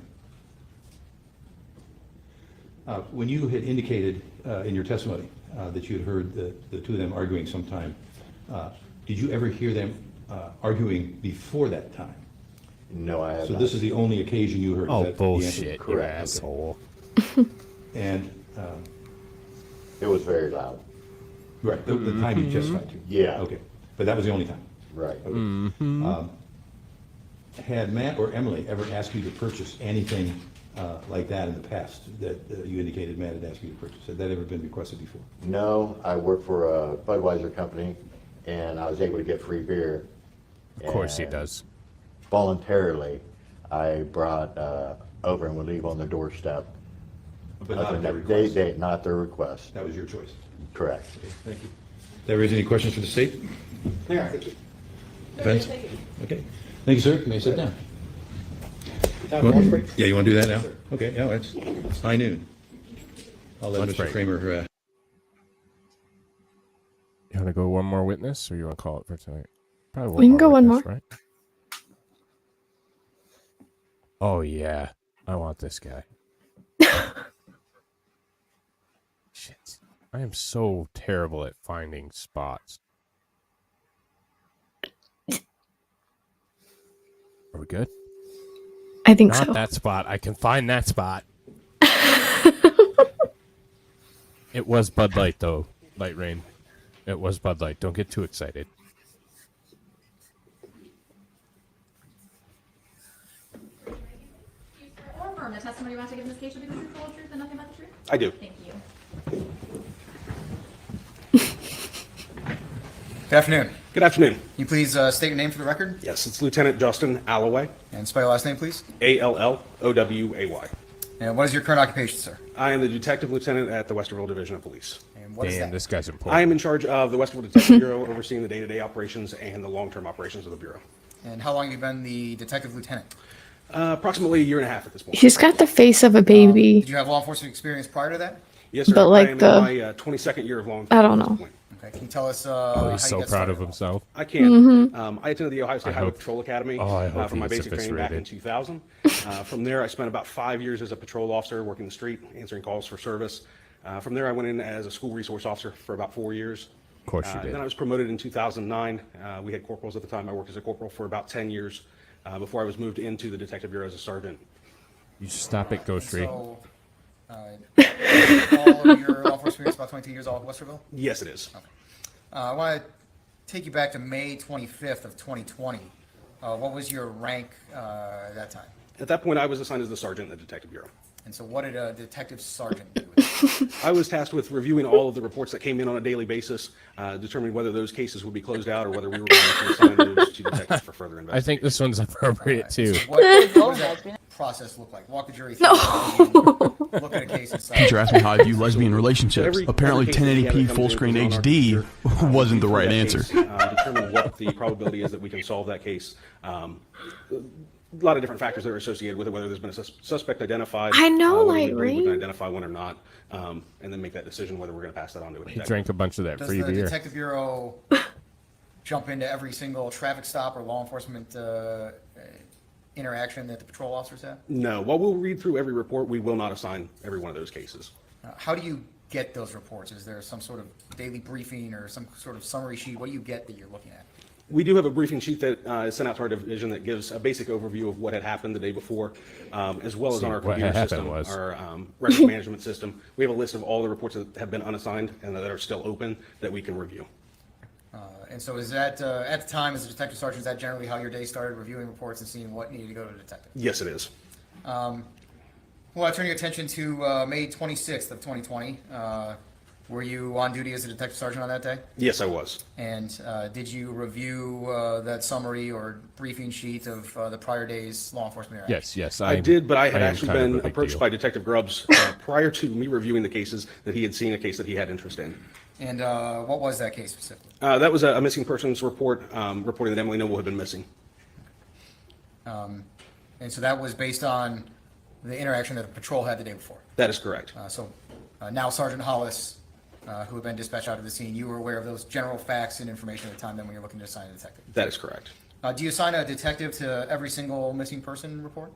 enough. When you had indicated in your testimony that you had heard the two of them arguing sometime, did you ever hear them arguing before that time? No, I have So not. this is the only occasion you heard? Oh, that the answer? bullshit, you Correct. asshole. And, It was very loud. right, the time you testified to? Yeah. Okay, but that was the only time? Right. Okay. Had Matt or Emily ever asked you to purchase anything like that in the past that you indicated Matt had asked you to purchase? Had that ever been requested before? No, I work for a Budweiser company, and I was able to get free beer. Of course he And does. Voluntarily, I brought over and would leave on the doorstep. But not at their They- request? they- Not their request. That was your choice? Correct. Okay, thank you. That raise any questions for the state? Yeah, thank you. Defense? Okay. Thank you, sir. You may sit down. Time for lunch break? Yeah, you want to do that now? Okay, yeah, it's high noon. I'll let Lunch Mr. break. Kramer, You want to go one more witness, or you want to call it for tonight? Probably We can go one witness, more. right? Oh yeah, I want this guy. Shit, I am so terrible at finding spots. Are we good? I think Not so. that spot. I can find that spot. It was Bud Light, though. Light Rain. It was Bud Light. Don't get too excited. Or affirm the testimony you want to give in this case should be the truth, the whole truth, and nothing but the truth? I do. Thank you. Good afternoon. Good afternoon. Can you please state your name for the record? Yes, it's Lieutenant Justin Alloway, And spell your last name, please. Alloway. And what is your current occupation, sir? I am the Detective Lieutenant at the Westerville Division of Police. And what is Damn, that? this guy's I important. am in charge of the Westerville Detective Bureau, overseeing the day-to-day operations and the long-term operations of the Bureau. And how long have you been the detective lieutenant? Approximately a year and a half at this point. He's got the face of a baby. Did you have law enforcement experience prior to that? Yes, sir. But like I am the- in my 22nd year of law I enforcement. don't at this know. point. Okay, can you tell us Oh, how he's you so got proud started? of himself. I can. Mm-hmm. I attended the Ohio State I Highway hope- Patrol Academy Oh, I hope for my he gets basic training back in eviscerated. 2000. From there, I spent about 5 years as a patrol officer working the street, answering calls for service. From there, I went in as a school resource officer for about 4 years. Of course you did. Then I was promoted in 2009. We had corporals at the time. I worked as a corporal for about 10 years before I was moved into the Detective Bureau as a sergeant. You should stop it, Ghost Tree. So, all of your law enforcement experience, about 22 years, all at Westerville? Yes, it is. I want to take you back to May 25th of 2020. What was your rank at that time? At that point, I was assigned as the sergeant in the Detective Bureau. And so what did a detective sergeant do? I was tasked with reviewing all of the reports that came in on a daily basis, determining whether those cases would be closed out or whether we were going to assign those to detectives for further I investigation. think this one's appropriate too. So what does that process look like? Walk the jury through it. Look at a case and Teacher asked me how I view lesbian relationships. Every Apparently, case that we have that 1080p comes full in screen is on our HD computer. wasn't the We right that answer. case, determine what the probability is that we can solve that case. A lot of different factors that are associated with it, whether there's been a suspect identified. I know, whether we like, believe we can right? identify one or not, and then make that decision whether we're going to pass that on to a He detective. drank a bunch of that Does free the beer. detective bureau jump into every single traffic stop or law enforcement interaction that the patrol officers have? No, while we'll read through every report, we will not assign every one of those cases. How do you get those reports? Is there some sort of daily briefing or some sort of summary sheet? What do you get that you're looking at? We do have a briefing sheet that is sent out to our division that gives a basic overview of what had happened the day before, as well as on our what computer had system, happened was- our records management system. We have a list of all the reports that have been unassigned and that are still open that we can review. And so is that, at the time as a detective sergeant, is that generally how your day started, reviewing reports and seeing what needed to go to the detective? Yes, it is. Well, I turn your attention to May 26th of 2020. Were you on duty as a detective sergeant on that day? Yes, I was. And did you review that summary or briefing sheet of the prior day's law enforcement interaction? Yes, I did, but I had am actually kind of been a big approached deal. by Detective Grubbs prior to me reviewing the cases that he had seen a case that he had interest in. And what was that case specifically? That was a missing persons report reporting that Emily Noble had been missing. And so that was based on the interaction that the patrol had the day before. That is correct. So now Sergeant Hollis who had been dispatched out to the scene. You were aware of those general facts and information at the time then when you're looking to assign a detective? That is correct. Do you assign a detective to every single missing person report?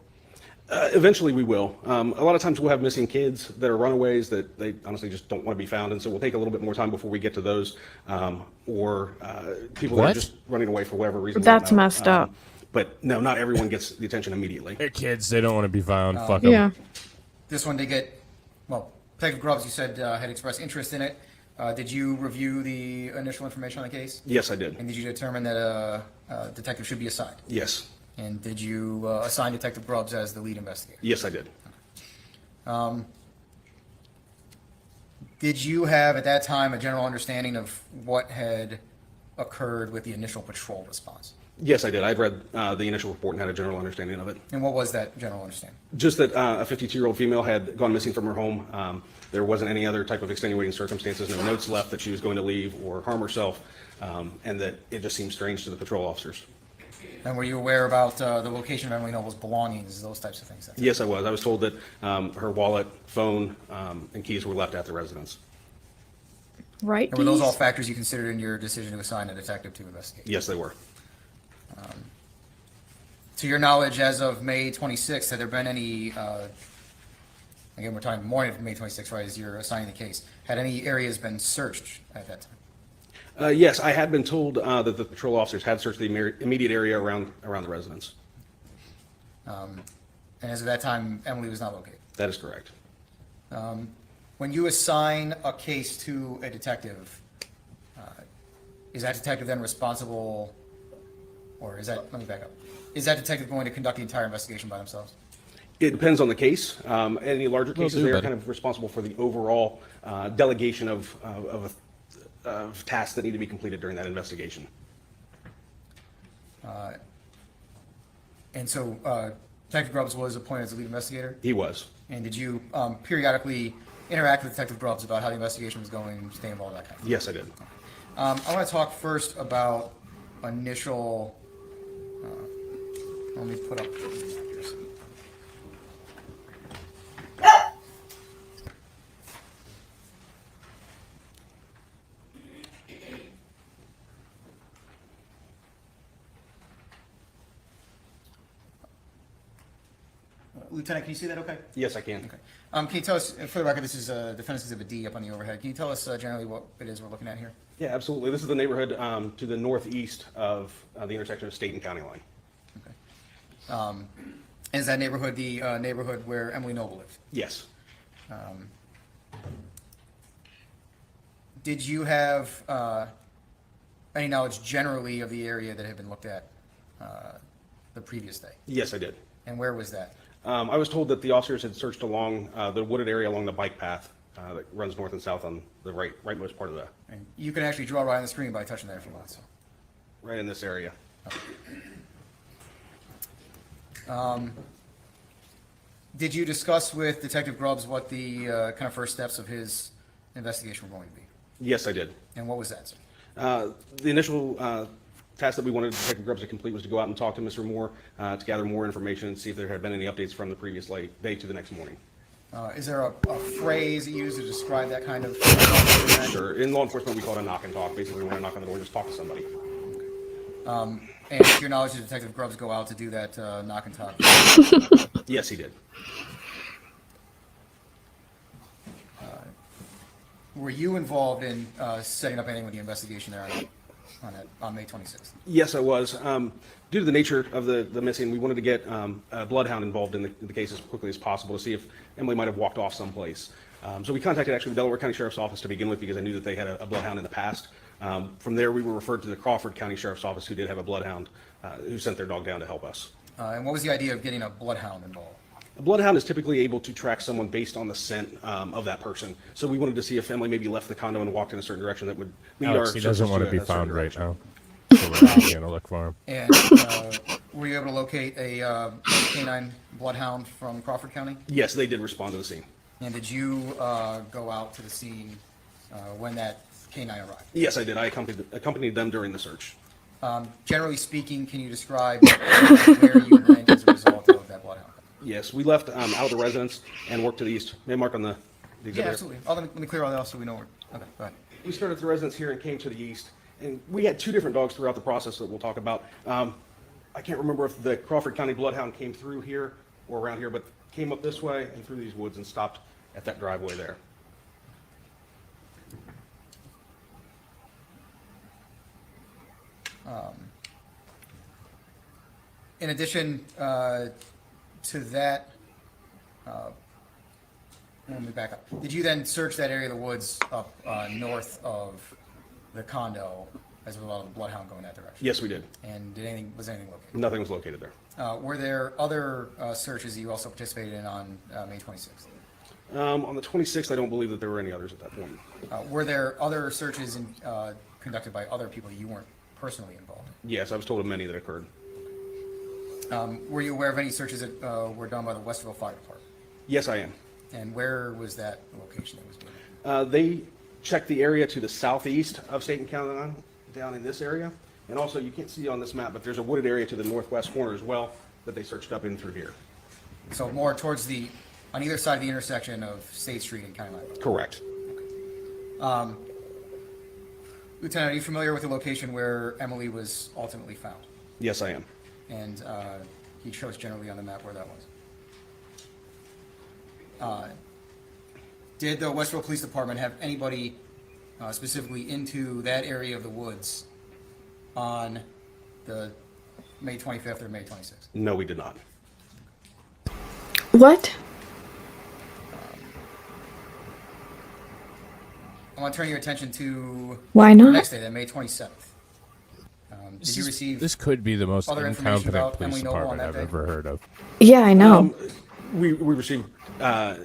Eventually we will. A lot of times we'll have missing kids that are runaways that they honestly just don't want to be found, and so we'll take a little bit more time before we get to those, or people that are What? just running away for whatever reason. That's we don't know. messed up. But no, not everyone gets the attention immediately. They're kids. They don't want to be found. Fuck them. Yeah. This one did get, well, Detective Grubbs, you said, had expressed interest in it. Did you review the initial information on the case? Yes, I did. And did you determine that a detective should be assigned? Yes. And did you assign Detective Grubbs as the lead investigator? Yes, I did. Did you have at that time a general understanding of what had occurred with the initial patrol response? Yes, I did. I'd read the initial report and had a general understanding of it. And what was that general understanding? Just that a 52-year-old female had gone missing from her home. There wasn't any other type of extenuating circumstances, no notes left that she was going to leave or harm herself, and that it just seemed strange to the patrol officers. And were you aware about the location of Emily Noble's belongings, those types of things? Yes, I was. I was told that her wallet, phone, and keys were left at the residence. Right. And were those all factors you considered in your decision to assign a detective to investigate? Yes, they were. To your knowledge, as of May 26th, had there been any, again, we're talking morning of May 26th, right, as you're assigning the case, had any areas been searched at that time? Yes, I had been told that the patrol officers had searched the immediate area around the residence. And as of that time, Emily was not located? That is correct. When you assign a case to a detective, is that detective then responsible, or is that, let me back up, is that detective going to conduct the entire investigation by themselves? It depends on the case. Any larger Will cases, do, they are buddy. kind of responsible for the overall delegation of tasks that need to be completed during that investigation. And so Detective Grubbs was appointed as the lead investigator? He was. And did you periodically interact with Detective Grubbs about how the investigation was going, stay involved, that kind of thing? Yes, I did. I want to talk first about initial, let me put up. Lieutenant, can you see that okay? Yes, I can. Okay. Can you tell us, for the record, this is Defendant's Exhibit D up on the overhead. Can you tell us generally what it is we're looking at here? Yeah, absolutely. This is the neighborhood to the northeast of the intersection of State and County line. Okay. Is that neighborhood the neighborhood where Emily Noble lived? Yes. Did you have any knowledge generally of the area that had been looked at the previous day? Yes, I did. And where was that? I was told that the officers had searched along the wooded area along the bike path that runs north and south on the rightmost part of the, And you can actually draw right on the screen by touching that if you want. So. right in this area. Did you discuss with Detective Grubbs what the kind of first steps of his investigation were going to be? Yes, I did. And what was that, sir? The initial task that we wanted Detective Grubbs to complete was to go out and talk to Mr. Moore to gather more information and see if there had been any updates from the previous day to the next morning. Is there a phrase you use to describe that kind of? Sure. In law enforcement, we call it a knock and talk. Basically, when I knock on the door, just talk to somebody. And to your knowledge, did Detective Grubbs go out to do that knock and talk? Yes, he did. Were you involved in setting up anything with the investigation there on May 26th? Yes, I was. Due to the nature of the missing, we wanted to get a bloodhound involved in the case as quickly as possible to see if Emily might have walked off someplace. So we contacted actually the Delaware County Sheriff's Office to begin with because I knew that they had a bloodhound in the past. From there, we were referred to the Crawford County Sheriff's Office, who did have a bloodhound, who sent their dog down to help us. And what was the idea of getting a bloodhound involved? A bloodhound is typically able to track someone based on the scent of that person. So we wanted to see if Emily maybe left the condo and walked in a certain direction that would lead Alex, our he doesn't searches want to be a certain found right direction. now. So we're not going to look for him. And were you able to locate a canine bloodhound from Crawford County? Yes, they did respond to the scene. And did you go out to the scene when that canine arrived? Yes, I did. I accompanied them during the search. Generally speaking, can you describe where you went as a result of that bloodhound? Yes, we left out of the residence and worked to the east. May I mark on the Yeah, exhibit? absolutely. Let me clear all that off so we know where. Okay, go ahead. We started at the residence here and came to the east, and we had two different dogs throughout the process that we'll talk about. I can't remember if the Crawford County Bloodhound came through here or around here, but came up this way and through these woods and stopped at that driveway there. In addition to that, let me back up. Did you then search that area of the woods up north of the condo as a result of the bloodhound going that direction? Yes, we did. And was anything located? Nothing was located there. Were there other searches that you also participated in on May 26th? On the 26th, I don't believe that there were any others at that point. Were there other searches conducted by other people you weren't personally involved in? Yes, I was told of many that occurred. Were you aware of any searches that were done by the Westerville Fire Department? Yes, I am. And where was that location that was being? They checked the area to the southeast of State and County, down in this area. And also, you can't see on this map, but there's a wooded area to the northwest corner as well that they searched up in through here. So more towards on either side of the intersection of State Street and County Line Road? Correct. Lieutenant, are you familiar with the location where Emily was ultimately found? Yes, I am. And he shows generally on the map where that was. Did the Westville Police Department have anybody specifically into that area of the woods on the May 25th or May 26th? No, we did not. What? I want to turn your attention to Why the not? next day, then May 27th. Did you receive This could be the most other information incompetent about police Emily Noble on department that I've day? ever heard of. Yeah, I know. We receive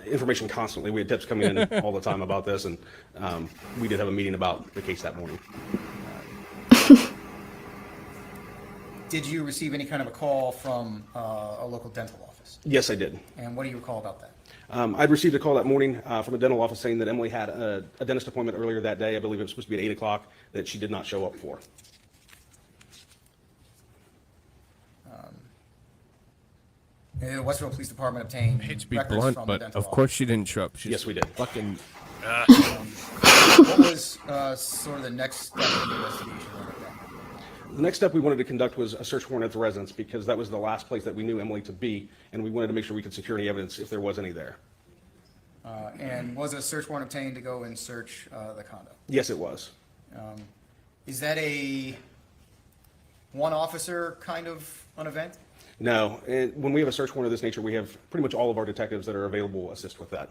information constantly. We had tips coming in all the time about this, and we did have a meeting about the case that morning. Did you receive any kind of a call from a local dental office? Yes, I did. And what do you recall about that? I'd received a call that morning from a dental office saying that Emily had a dentist appointment earlier that day. I believe it was supposed to be at 8 o'clock that she did not show up for. The Westville Police Department obtained I hate to be records blunt, from the but dental of course she didn't show up. She's Yes, we did. Fucking. What was sort of the next step in the investigation? The next step we wanted to conduct was a search warrant at the residence because that was the last place that we knew Emily to be, and we wanted to make sure we could secure any evidence if there was any there. And was a search warrant obtained to go and search the condo? Yes, it was. Is that a one officer kind of an event? No, and when we have a search warrant of this nature, we have pretty much all of our detectives that are available assist with that.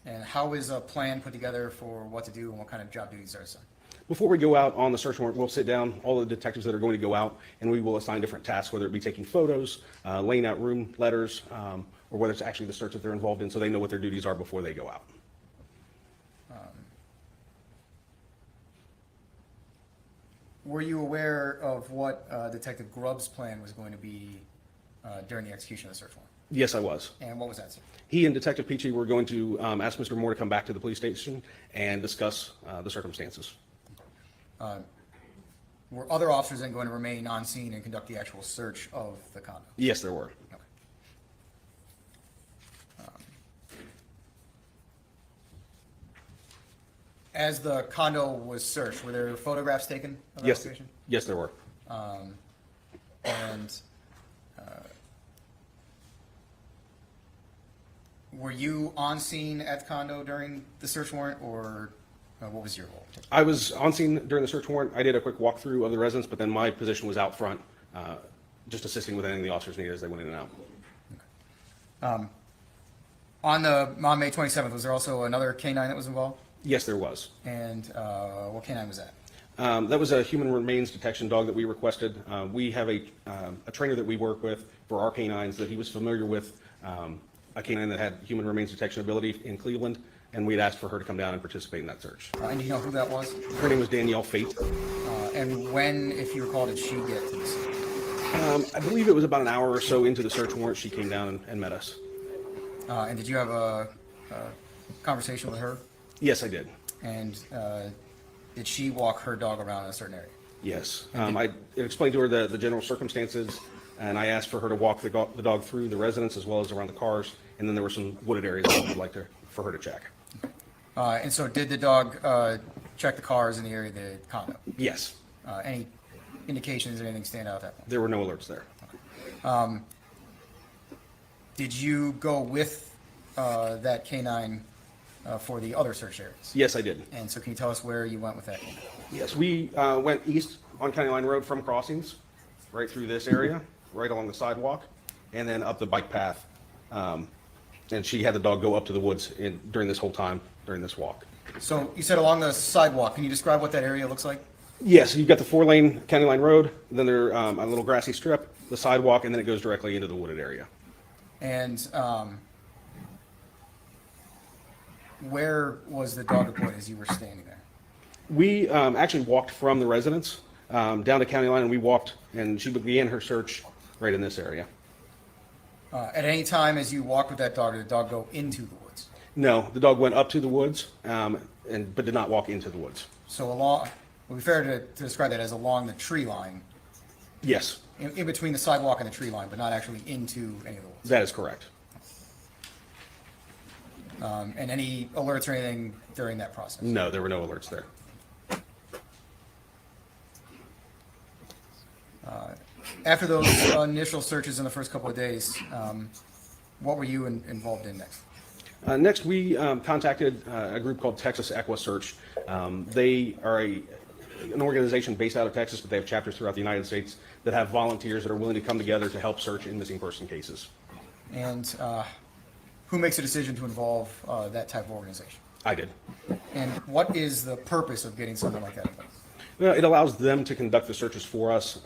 And how is a plan put together for what to do and what kind of job duties are assigned? Before we go out on the search warrant, we'll sit down, all the detectives that are going to go out, and we will assign different tasks, whether it be taking photos, laying out room letters, or whether it's actually the search that they're involved in, so they know what their duties are before they go out. Were you aware of what Detective Grubb's plan was going to be during the execution of the search warrant? Yes, I was. And what was that, sir? He and Detective Peachy were going to ask Mr. Moore to come back to the police station and discuss the circumstances. Were other officers then going to remain on scene and conduct the actual search of the condo? Yes, there were. Okay. As the condo was searched, were there photographs taken of that Yes, location? yes, there were. And were you on scene at the condo during the search warrant, or what was your role? I was on scene during the search warrant. I did a quick walkthrough of the residence, but then my position was out front, just assisting with anything the officers needed as they went in and out. On May 27th, was there also another canine that was involved? Yes, there was. And what canine was that? That was a human remains detection dog that we requested. We have a trainer that we work with for our canines that he was familiar with a canine that had human remains detection ability in Cleveland, and we'd asked for her to come down and participate in that search. And do you know who that was? Her name was Danielle Fate. And when, if you recall, did she get to the scene? I believe it was about an hour or so into the search warrant she came down and met us. And did you have a conversation with her? Yes, I did. And did she walk her dog around in a certain area? Yes. I explained to her the general circumstances, and I asked for her to walk the dog through the residence as well as around the cars, and then there were some wooded areas that I would like for her to check. And so did the dog check the cars in the area of the condo? Yes, Any indications or anything stand out at that point? there were no alerts there. Did you go with that canine for the other search areas? Yes, I did. And so can you tell us where you went with that canine? Yes, we went east on County Line Road from Crossings, right through this area, right along the sidewalk, and then up the bike path. And she had the dog go up to the woods during this whole time, during this walk. So you said along the sidewalk. Can you describe what that area looks like? Yes, you've got the 4-lane County Line Road, then there a little grassy strip, the sidewalk, and then it goes directly into the wooded area. And where was the dog deployed as you were standing there? We actually walked from the residence down to County Line, and we walked, and she began her search right in this area. At any time as you walked with that dog, did the dog go into the woods? No, the dog went up to the woods, but did not walk into the woods. So along, would it be fair to describe that as along the tree line, Yes, in between the sidewalk and the tree line, but not actually into any of the woods? that is correct. And any alerts or anything during that process? No, there were no alerts there. After those initial searches in the first couple of days, what were you involved in next? Next, we contacted a group called Texas Equa Search. They are an organization based out of Texas, but they have chapters throughout the United States that have volunteers that are willing to come together to help search in missing person cases. And who makes a decision to involve that type of organization? I did. And what is the purpose of getting something like that in place? Well, it allows them to conduct the searches for us.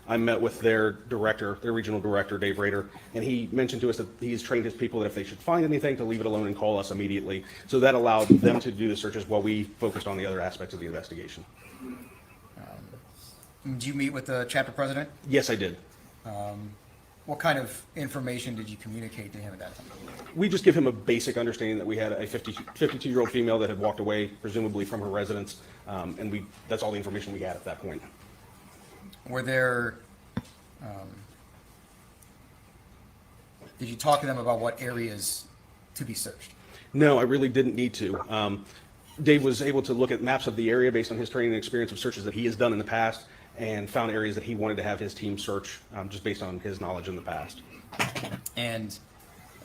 I met with their director, their regional director, Dave Rader, and he mentioned to us that he's trained his people that if they should find anything, to leave it alone and call us immediately. So that allowed them to do the searches while we focused on the other aspects of the investigation. Did you meet with the chapter president? Yes, I did. What kind of information did you communicate to him at that time? We just give him a basic understanding that we had a 52-year-old female that had walked away, presumably from her residence, and that's all the information we had at that point. Were there, did you talk to them about what areas to be searched? No, I really didn't need to. Dave was able to look at maps of the area based on his training and experience of searches that he has done in the past, and found areas that he wanted to have his team search just based on his knowledge in the past. And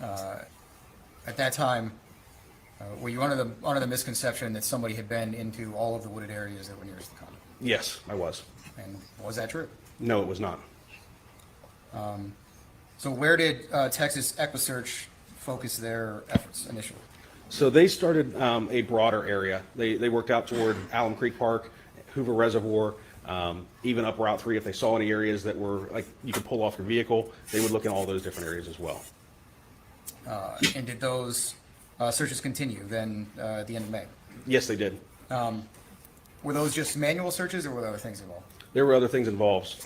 at that time, were you under the misconception that somebody had been into all of the wooded areas that were nearest the condo? Yes, I was. And was that true? No, it was not. So where did Texas EquiSearch focus their efforts initially? So they started a broader area. They worked out toward Alum Creek Park, Hoover Reservoir, even up Route 3. If they saw any areas that were like you could pull off your vehicle, they would look in all those different areas as well. And did those searches continue then at the end of May? Yes, they did. Were those just manual searches or were there other things involved? There were other things involved.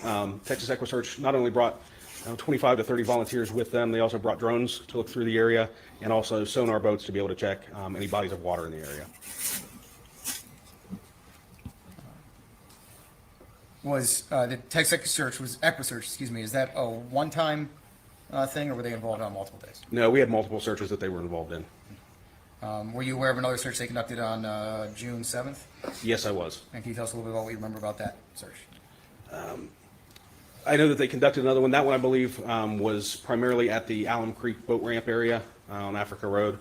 Texas EquiSearch not only brought 25 to 30 volunteers with them, they also brought drones to look through the area and also sonar boats to be able to check any bodies of water in the area. Was the Texas EquiSearch, is that a one-time thing or were they involved on multiple days? No, we had multiple searches that they were involved in. Were you aware of another search they conducted on June 7th? Yes, I was. And can you tell us a little bit about what you remember about that search? I know that they conducted another one. That one, I believe, was primarily at the Alum Creek boat ramp area on Africa Road.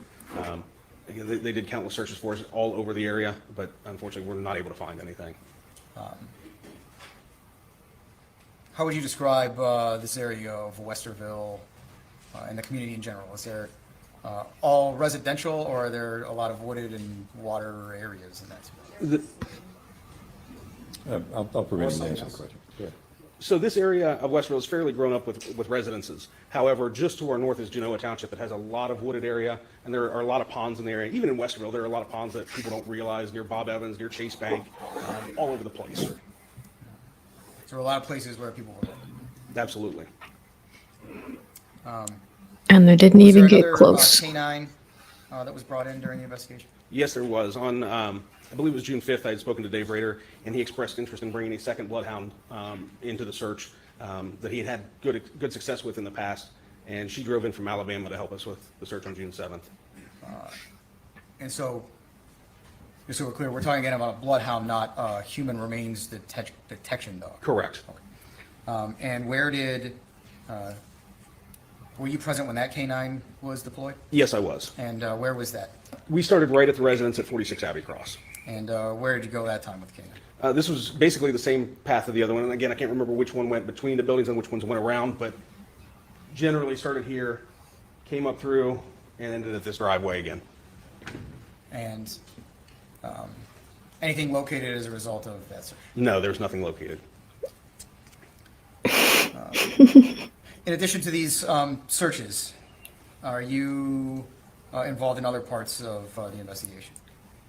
They did countless searches for us all over the area, but unfortunately, we're not able to find anything. How would you describe this area of Westerville and the community in general? Is there all residential, or are there a lot of wooded and water areas in that? I'll permit him to answer the question. Go ahead. So this area of Westerville is fairly grown up with residences. However, just to our north is Genoa Township that has a lot of wooded area, and there are a lot of ponds in the area. Even in Westerville, there are a lot of ponds that people don't realize near Bob Evans, near Chase Bank, all over the place. So there are a lot of places where people were living. Absolutely. And they didn't even get Was there close. another canine that was brought in during the investigation? Yes, there was. On, I believe it was June 5th, I had spoken to Dave Rader, and he expressed interest in bringing a second bloodhound into the search that he had had good success with in the past, and she drove in from Alabama to help us with the search on June 7th. And so Just so we're clear, we're talking again about a bloodhound, not a human remains detection dog. Correct. And where did, were you present when that canine was deployed? Yes, I was. And where was that? We started right at the residence at 46 Abbey Cross. And where did you go that time with the canine? This was basically the same path of the other one. And again, I can't remember which one went between the buildings and which ones went around, but generally started here, came up through, and ended at this driveway again. And anything located as a result of that search? No, there's nothing located. In addition to these searches, are you involved in other parts of the investigation?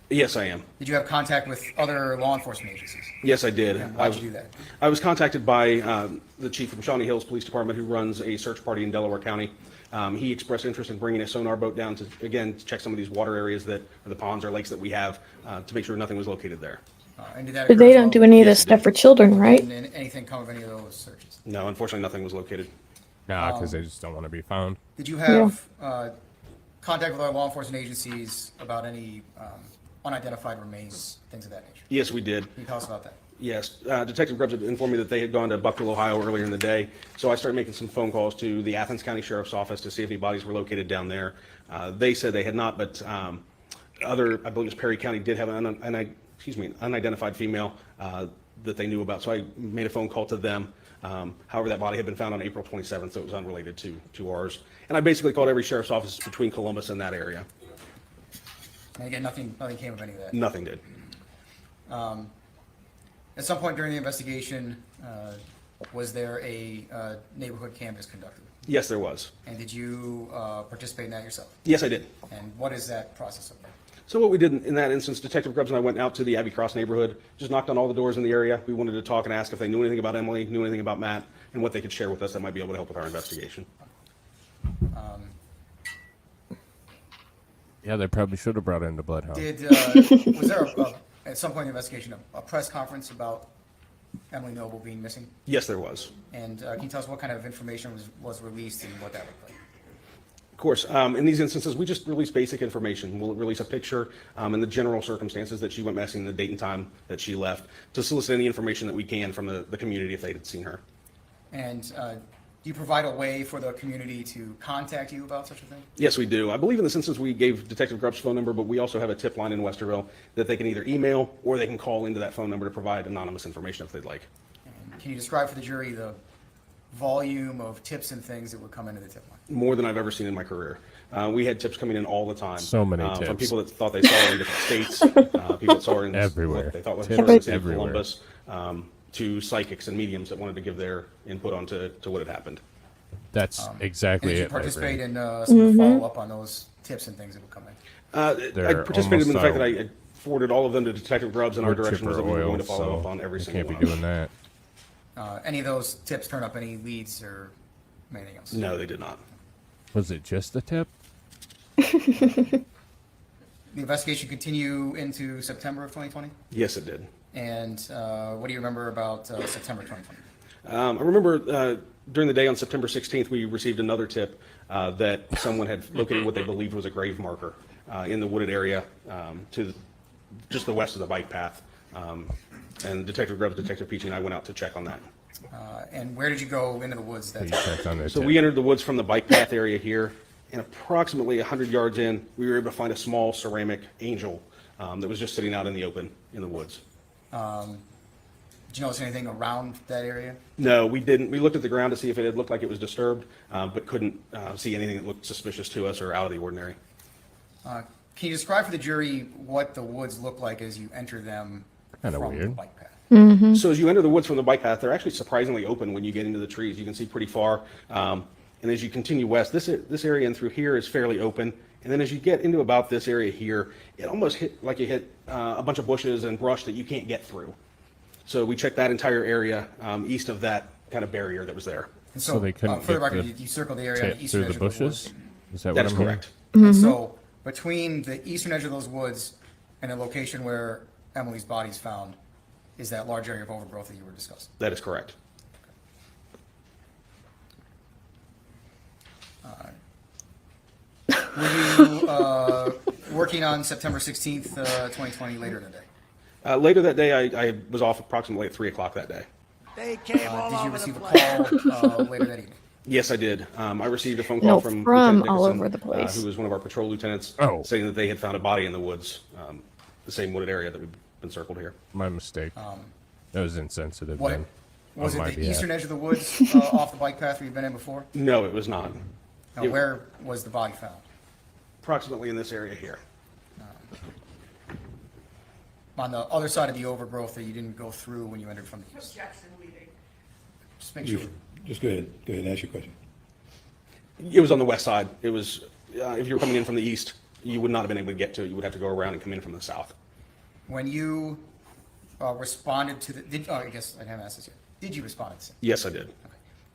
Yes, I am. Did you have contact with other law enforcement agencies? Yes, I did. And why'd you do that? I was contacted by the chief from Shawnee Hills Police Department, who runs a search party in Delaware County. He expressed interest in bringing a sonar boat down to, again, to check some of these water areas that, or the ponds or lakes that we have, to make sure nothing was located there. And did that But occur they as don't well? do any of this stuff for children, right? And anything come of any of those searches? No, unfortunately, nothing was located. Nah, because they just don't want to be found. Did you have contact with other law enforcement agencies about any unidentified remains, things of that nature? Yes, we did. Can you tell us about that? Yes, Detective Grubbs had informed me that they had gone to Buckville, Ohio earlier in the day, so I started making some phone calls to the Athens County Sheriff's Office to see if any bodies were located down there. They said they had not, but other, I believe it was Perry County, did have an unidentified female that they knew about, so I made a phone call to them. However, that body had been found on April 27th, so it was unrelated to ours. And I basically called every sheriff's office between Columbus and that area. And again, nothing came of any of that? Nothing did. At some point during the investigation, was there a neighborhood canvass conducted? Yes, there was. And did you participate in that yourself? Yes, I did. And what is that process of? So what we did in that instance, Detective Grubbs and I went out to the Abbey Cross neighborhood, just knocked on all the doors in the area. We wanted to talk and ask if they knew anything about Emily, knew anything about Matt, and what they could share with us that might be able to help with our investigation. Yeah, they probably should have brought in the bloodhound. Was there at some point in the investigation a press conference about Emily Noble being missing? Yes, there was. And can you tell us what kind of information was released and what that looked like? Of course, in these instances, we just release basic information. We'll release a picture and the general circumstances that she went missing, the date and time that she left, to solicit any information that we can from the community if they had seen her. And do you provide a way for the community to contact you about such a thing? Yes, we do. I believe in this instance we gave Detective Grubbs' phone number, but we also have a tip line in Westerville that they can either email or they can call into that phone number to provide anonymous information if they'd like. And can you describe for the jury the volume of tips and things that would come into the tip line? More than I've ever seen in my career. We had tips coming in all the time. So many From tips. people that thought they saw her in different states, people that saw her in Everywhere. They thought Tips saw her in the city of everywhere. Columbus, to psychics and mediums that wanted to give their input onto what had happened. That's exactly Did you it. my participate friend. in some follow-up on those tips and things that would come in? I They're participated in the fact almost that I forwarded all of them to Detective Grubbs, and our wood direction was chipper that we were oil, going to follow up so on every you single can't one. be doing that. Any of those tips turn up any leads or anything else? No, they did not. Was it just a tip? The investigation continue into September of 2020? Yes, it did. And what do you remember about September 2020? I remember during the day on September 16th, we received another tip that someone had located what they believed was a grave marker in the wooded area to just the west of the bike path. And Detective Grubbs, Detective Peachy, and I went out to check on that. And where did you go into the woods that You time? checked on their So tip. we entered the woods from the bike path area here, and approximately 100 yards in, we were able to find a small ceramic angel that was just sitting out in the open in the woods. Did you notice anything around that area? No, we didn't. We looked at the ground to see if it had looked like it was disturbed, but couldn't see anything that looked suspicious to us or out of the ordinary. Can you describe for the jury what the woods look like as you enter them Kinda from the weird. bike path? So as you enter the woods from the bike path, they're actually surprisingly open when you get into the trees. You can see pretty far. And as you continue west, this area and through here is fairly open. And then as you get into about this area here, it almost hit like you hit a bunch of bushes and brush that you can't get through. So we checked that entire area east of that kind of barrier that was there. And So they couldn't for the get record, the you circled the area on tip the eastern through edge the of the bushes? woods. Is that That what is I'm hearing? correct. And so between the eastern edge of those woods and the location where Emily's body's found is that large area of overgrowth that you were discussing. That is correct. Were you working working on September 16th, 2020, later in the day? Later that day, I was off approximately at 3 o'clock that day. They came all Did you over receive the a place. call later that evening? Yes, I did. I received a phone call No, from from Lieutenant all Dickerson, over the place. who was one of our patrol lieutenants, Oh. saying that they had found a body in the woods, the same wooded area that we've been circled here. My mistake. That was insensitive. What, then, was on it my the behalf. eastern edge of the woods off the bike path where you've been in before? No, it was not. Now, It- where was the body found? Approximately in this area here. On the other side of the overgrowth that you didn't go through when you entered from the east? Just make sure. Just go ahead and ask your question. It was on the west side. It was, if you were coming in from the east, you would not have been able to get to it. You would have to go around and come in from the south. When you responded to the, I guess I haven't asked this yet. Did you respond to this? Yes, I did.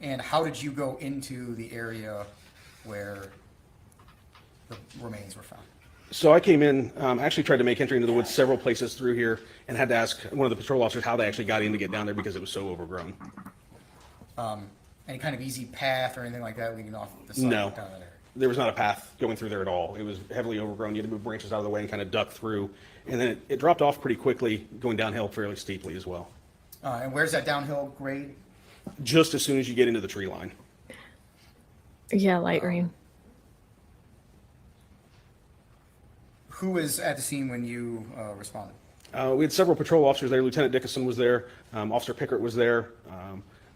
And how did you go into the area where the remains were found? So I came in, actually tried to make entry into the woods several places through here, and had to ask one of the patrol officers how they actually got in to get down there because it was so overgrown. Any kind of easy path or anything like that leading off the side No, down that area? there was not a path going through there at all. It was heavily overgrown. You had to move branches out of the way and kind of duck through. And then it dropped off pretty quickly, going downhill fairly steeply as well. And where's that downhill grade? Just as soon as you get into the tree line. Yeah, light rain. Who was at the scene when you responded? We had several patrol officers there. Lieutenant Dickerson was there. Officer Pickert was there,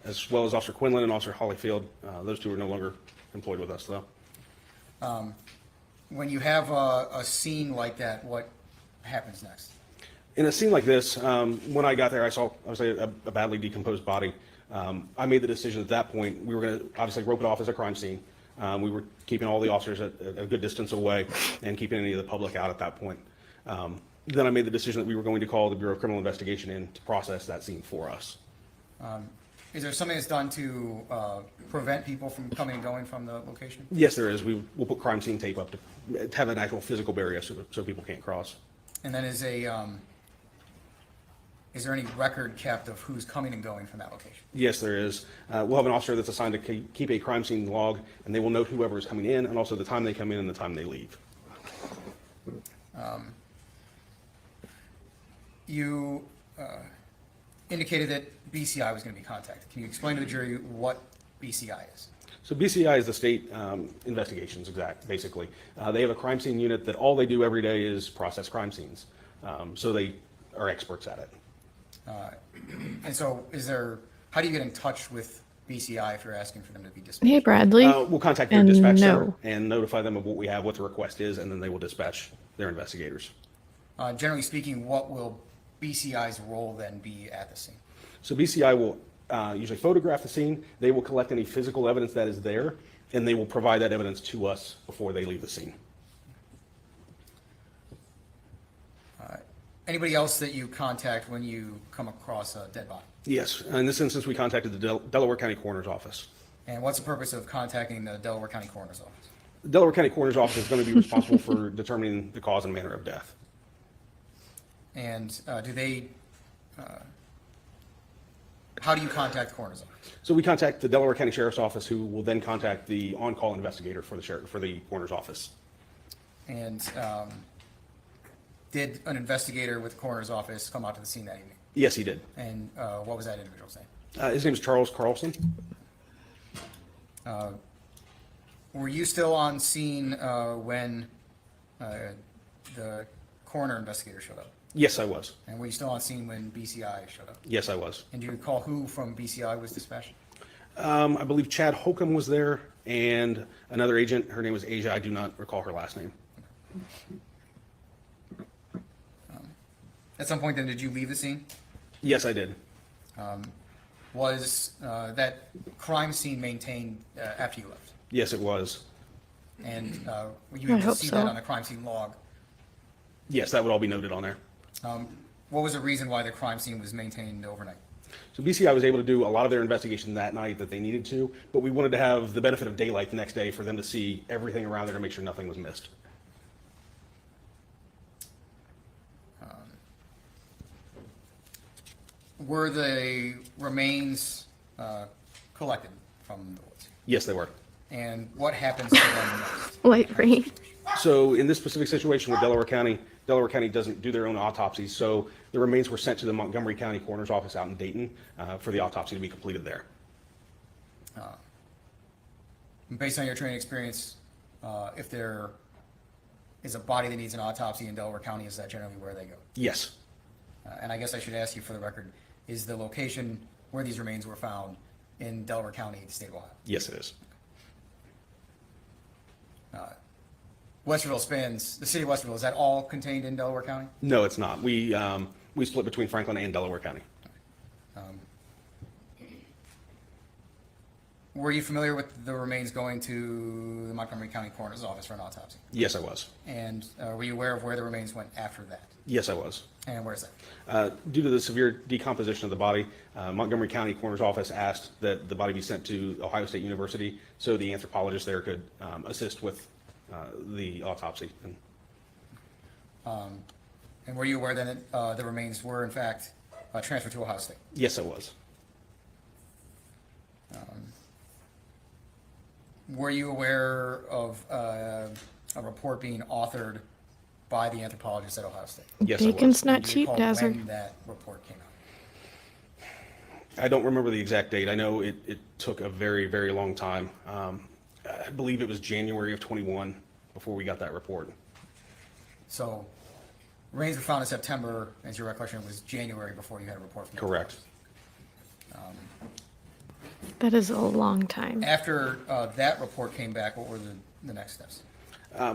as well as Officer Quinlan and Officer Hollyfield. Those two are no longer employed with us, though. When you have a scene like that, what happens next? In a scene like this, when I got there, I saw obviously a badly decomposed body. I made the decision at that point, we were going to obviously rope it off as a crime scene. We were keeping all the officers at a good distance away and keeping any of the public out at that point. Then I made the decision that we were going to call the Bureau of Criminal Investigation in to process that scene for us. Is there something that's done to prevent people from coming and going from the location? Yes, there is. We'll put crime scene tape up to have an actual physical barrier so people can't cross. And then is there any record kept of who's coming and going from that location? Yes, there is. We'll have an officer that's assigned to keep a crime scene log, and they will note whoever is coming in and also the time they come in and the time they leave. You indicated that BCI was going to be contacted. Can you explain to the jury what BCI is? So BCI is the state investigations, basically. They have a crime scene unit that all they do every day is process crime scenes. So they are experts at it. And so how do you get in touch with BCI if you're asking for them to be dispatched? Hey, Bradley. We'll contact their And dispatch no. center and notify them of what we have, what the request is, and then they will dispatch their investigators. Generally speaking, what will BCI's role then be at the scene? So BCI will usually photograph the scene. They will collect any physical evidence that is there, and they will provide that evidence to us before they leave the scene. Anybody else that you contact when you come across a dead body? Yes, in this instance, we contacted the Delaware County Coroner's Office. And what's the purpose of contacting the Delaware County Coroner's Office? The Delaware County Coroner's Office is going to be responsible for determining the cause and manner of death. And how do you contact the Coroner's Office? So we contact the Delaware County Sheriff's Office, who will then contact the on-call investigator for the Coroner's Office. And did an investigator with the Coroner's Office come out to the scene that evening? Yes, he did. And what was that individual's name? His name is Charles Carlson. Were you still on scene when the coroner investigator showed up? Yes, I was. And were you still on scene when BCI showed up? Yes, I was. And do you recall who from BCI was dispatched? I believe Chad Holcomb was there, and another agent. Her name was Asia. I do not recall her last name. At some point then, did you leave the scene? Yes, I did. Was that crime scene maintained after you left? Yes, it was. And were you able to see that on the crime scene log? Yes, that would all be noted on there. What was the reason why the crime scene was maintained overnight? So BCI was able to do a lot of their investigation that night that they needed to, but we wanted to have the benefit of daylight the next day for them to see everything around there to make sure nothing was missed. Were the remains collected from the woods? Yes, they were. And what happens to them next? Light rain. So in this specific situation with Delaware County doesn't do their own autopsies, so the remains were sent to the Montgomery County Coroner's Office out in Dayton for the autopsy to be completed there. Based on your training experience, if there is a body that needs an autopsy in Delaware County, is that generally where they go? Yes. And I guess I should ask you for the record, is the location where these remains were found in Delaware County, the state of Ohio? Yes, it is. Westerville spans, the city of Westerville, is that all contained in Delaware County? No, it's not. We split between Franklin and Delaware County. Were you familiar with the remains going to the Montgomery County Coroner's Office for an autopsy? Yes, I was. And were you aware of where the remains went after that? Yes, I was. And where's that? Due to the severe decomposition of the body, Montgomery County Coroner's Office asked that the body be sent to Ohio State University so the anthropologist there could assist with the autopsy. And were you aware that the remains were in fact transferred to Ohio State? Yes, I was. Were you aware of a report being authored by the anthropologist at Ohio State? Yes, I was. Bacon's not Do you cheap, recall Dazzard. when that report came out? I don't remember the exact date. I know it took a very, very long time. I believe it was January of 21 before we got that report. So remains were found in September, as your recollection was January before you had a report from the Correct. That is a long time. After that report came back, what were the next steps?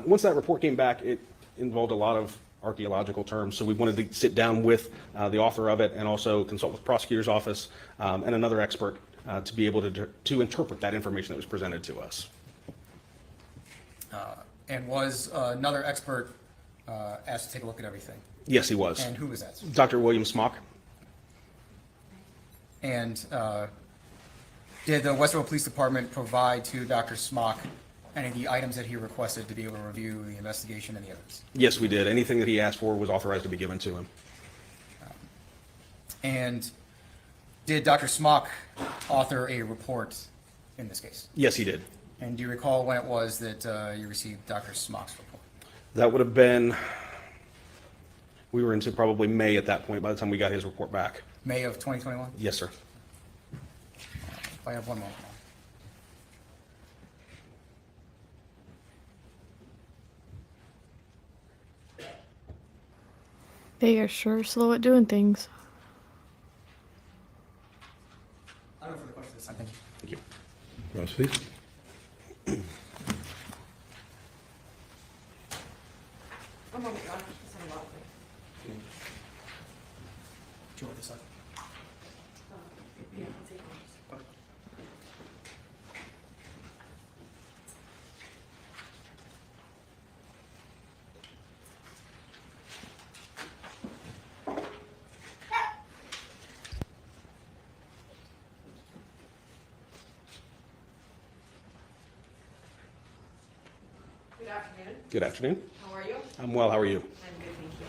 Once that report came back, it involved a lot of archaeological terms, so we wanted to sit down with the author of it and also consult with the prosecutor's office and another expert to be able to interpret that information that was presented to us. And was another expert asked to take a look at everything? Yes, he was. And who was that? Dr. William Smock. And did the Westerville Police Department provide to Dr. Smock any of the items that he requested to be able to review the investigation and the evidence? Yes, we did. Anything that he asked for was authorized to be given to him. And did Dr. Smock author a report in this case? Yes, he did. And do you recall when it was that you received Dr. Smock's report? That would have been, we were into probably May at that point by the time we got his report back. May of 2021? Yes, sir. I have one more. They are sure slow at doing things. I don't have further questions this time. Thank you. Thank you. Ross, please. One moment, Your Honor. Just have a lot of things. Do you want this up? Yeah, I'll take one. Good afternoon. Good afternoon. How are you? I'm well. How are you? I'm good, thank you.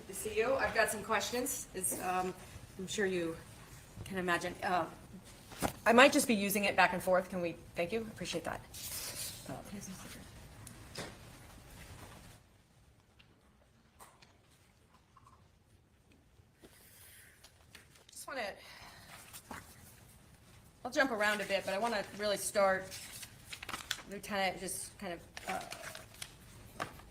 Good to see you. I've got some questions, I'm sure you can imagine. I might just be using it back and forth. Can we, thank you, appreciate that. Just want to, I'll jump around a bit, but I want to really start, Lieutenant, just kind of,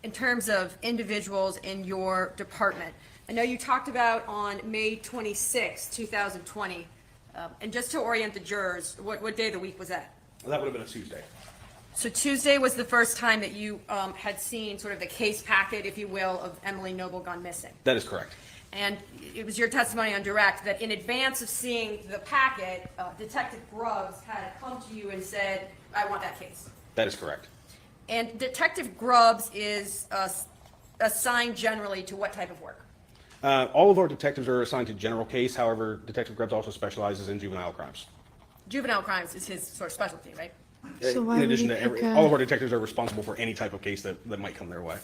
in terms of individuals in your department. I know you talked about on May 26, 2020, and just to orient the jurors, what day of the week was that? That would have been a Tuesday. So Tuesday was the first time that you had seen sort of the case packet, if you will, of Emily Noble gone missing. That is correct. And it was your testimony on direct that in advance of seeing the packet, Detective Grubbs had come to you and said, I want that case. That is correct. And Detective Grubbs is assigned generally to what type of work? All of our detectives are assigned to general case. However, Detective Grubbs also specializes in juvenile crimes. Juvenile crimes is his sort of specialty, right? So why In would addition he to pick all of our detectives are responsible for any type of case that might come their way.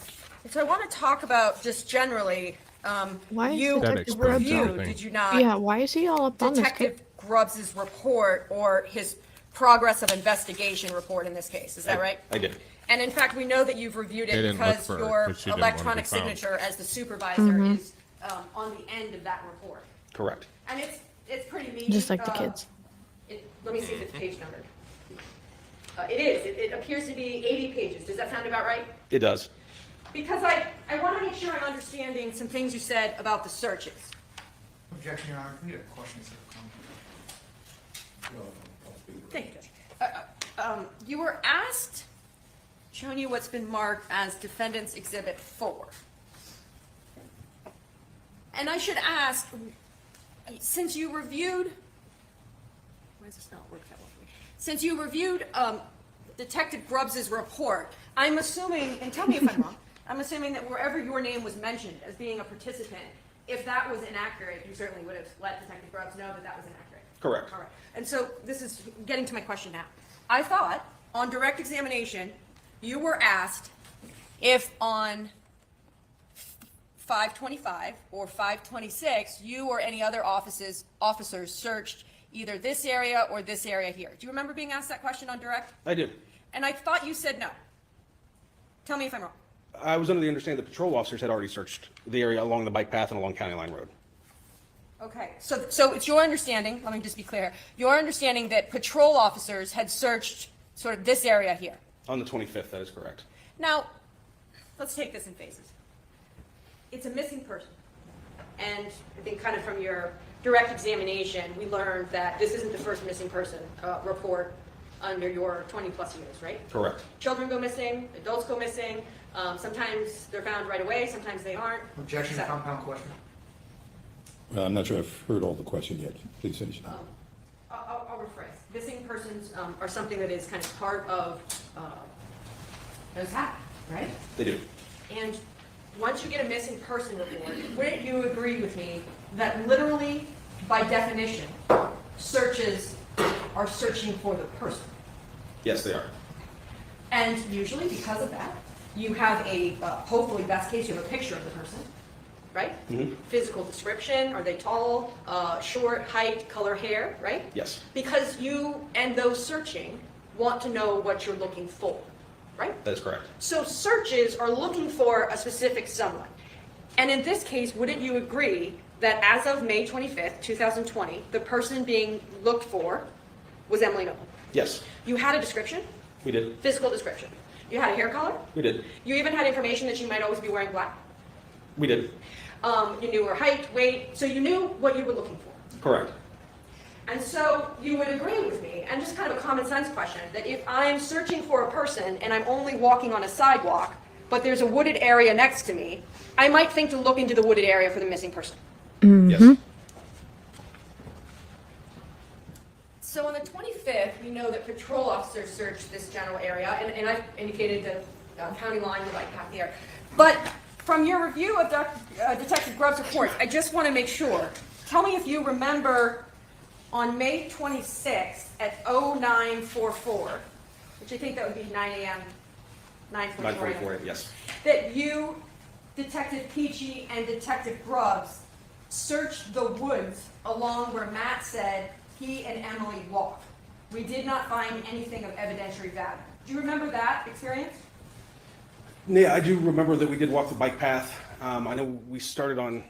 So I want to talk about just generally, Why is you Detective Grubbs reviewed, out? did you not? Yeah, why is he all up on this case? Detective Grubbs's report or his progress of investigation report in this case. Is that right? I did. And in fact, we know that you've reviewed They it didn't look because for her, your 'cause she didn't wanna be electronic found. signature as the supervisor is on the end of that report. Correct. And it's pretty neat. Just like the kids. Let me see if it's page numbered. It is. It appears to be 80 pages. Does that sound about right? It does. Because I want to make sure I'm understanding some things you said about the searches. Objection, Your Honor. Can we get a question instead of comment? Thank you, Judge. You were asked, showing you what's been marked as Defendant's Exhibit 4. And I should ask, since you reviewed, why does this not work that well for me? Since you reviewed Detective Grubbs' report, I'm assuming, and tell me if I'm wrong, I'm assuming that wherever your name was mentioned as being a participant, if that was inaccurate, you certainly would have let Detective Grubbs know that that was inaccurate. Correct. All right. And so this is getting to my question now. I thought on direct examination, you were asked if on 525 or 526, you or any other officers searched either this area or this area here. Do you remember being asked that question on direct? I do. And I thought you said no. Tell me if I'm wrong. I was under the understanding that patrol officers had already searched the area along the bike path and along County Line Road. Okay, so it's your understanding, let me just be clear, your understanding that patrol officers had searched sort of this area here. On the 25th, that is correct. Now, let's take this in phases. It's a missing person. And I think kind of from your direct examination, we learned that this isn't the first missing person report under your 20-plus years, right? Correct. Children go missing, adults go missing. Sometimes they're found right away, sometimes they aren't. Objection, So- compound question. I'm not sure I've heard all the question yet. Please finish. I'll rephrase. Missing persons are something that is kind of part of those happen, right? They do. And once you get a missing person report, wouldn't you agree with me that literally, by definition, searches are searching for the person? Yes, they are. And usually, because of that, you have a, hopefully best case, you have a picture of the person, right? Mm-hmm. Physical description, are they tall, short, height, color, hair, right? Yes. Because you and those searching want to know what you're looking for, right? That is correct. So searches are looking for a specific someone. And in this case, wouldn't you agree that as of May 25th, 2020, the person being looked for was Emily Noble? Yes, You had a description, we did. physical description. You had a hair color. We did. You even had information that she might always be wearing black. We did. You knew her height, weight, so you knew what you were looking for. Correct. And so you would agree with me, and just kind of a common sense question, that if I'm searching for a person and I'm only walking on a sidewalk, but there's a wooded area next to me, I might think to look into the wooded area for the missing person. Yes. So on the 25th, we know that patrol officers searched this general area, and I've indicated the county line, the bike path there. But from your review of Detective Grubbs' report, I just want to make sure. Tell me if you remember on May 26th at 0944, which I think that would be 9 a.m., 9:44 9:44, yes. that you, Detective Peachy, and Detective Grubbs searched the woods along where Matt said he and Emily walked. We did not find anything of evidentiary value. Do you remember that experience? Yeah, I do remember that we did walk the bike path. I know we started on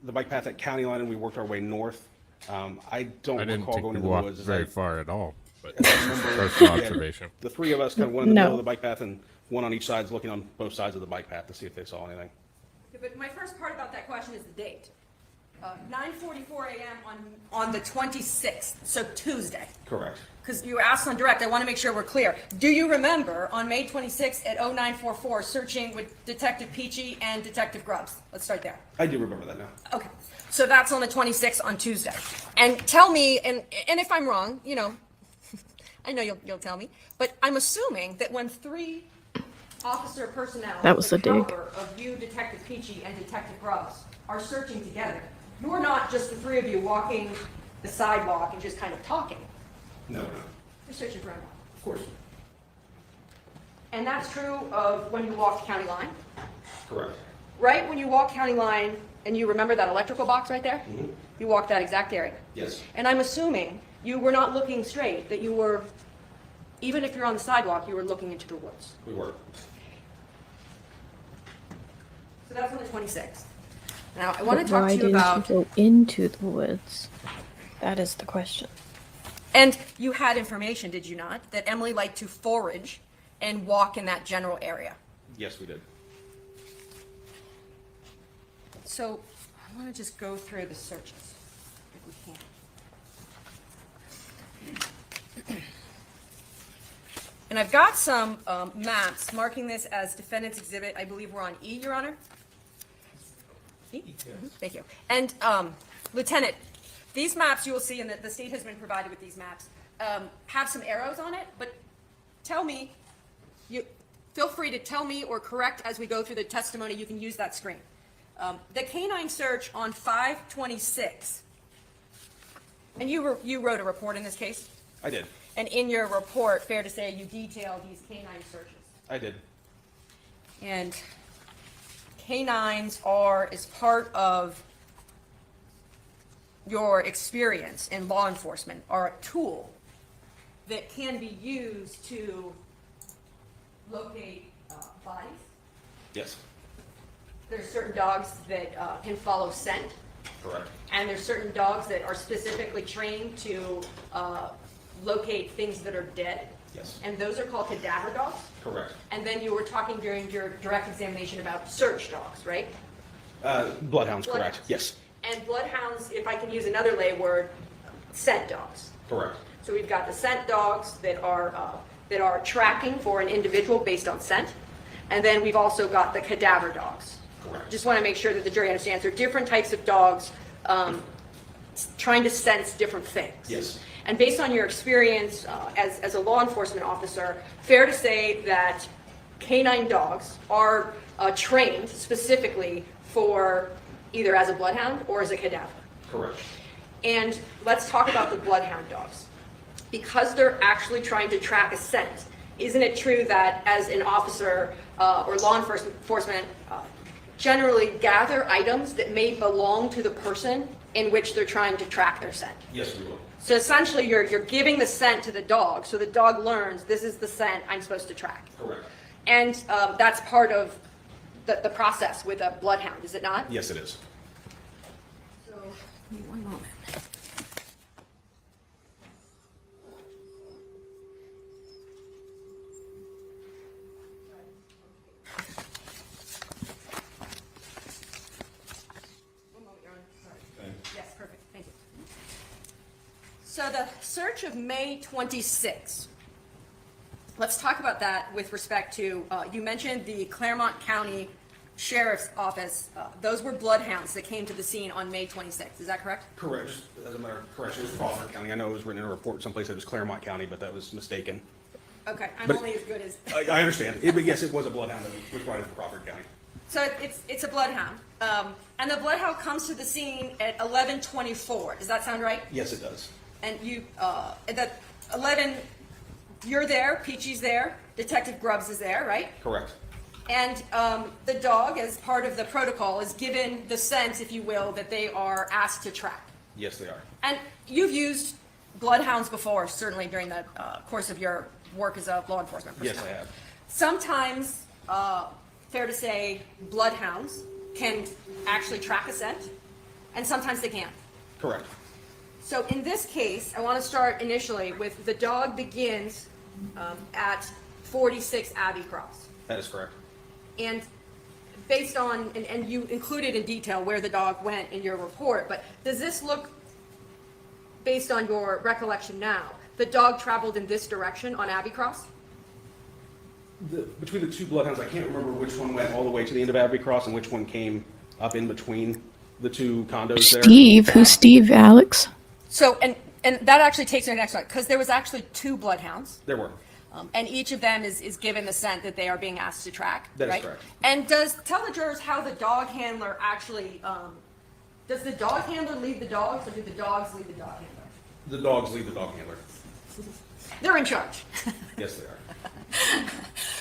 the bike path at County Line and we worked our way north. I don't I didn't recall think going we into the walked woods. very far at all. But I remember- personal yeah, observation. The three of us kind of went in the No. middle of the bike path and one on each side, looking on both sides of the bike path to see if they saw anything. But my first part about that question is the date. 9:44 a.m. on the 26th, so Tuesday. Correct. Because you were asked on direct, I want to make sure we're clear. Do you remember on May 26th at 0944 searching with Detective Peachy and Detective Grubbs? Let's start there. I do remember that now. Okay, so that's on the 26th on Tuesday. And tell me, and if I'm wrong, you know, I know you'll tell me, but I'm assuming that when three officer personnel That was the the dig. caliber of you, Detective Peachy, and Detective Grubbs are searching together, you're not just the three of you walking the sidewalk and just kind of talking. No, no. You're searching for Emily. Of course. And that's true of when you walked County Line, Correct. right? When you walk County Line, and you remember that electrical box right there? Mhm. You walked that exact area. Yes. And I'm assuming you were not looking straight, that you were, even if you're on the sidewalk, you were looking into the woods. We were. So that's on the 26th. Now, I want to But talk why to you didn't about, you go into the woods? That is the question. and you had information, did you not, that Emily liked to forage and walk in that general area. Yes, we did. So I want to just go through the searches, if we can. And I've got some maps marking this as defendant's exhibit. I believe we're on E, Your Honor. E? Mhm, thank you. And Lieutenant, these maps you will see, and the state has been provided with these maps, have some arrows on it, but tell me, feel free to tell me or correct as we go through the testimony. You can use that screen. The canine search on 5/26, and you wrote a report in this case? I did. And in your report, fair to say, you detail these canine searches. I did. And canines are, as part of your experience in law enforcement, are a tool that can be used to locate bodies. Yes. There's certain dogs that can follow scent. Correct. And there's certain dogs that are specifically trained to locate things that are dead. Yes. And those are called cadaver dogs. Correct. And then you were talking during your direct examination about search dogs, right? Bloodhounds, correct. Yes. And bloodhounds, if I can use another lay word, scent dogs. Correct. So we've got the scent dogs that are tracking for an individual based on scent. And then we've also got the cadaver dogs. Correct. Just want to make sure that the jury understands there are different types of dogs trying to sense different things. Yes. And based on your experience as a law enforcement officer, fair to say that canine dogs are trained specifically for either as a bloodhound or as a cadaver. Correct. And let's talk about the bloodhound dogs. Because they're actually trying to track a scent, isn't it true that as an officer or law enforcement generally gather items that may belong to the person in which they're trying to track their scent? Yes, we will. So essentially, you're giving the scent to the dog, so the dog learns this is the scent I'm supposed to track. Correct. And that's part of the process with a bloodhound, is it not? Yes, it is. So, give me one moment. Yes, perfect, thank you. So the search of May 26th, let's talk about that with respect to, you mentioned the Claremont County Sheriff's Office. Those were bloodhounds that came to the scene on May 26th, is that correct? Correct. As a matter of correction, it was Crawford County. I know it was written in a report someplace that it was Claremont County, but that was mistaken. Okay, I'm But- only as good as. I understand. But yes, it was a bloodhound that was provided for Crawford County. So it's a bloodhound. And the bloodhound comes to the scene at 11:24. Does that sound right? Yes, it does. And you, that 11, you're there, Peachy's there, Detective Grubbs is there, right? Correct. And the dog, as part of the protocol, is given the sense, if you will, that they are asked to track. Yes, they are. And you've used bloodhounds before, certainly during the course of your work as a law enforcement person. Yes, I have. Sometimes, fair to say, bloodhounds can actually track a scent, and sometimes they can't. Correct. So in this case, I want to start initially with the dog begins at 46 Abbey Cross. That is correct. And based on, and you included in detail where the dog went in your report, but does this look, based on your recollection now, the dog traveled in this direction on Abbey Cross? Between the two bloodhounds, I can't remember which one went all the way to the end of Abbey Cross and which one came up in between the two condos there. Steve, who's Steve, Alex? So, and that actually takes me to the next one, because there was actually two bloodhounds. There were. And each of them is given the scent that they are being asked to track, That is right? correct. And tell the jurors how the dog handler actually, does the dog handler lead the dogs, or do the dogs lead the dog handler? The dogs lead the dog handler. They're in charge. Yes, they are.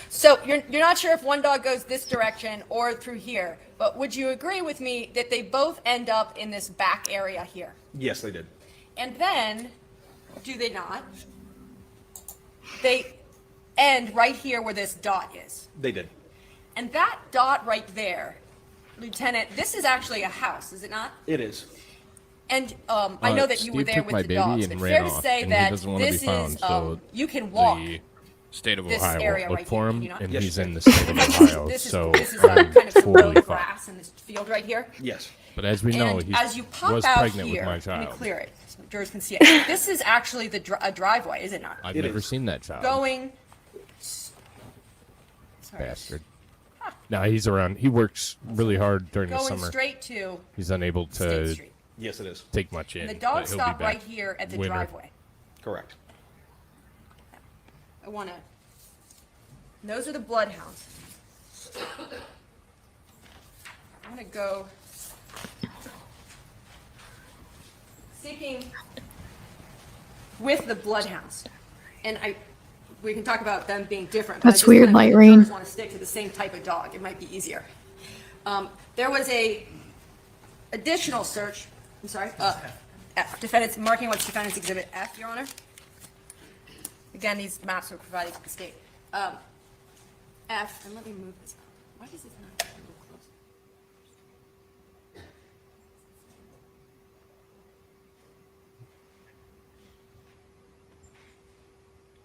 So you're not sure if one dog goes this direction or through here, but would you agree with me that they both end up in this back area here? Yes, they did. And then Do they not? They end right here where this dot is. They did. And that dot right there, Lieutenant, this is actually a house, is it not? It is. And I know that you were Steve there took with my the baby dogs, and but ran fair to off, say and he that doesn't want to be this found, is, so you can walk. The state of this Ohio area looked right for here, him, you know? and Yes, he's sir. in the state of Ohio, This is so kind of some totally road fine. grass in this field right here. Yes. But as we know, And he as you pop was out pregnant here, with my let me child. clear it so jurors can see it. This is actually a driveway, is it not? I've It never is. seen that child. Going. Bastard. No, he's around. He works really hard during the Going summer. straight to He's unable State to Street. Yes, it is. take much in. And the but dogs he'll be stop back right here at the winter. driveway. Correct. I want to. Those are the bloodhounds. I'm going to go. Seeking with the bloodhounds. And we can talk about them being different. That's weird, Light Rain. Want to stick to the same type of dog. It might be easier. There was a additional search. I'm sorry. Defendants marking what's defendants exhibit F, Your Honor. Again, these maps were provided to the state. F, and let me move this out. Why does this not get a little close?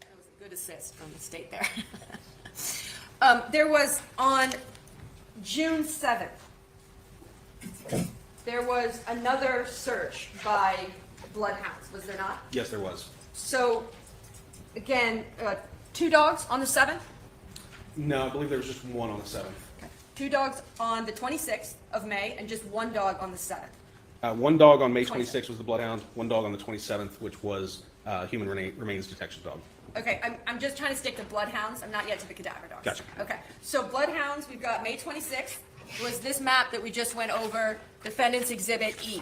That was a good assist from the state there. There was on June 7th, there was another search by bloodhounds, was there not? Yes, there was. So, again, 2 dogs on the 7th, No, I believe there was just one on the 7th. 2 dogs on the 26th of May, and just 1 dog on the 7th. One dog on May 26th was the bloodhound. One dog on the 27th, which was human remains detection dog. Okay, I'm just trying to stick to bloodhounds. I'm not yet to the cadaver dogs. Gotcha. Okay, so bloodhounds, we've got May 26th was this map that we just went over, Defendant's Exhibit E.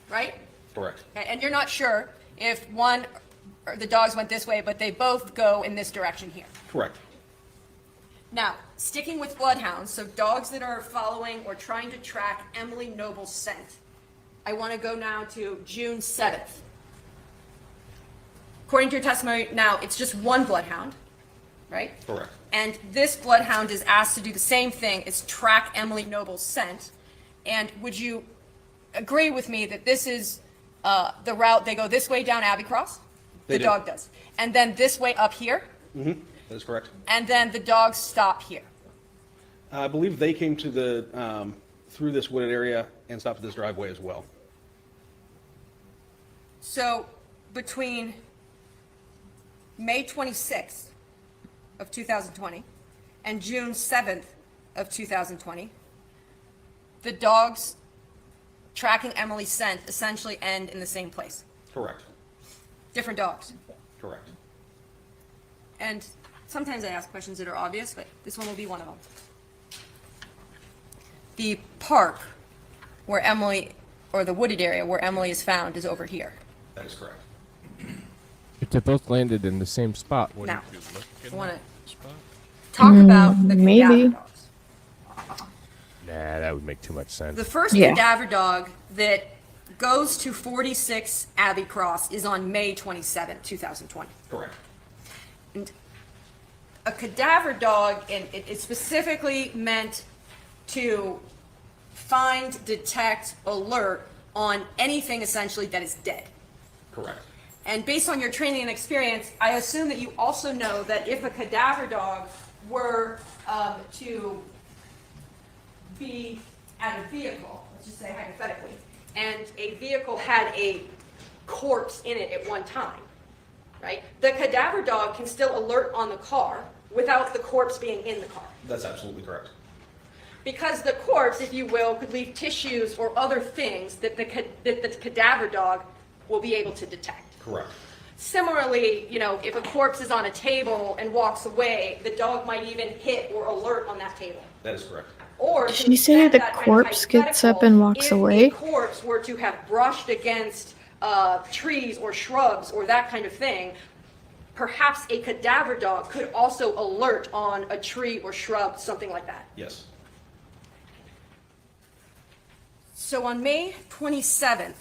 Right? Correct. Okay, and you're not sure if one or the dogs went this way, but they both go in this direction here. Correct. Now, sticking with bloodhounds, so dogs that are following or trying to track Emily Noble's scent, I want to go now to June 7th. According to your testimony, now it's just 1 bloodhound, right? Correct. And this bloodhound is asked to do the same thing as track Emily Noble's scent. And would you agree with me that this is the route they go this way down Abbey Cross? They The do. dog does. And then this way up here? Mm-hmm. That is correct. And then the dogs stop here. I believe they came to the through this wooded area and stopped at this driveway as well. So between May 26th of 2020 and June 7th of 2020, the dogs tracking Emily's scent essentially end in the same place. Correct. Different dogs. Correct. And sometimes I ask questions that are obvious, but this one will be one of them. The park where Emily, or the wooded area where Emily is found, is over here. That is correct. If they both landed in the same spot, wouldn't Now, you look in I want that to spot? talk about the maybe. cadaver dogs. Nah, that would make too much sense. The first Yeah. cadaver dog that goes to 46 Abbey Cross is on May 27, 2020. Correct. And a cadaver dog, and it's specifically meant to find, detect, alert on anything essentially that is dead. Correct. And based on your training and experience, I assume that you also know that if a cadaver dog were to be at a vehicle, let's just say hypothetically, and a vehicle had a corpse in it at one time, right? The cadaver dog can still alert on the car without the corpse being in the car. That's absolutely correct. Because the corpse, if you will, could leave tissues or other things that the cadaver dog will be able to detect. Correct. Similarly, you know, if a corpse is on a table and walks away, the dog might even hit or alert on that table. That is correct. Or Did she say the that kind of corpse gets up and walks away? If a corpse were to have brushed against trees or shrubs or that kind of thing, perhaps a cadaver dog could also alert on a tree or shrub, something like that. Yes. So on May 27th,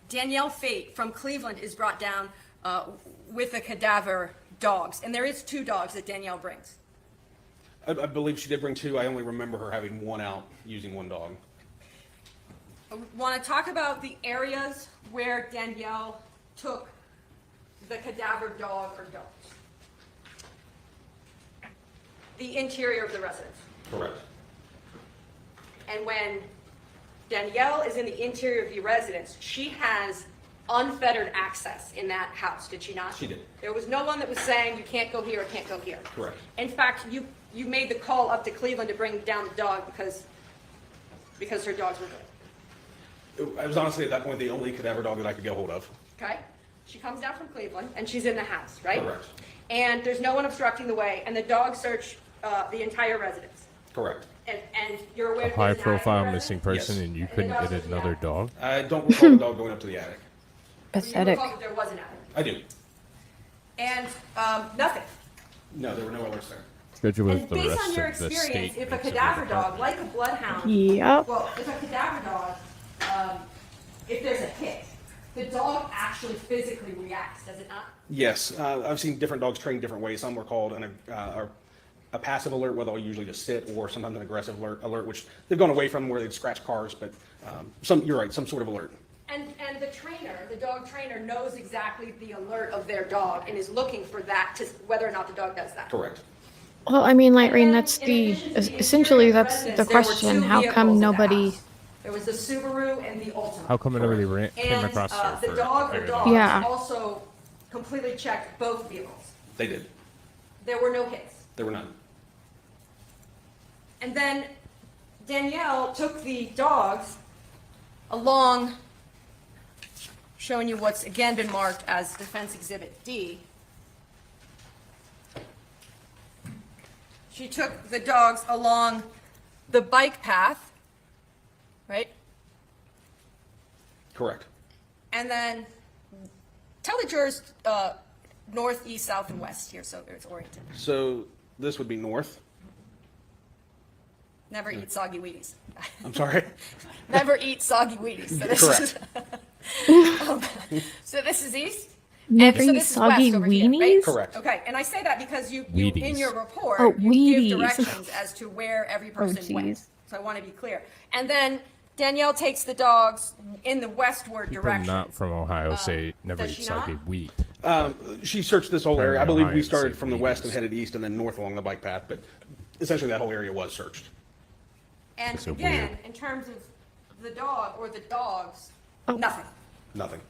Danielle Fate from Cleveland is brought down with the cadaver dogs, and there is 2 dogs that Danielle brings. I believe she did bring 2. I only remember her having 1 out using 1 dog. I want to talk about the areas where Danielle took the cadaver dog or dogs. The interior of the residence. Correct. And when Danielle is in the interior of the residence, she has unfettered access in that house, did she not? She did. There was no one that was saying you can't go here or can't go here. Correct. In fact, you made the call up to Cleveland to bring down the dog because her dogs were good. I was honestly at that point the only cadaver dog that I could get hold of. Okay? She comes down from Cleveland and she's in the house, right? Correct. And there's no one obstructing the way, and the dog search the entire residence. Correct. And you're aware A that there's an attic in the high-profile residence? missing person, Yes. and you couldn't get another dog. I don't recall the dog going up to the attic. You Pathetic. recall that there was an attic. I do. And nothing. No, there were no alerts there. Schedule with And the based rest on your of the experience, state if a makes it cadaver really dog, hard. like a bloodhound, Yep. well, if a cadaver dog, if there's a hit, the dog actually physically reacts, does it not? Yes, I've seen different dogs trained different ways. Some were called a passive alert, where they'll usually just sit, or sometimes an aggressive alert, which they've gone away from, where they'd scratch cars. But you're right, some sort of alert. And the trainer, the dog trainer, knows exactly the alert of their dog and is looking for that to whether or not the dog does that. Correct. Well, I mean, Lightning, that's essentially that's the question. How come nobody? There was the Subaru and the Altima. How come nobody came And across her? the for dog or figuring dogs out? Yeah. also completely checked both vehicles. They did. There were no hits. There were none. And then Danielle took the dogs along, showing you what's again been marked as Defense Exhibit D. She took the dogs along the bike path, right? Correct. And then tell the jurors north, east, south, and west here, so it's oriented. So this would be north. Never eat soggy Wheaties. I'm sorry. Never eat soggy Wheaties. So this Correct. so this is east. Never so eat this is soggy west over here, right? weenies? Correct. Okay, and I say that because you in Wheaties. your report, Oh, you give Wheaties. directions as to where every person went. jeez. So I want to be clear. And then Danielle takes the dogs in the westward People direction. not from Ohio say never does eat she soggy not? wheat. She searched this whole area. I Apparently believe we Ohioans started say from the west and Wheaties. headed east and then north along the bike path, but essentially that whole area was searched. And So again, weird. in terms of the dog or the dogs, Oh. nothing. Nothing.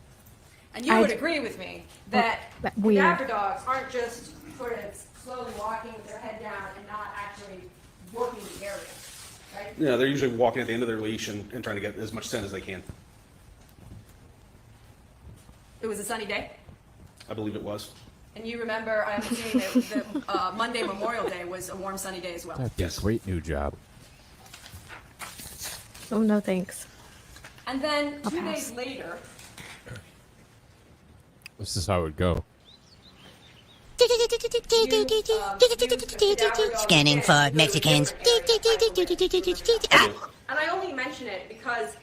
And you would agree with me that weird. cadaver dogs aren't just sort of slowly walking with their head down and not actually working the area, right? Yeah, they're usually walking at the end of their leash and trying to get as much scent as they can. It was a sunny day, I believe it was. and you remember, I'm assuming that Monday Memorial Day was a warm sunny day as well. That's a great new job. Oh, no thanks. And then I'll 2 pass. days later, This is how it would go. Scanning for Mexicans. And I only mention it because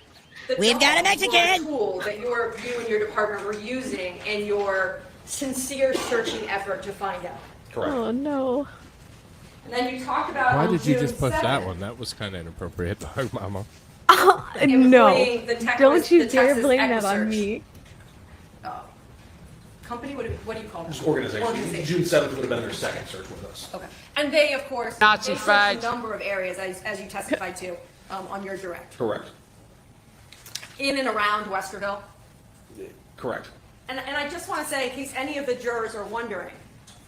the We've got a dogs were Mexican! tool that you and your department were using in your sincere searching effort to find out. Correct. Oh no. And then you talked about Why on did you June just push that 7th, one? That was kind of inappropriate, dog mama. No. employing the Don't you the dare Texas blame that on EquiSearch, me. Company, what do you call them? Just organization. June 7th would have been their second search with us. Okay. And they, of course, Nazi they searched fag. a number of areas, as you testified to, on your direct. Correct. In and around Westerville. Correct. And I just want to say, in case any of the jurors are wondering,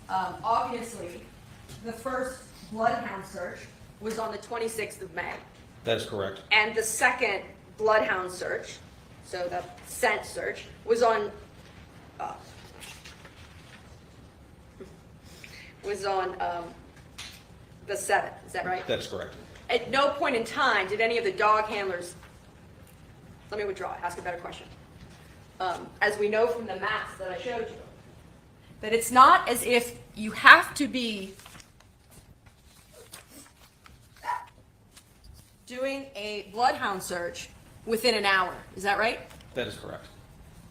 obviously, the first bloodhound search was on the 26th of May. That is correct. And the second bloodhound search, so the scent search, was on the 7th. Is that right? That is correct. At no point in time did any of the dog handlers, let me withdraw, ask a better question. As we know from the maps that I showed you, that it's not as if you have to be doing a bloodhound search within an hour. Is that right? That is correct.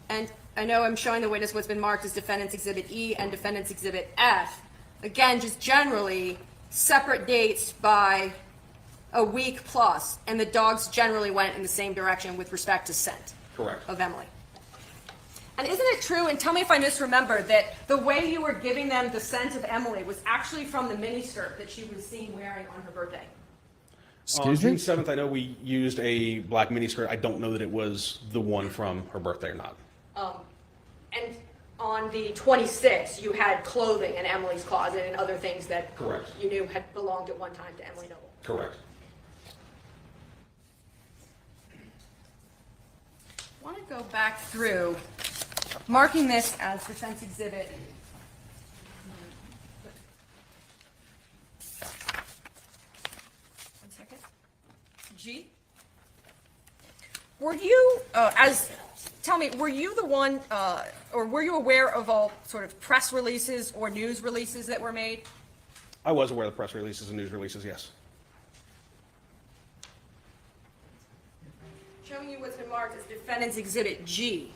And I know I'm showing the witness what's been marked as Defendant's Exhibit E and Defendant's Exhibit F. Again, just generally separate dates by a week plus, and the dogs generally went in the same direction with respect to scent. Correct. Of Emily. And isn't it true, and tell me if I misremember, that the way you were giving them the scent of Emily was actually from the miniskirt that she was seen wearing on her birthday? On June 7th, I know we used a black miniskirt. I don't know that it was the one from her birthday or not. And on the 26th, you had clothing in Emily's closet and other things that Correct. you knew had belonged at one time to Emily Noble. Correct. I want to go back through, marking this as Defense Exhibit. One second. G. Were you, tell me, were you the one, or were you aware of all sort of press releases or news releases that were made? I was aware of the press releases and news releases, yes. Showing you what's been marked as Defendant's Exhibit G.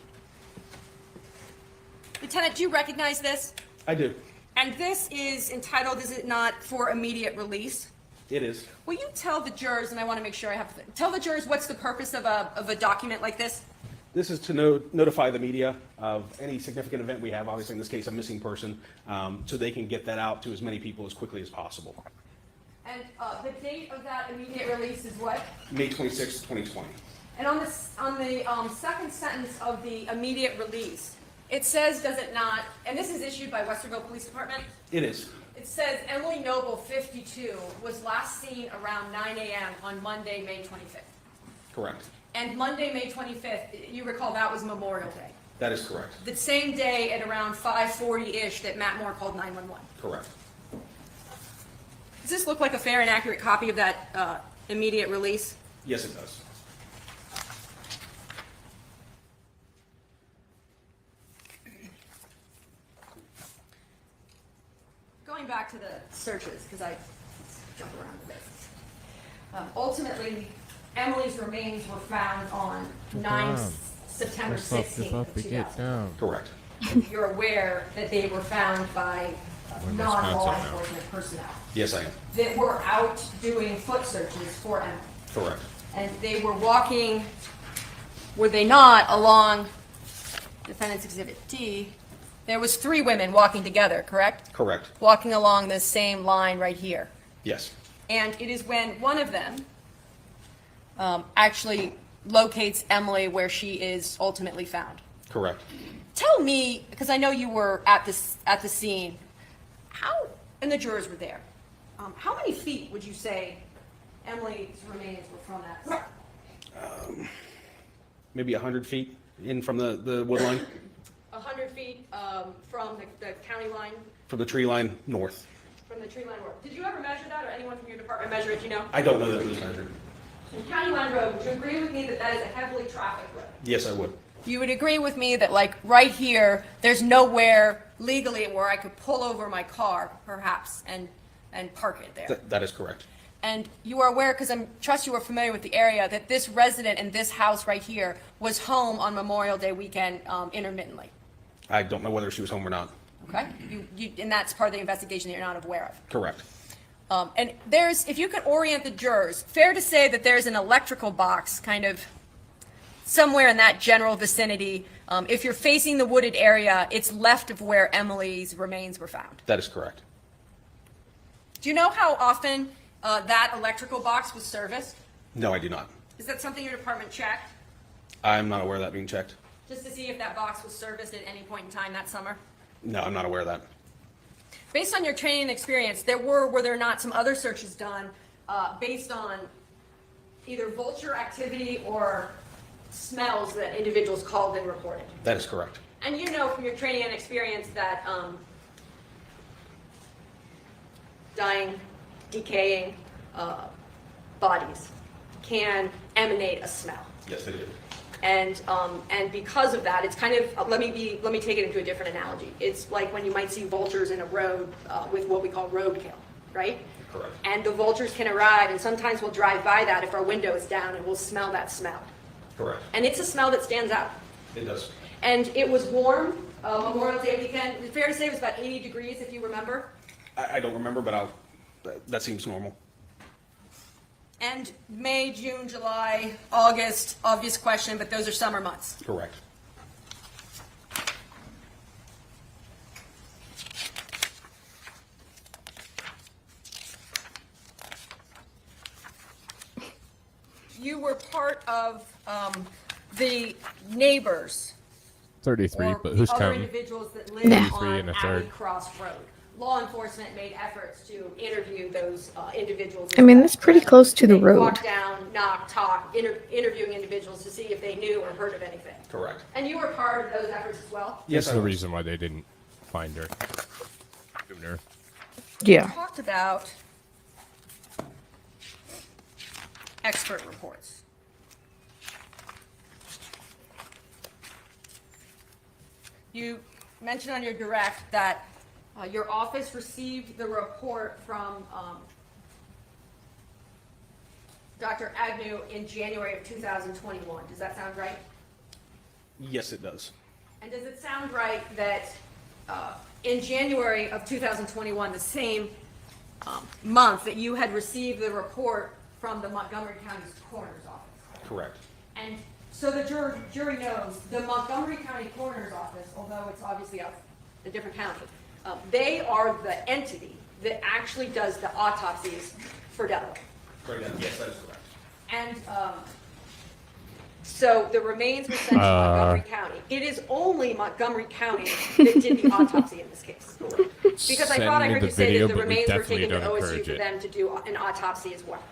Lieutenant, do you recognize this? I do. And this is entitled, is it not, for immediate release? It is. Will you tell the jurors, and I want to make sure I have, tell the jurors what's the purpose of a document like this? This is to notify the media of any significant event we have, obviously in this case a missing person, so they can get that out to as many people as quickly as possible. And the date of that immediate release is what? May 26, 2020. And on the second sentence of the immediate release, it says, does it not, and this is issued by Westerville Police Department? It is. It says Emily Noble, 52, was last seen around 9 a.m. on Monday, May 25th. Correct. And Monday, May 25th, you recall that was Memorial Day. That is correct. The same day at around 5:40-ish that Matt Moore called 911. Correct. Does this look like a fair and accurate copy of that immediate release? Yes, it does. Going back to the searches, because I jump around a bit. Ultimately, Emily's remains were found on September 16th of 2000. Correct. You're aware that they were found by non-law enforcement personnel Yes, I am. that were out doing foot searches for Emily. Correct. And they were walking, were they not, along Defendant's Exhibit D? There was 3 women walking together, correct? Correct. Walking along the same line right here. Yes. And it is when one of them actually locates Emily where she is ultimately found. Correct. Tell me, because I know you were at the scene, how, and the jurors were there, how many feet would you say Emily's remains were from that site? Maybe 100 feet in from the wood line? 100 feet from the county line, From the tree line north. from the tree line north. Did you ever measure that, or anyone from your department measure it, do you know? I don't know that it was measured. In County Line Road, would you agree with me that that is a heavily trafficked road? Yes, I would. You would agree with me that, like, right here, there's nowhere legally where I could pull over my car, perhaps, and park it there. That is correct. And you are aware, because I trust you are familiar with the area, that this resident in this house right here was home on Memorial Day weekend intermittently. I don't know whether she was home or not. Okay? And that's part of the investigation that you're not aware of. Correct. And there's, if you could orient the jurors, fair to say that there's an electrical box kind of somewhere in that general vicinity. If you're facing the wooded area, it's left of where Emily's remains were found. That is correct. Do you know how often that electrical box was serviced? No, I do not. Is that something your department checked? I'm not aware of that being checked. Just to see if that box was serviced at any point in time that summer? No, I'm not aware of that. Based on your training and experience, were there not some other searches done based on either vulture activity or smells that individuals called and reported? That is correct. And you know from your training and experience that dying, decaying bodies can emanate a smell. Yes, they do. And because of that, it's kind of, let me take it into a different analogy. It's like when you might see vultures in a road with what we call roadkill, right? Correct. And the vultures can arrive, and sometimes we'll drive by that if our window is down, and we'll smell that smell. Correct. And it's a smell that stands out. It does. And it was warm, Memorial Day weekend. It's fair to say it was about 80 degrees, if you remember. I don't remember, but that seems normal. And May, June, July, August, obvious question, but those are summer months. Correct. You were part of the neighbors. 33, or but who's the other counting? individuals that live 33 on and a Abbey third. Cross Road. Law enforcement made efforts to interview those individuals. I mean, that's pretty close to the road. Walk down, knock, talk, interviewing individuals to see if they knew or heard of anything. Correct. And you were part of those efforts as well? Yes, That's the reason why they didn't find her. Sooner. Yeah. We talked about expert reports. You mentioned on your direct that your office received the report from Dr. Agnew in January of 2021. Does that sound right? Yes, it does. And does it sound right that in January of 2021, the same month, that you had received the report from the Montgomery County's coroner's office? Correct. And so the jury knows the Montgomery County Coroner's Office, although it's obviously a different county, they are the entity that actually does the autopsies for Delaware. Yes, that is correct. And so the remains were sent to Montgomery County. It is only Montgomery County that did the autopsy in this case. Because I thought I heard you say that the remains were taken to OSU for them to do an autopsy as well.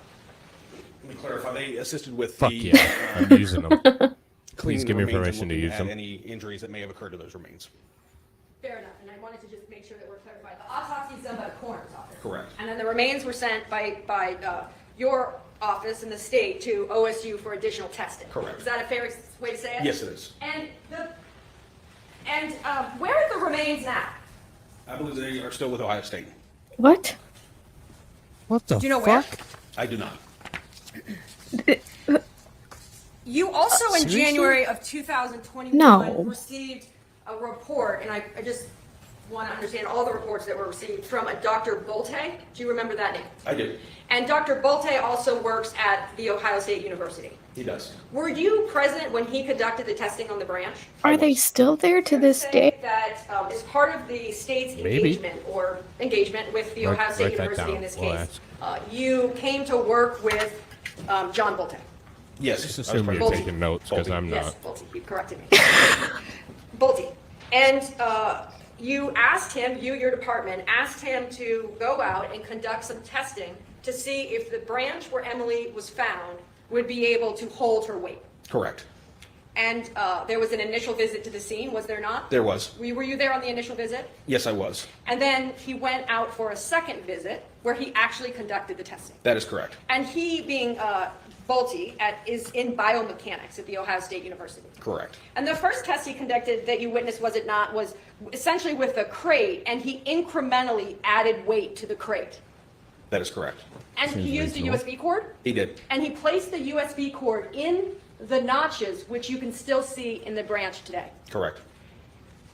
Let me clarify. They assisted with Fuck the yeah, I'm using them. cleaning Please give the me remains and permission to looking use at them. any injuries that may have occurred to those remains. Fair enough, and I wanted to just make sure that we're clarified. The autopsy is done by the coroner's office. Correct. And then the remains were sent by your office in the state to OSU for additional testing. Correct. Is that a fair way to say it? Yes, it is. And where are the remains now? I believe they are still with Ohio State. What? What the Do you know fuck? I do not. You also in Seriously? January of 2021 No. received a report, and I just want to understand all the reports that were received from a Dr. Bolte. Do you remember that name? I do. And Dr. Bolte also works at the Ohio State University. He does. Were you present when he conducted the testing on the branch? Are they still there to this day? That as part of the state's Maybe. engagement with the Ohio State Write that University down. in this We'll case, you came to work with John Bolte. Yes. Just I was assume you're present. taking notes because I'm Yes, not. Bolte, you corrected me. Bolte. And you asked him, your department, asked him to go out and conduct some testing to see if the branch where Emily was found would be able to hold her weight. Correct. And there was an initial visit to the scene, was there not? There was. Were you there on the initial visit? Yes, I was. And then he went out for a second visit where he actually conducted the testing. That is correct. And he, being Bolte, is in biomechanics at the Ohio State University. Correct. And the first test he conducted that you witnessed, was it not, was essentially with a crate, and he incrementally added weight to the crate. That is correct. And he used a USB cord, He did. and he placed the USB cord in the notches, which you can still see in the branch today. Correct.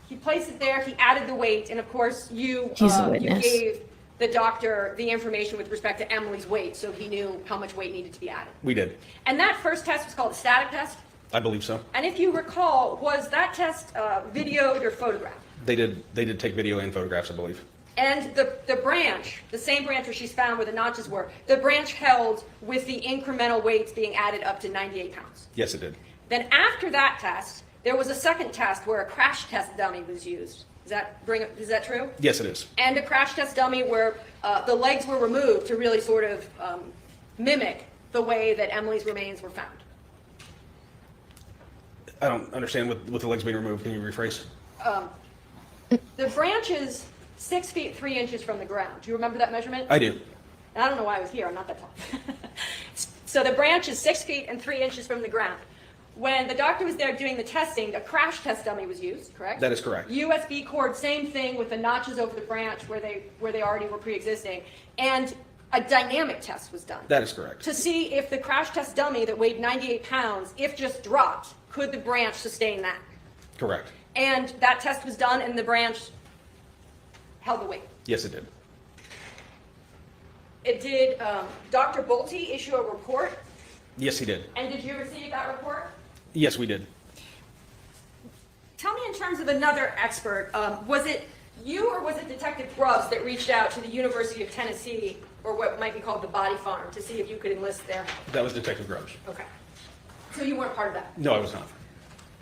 He placed it there, he added the weight, and of course, you He's a you witness. gave the doctor the information with respect to Emily's weight, so he knew how much weight needed to be added. We did. And that first test was called a static test. I believe so. And if you recall, was that test videoed or photographed? They did take video and photographs, I believe. And the branch, the same branch where she's found where the notches were, the branch held with the incremental weights being added up to 98 pounds. Yes, it did. Then after that test, there was a second test where a crash test dummy was used. Is that true? Yes, it is. And a crash test dummy where the legs were removed to really sort of mimic the way that Emily's remains were found. I don't understand with the legs being removed. Can you rephrase? The branch is 6 feet 3 inches from the ground. Do you remember that measurement? I do. I don't know why I was here. I'm not that tall. So the branch is 6 feet and 3 inches from the ground. When the doctor was there doing the testing, a crash test dummy was used, correct? That is correct. USB cord, same thing with the notches over the branch where they already were pre-existing. And a dynamic test was done. That is correct. To see if the crash test dummy that weighed 98 pounds, if just dropped, could the branch sustain that? Correct. And that test was done and the branch held the weight. Yes, it did. It did, Dr. Bolte issue a report? Yes, he did. And did you receive that report? Yes, we did. Tell me in terms of another expert, was it you or was it Detective Grubbs that reached out to the University of Tennessee, or what might be called the Body Farm, to see if you could enlist their help? That was Detective Grubbs. Okay. So you weren't part of that? No, I was not.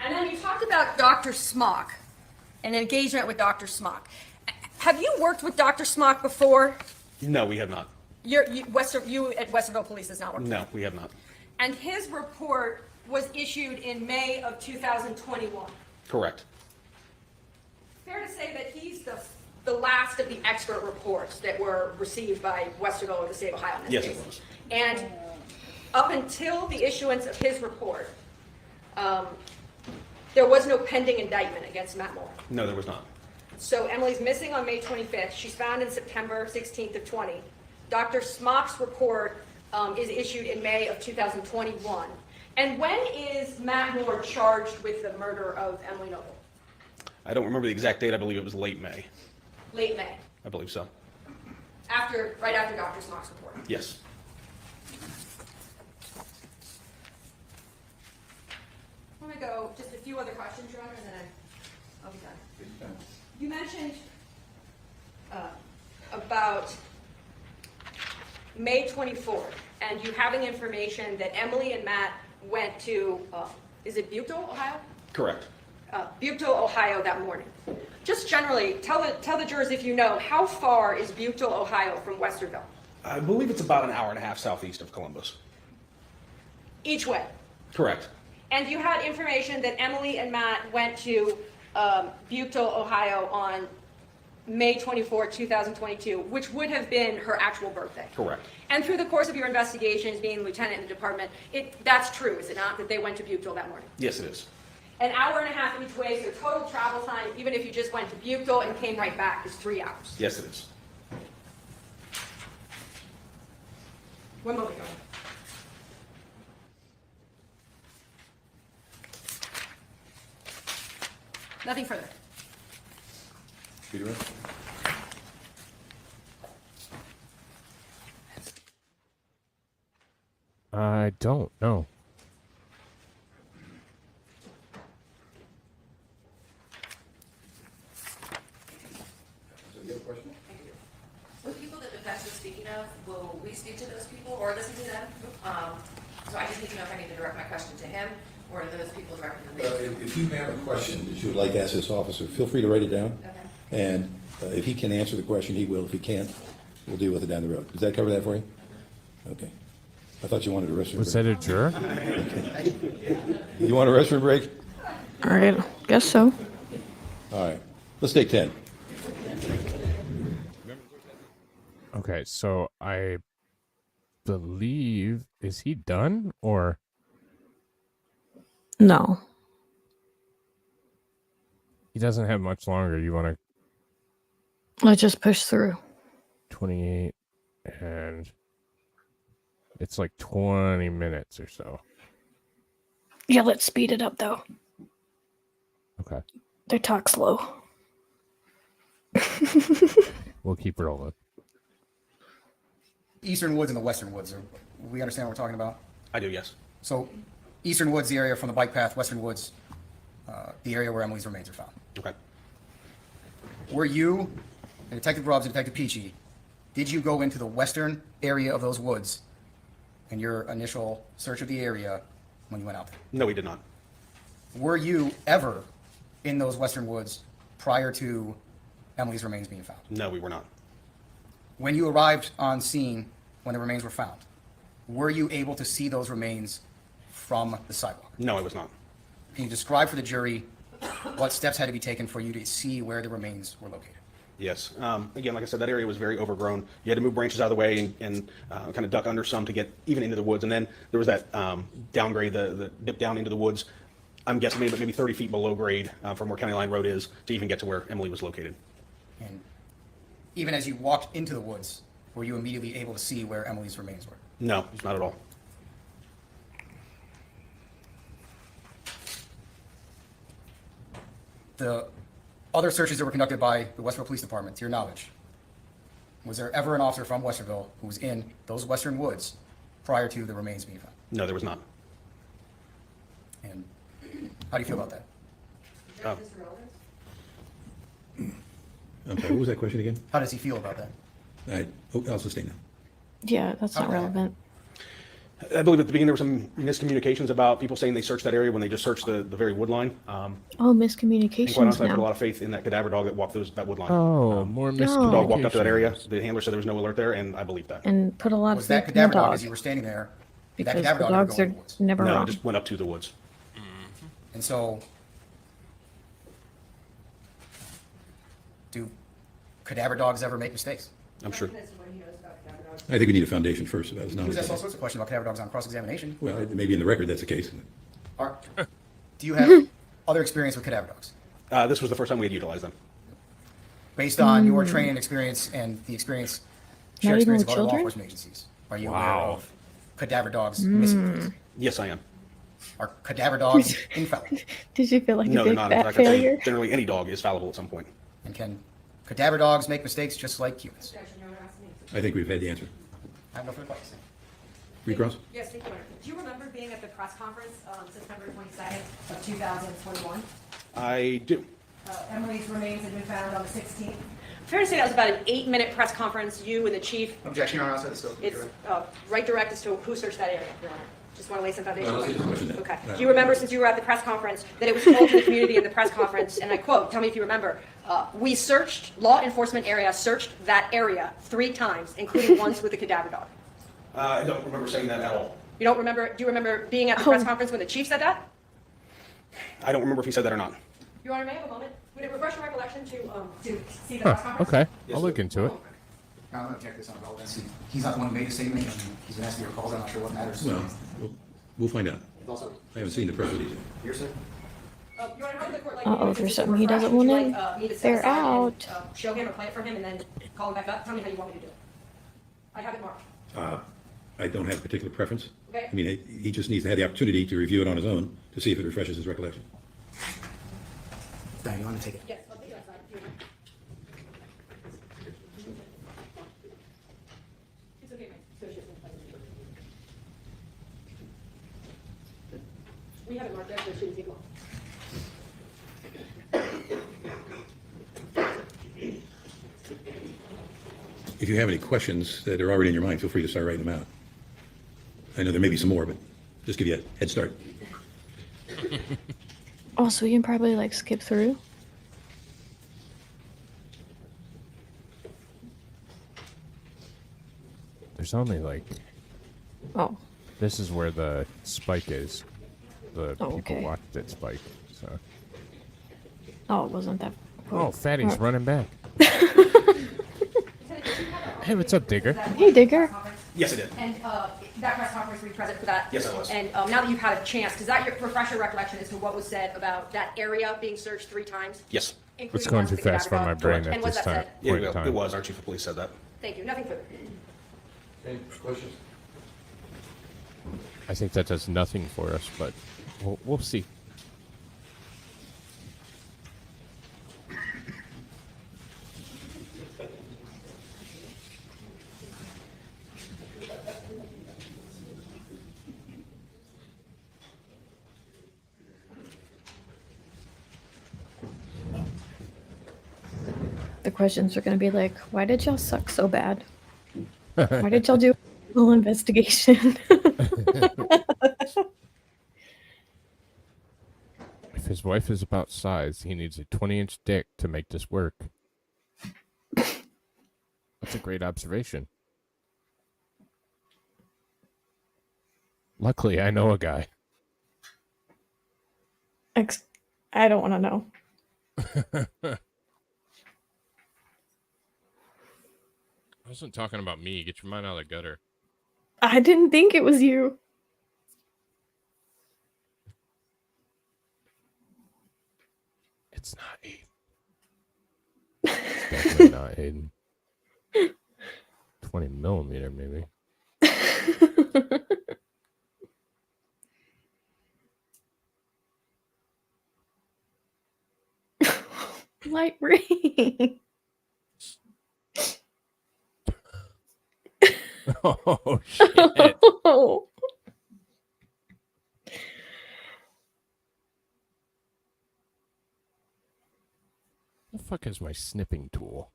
And then you talked about Dr. Smock, an engagement with Dr. Smock. Have you worked with Dr. Smock before? No, we have not. You at Westerville Police has not worked? No, we have not. And his report was issued in May of 2021. Correct. Fair to say that he's the last of the expert reports that were received by Westerville or the state of Ohio in this Yes, case. it was. And up until the issuance of his report, there was no pending indictment against Matt Moore. No, there was not. So Emily's missing on May 25th. She's found in September 16th of 20. Dr. Smock's report is issued in May of 2021. And when is Matt Moore charged with the murder of Emily Noble? I don't remember the exact date. I believe it was late May. Late May, I believe so. right after Dr. Smock's report. Yes. I'm going to go just a few other questions, Your Honor, and then I'll be done. You mentioned about May 24th, and you having information that Emily and Matt went to, is it Butyl, Ohio? Correct. Butyl, Ohio that morning. Just generally, tell the jurors if you know, how far is Butyl, Ohio from Westerville? I believe it's about an hour and a half southeast of Columbus. Each way. Correct. And you had information that Emily and Matt went to Butyl, Ohio on May 24, 2022, which would have been her actual birthday. Correct. And through the course of your investigations, being lieutenant in the department, that's true, is it not, that they went to Butyl that morning? Yes, it is. An hour and a half each way, so total travel time, even if you just went to Butyl and came right back, is 3 hours. Yes, it is. One moment, Your Honor. Nothing further. Peter? I don't know. The people that the defense is speaking of, will we speak to those people or listen to them? So I just need to know if I need to direct my question to him or those people directly to me. If you have a question that you would like to ask this officer, feel free to write it down. Okay. And if he can answer the question, he will. If he can't, we'll deal with it down the road. Does that cover that for you? Okay. I thought you wanted a restroom break. Was that a juror? You want a restroom break? All right, guess so. All right. Let's take 10. Okay, so I believe, is he done or? No. He doesn't have much longer. You want to Let's just push through. 28 and it's like 20 minutes or so. Yeah, let's speed it up though. Okay. They talk slow. We'll keep rolling. Eastern Woods and the Western Woods, we understand what we're talking about? I do, yes. So Eastern Woods, the area from the bike path, Western Woods, the area where Emily's remains are found. Okay. Were you, and Detective Grubbs and Detective Peachy, did you go into the western area of those woods in your initial search of the area when you went out there? No, we did not. Were you ever in those western woods prior to Emily's remains being found? No, we were not. When you arrived on scene, when the remains were found, were you able to see those remains from the sidewalk? No, I was not. Can you describe for the jury what steps had to be taken for you to see where the remains were located? Yes. Again, like I said, that area was very overgrown. You had to move branches out of the way and kind of duck under some to get even into the woods. And then there was that downgrade, the dip down into the woods. I'm guessing maybe 30 feet below grade from where County Line Road is to even get to where Emily was located. And even as you walked into the woods, were you immediately able to see where Emily's remains were? No, not at all. the other searches that were conducted by the Westerville Police Department, to your knowledge, was there ever an officer from Westerville who was in those western woods prior to the remains being found? No, there was not. And how do you feel about that? Oh. I'm sorry, what was that question again? How does he feel about that? I'll sustain that. Yeah, that's not relevant. I believe at the beginning there were some miscommunications about people saying they searched that area when they just searched the very wood line. Oh, And quite miscommunications honestly, I put a lot now. of faith in that cadaver dog that walked that wood line. Oh, more The dog walked up to that area. miscommunication. The handler said there was no alert there, and I believe that. And put a lot Was of that faith in the cadaver dog dog. as you were standing there? Did that Because cadaver the dog ever dogs go are in the woods? never No, wrong. it just went up to the woods. And so, do cadaver dogs ever make mistakes? I'm sure. I think we need a foundation first about his He was knowledge. asked all sorts of questions about cadaver dogs on cross-examination. Well, maybe in the record that's the case. Do you have other experience with cadaver dogs? This was the first time we had utilized them. Based on your training and experience and the experience, Not shared even experience with of other law children? enforcement agencies, are you aware Wow. of cadaver dogs missing things? Yes, I am. Are cadaver dogs infallible? Did you feel like No, a they're big not. In fat fact, I'd say failure? generally any dog is fallible at some point. And can cadaver dogs make mistakes just like humans? I think we've had the answer. I have no further questions. Recross? Yes, thank you. Do you remember being at the press conference on September 22nd of 2021? I do. Emily's remains had been found on the 16th. Fair to say that was about an 8-minute press conference, you and the chief. Objection, Your Honor, outside the scope. It's right direct as to who searched that area, Your Honor. Just want to lay some foundation. let's get the question then. Okay. Do you remember, since you were at the press conference, that it was told to the community in the press conference, and I quote, tell me if you remember, we searched, law enforcement area searched that area 3 times, including once with a cadaver dog. I don't remember saying that at all. You don't remember, do you remember being at the press conference when the chief said that? I don't remember if he said that or not. Your Honor, may I have a moment? Would it refresh your recollection to see the press conference? Okay, I'll look into it. I'm going to object this on relevancy. He's not the one who made the statement, and he's been asked to be recalled. I'm not sure what matters. Well, we'll find out. Also, I haven't seen the press release yet. here, sir. Your Honor, how would the court like Uh-oh, me to there's just something he refresh? doesn't Would you want like, me to step They're aside and, out. show him or play it for him and then call him back up? Tell me how you want me to do it. I have it marked. I don't have a particular preference. Okay. I mean, he just needs to have the opportunity to review it on his own to see if it refreshes his recollection. Diane, you want to take it? Yes, I'll take it outside if you want. It's okay, ma'am. So it's just in front of you. We have it marked there, so it shouldn't take long. If you have any questions that are already in your mind, feel free to start writing them out. I know there may be some more, but just give you a head start. Oh, so we can probably like skip through. There's only like. Oh. This is where the spike is. The Oh, people okay. watched it spike. So. Oh, it wasn't that. Oh, Fatty's Oh. running back. Hey, what's up, Digger? Hey, Digger. Yes, I did. And that press conference, were you present for that? Yes, I was. And now that you've had a chance, does that refresh your recollection as to what was said about that area being searched 3 times? Yes. including It's going ones too with the fast for cadaver my dog? brain And at what's this that time. said? Yeah, Point in it time. was. Our chief of police said that. Thank you, nothing further. Any questions? I think that does nothing for us, but we'll see. The questions are going to be like, why did y'all suck so bad? Why did y'all do a full investigation? If his wife is about size, he needs a 20-inch dick to make this work. That's a great observation. Luckily, I know a guy. I don't want to know. I wasn't talking about me. Get your mind out of the gutter. I didn't think it was you. It's not Aiden. It's definitely not Aiden. 20 millimeter, maybe. light ring. Oh shit! Oh. The fuck is my snipping tool?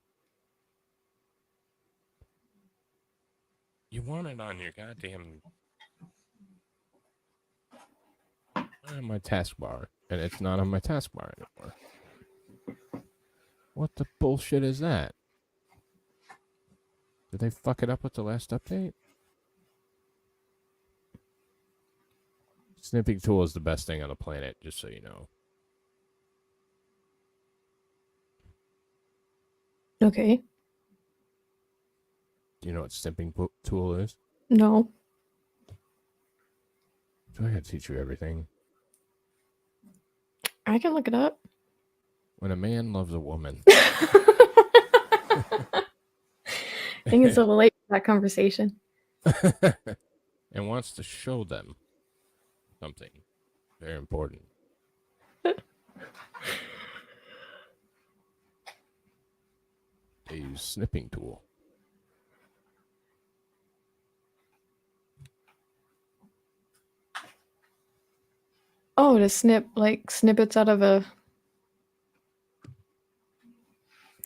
You want it on your goddamn on my taskbar, and it's not on my taskbar anymore. What the bullshit is that? Did they fuck it up with the last update? Snipping tool is the best thing on the planet, just so you know. Okay. Do you know what snipping tool is? No. Do I gotta teach you everything? I can look it up. When a man loves a woman. I think it's a little late for that conversation. And wants to show them something very important. They use snipping tool. Oh, to snip like snippets out of a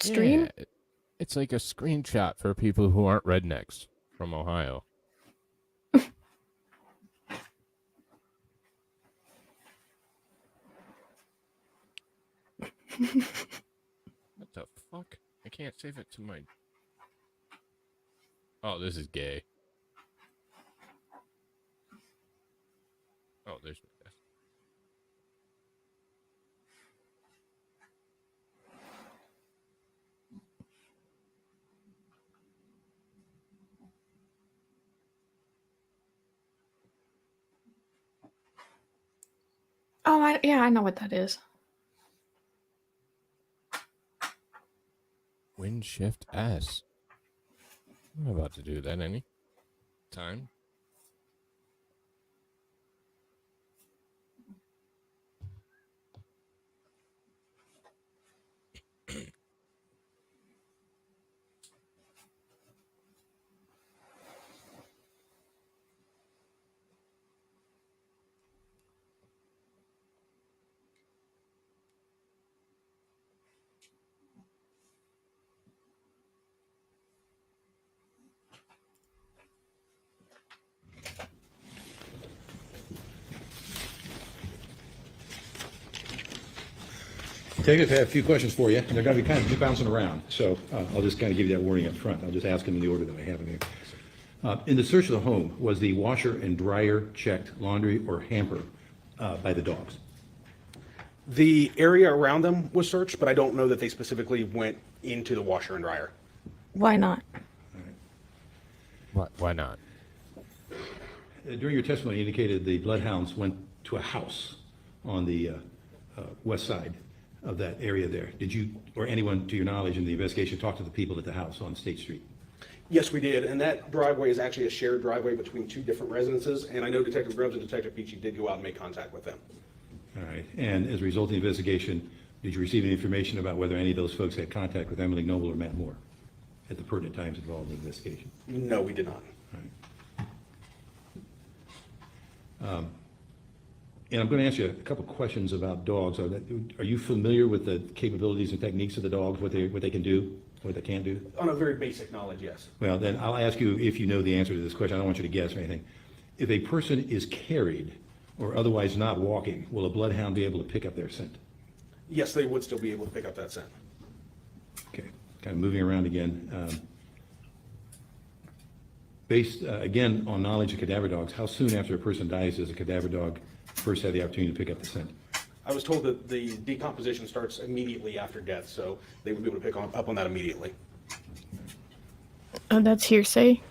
stream? Yeah, it's like a screenshot for people who aren't rednecks from Ohio. What the fuck? I can't save it to my... Oh, this is gay. Oh, there's my desk. Oh, yeah, I know what that is. Wind shift S. I'm about to do that any time. Detective, I have a few questions for you, and they're going to be kind of bouncing around, so I'll just kind of give you that warning up front. I'll just ask them in the order that I have them here. In the search of the home, was the washer and dryer checked, laundry or hamper by the dogs? The area around them was searched, but I don't know that they specifically went into the washer and dryer. Why not? Why not? During your testimony, you indicated the bloodhounds went to a house on the west side of that area there. Did you, or anyone to your knowledge in the investigation, talk to the people at the house on State Street? Yes, we did, and that driveway is actually a shared driveway between two different residences, and I know Detective Grubbs and Detective Peachy did go out and make contact with them. All right, and as a result of the investigation, did you receive any information about whether any of those folks had contact with Emily Noble or Matt Moore at the pertinent times involved in the investigation? No, we did not. All right. And I'm going to ask you a couple questions about dogs. Are you familiar with the capabilities and techniques of the dogs, what they can do, what they can't do? On a very basic knowledge, yes. Well, then I'll ask you if you know the answer to this question. I don't want you to guess or anything. If a person is carried or otherwise not walking, will a bloodhound be able to pick up their scent? Yes, they would still be able to pick up that scent. Okay, kind of moving around again. Based, again, on knowledge of cadaver dogs, how soon after a person dies does a cadaver dog first have the opportunity to pick up the scent? I was told that the decomposition starts immediately after death, so they would be able to pick up on that immediately. That's hearsay.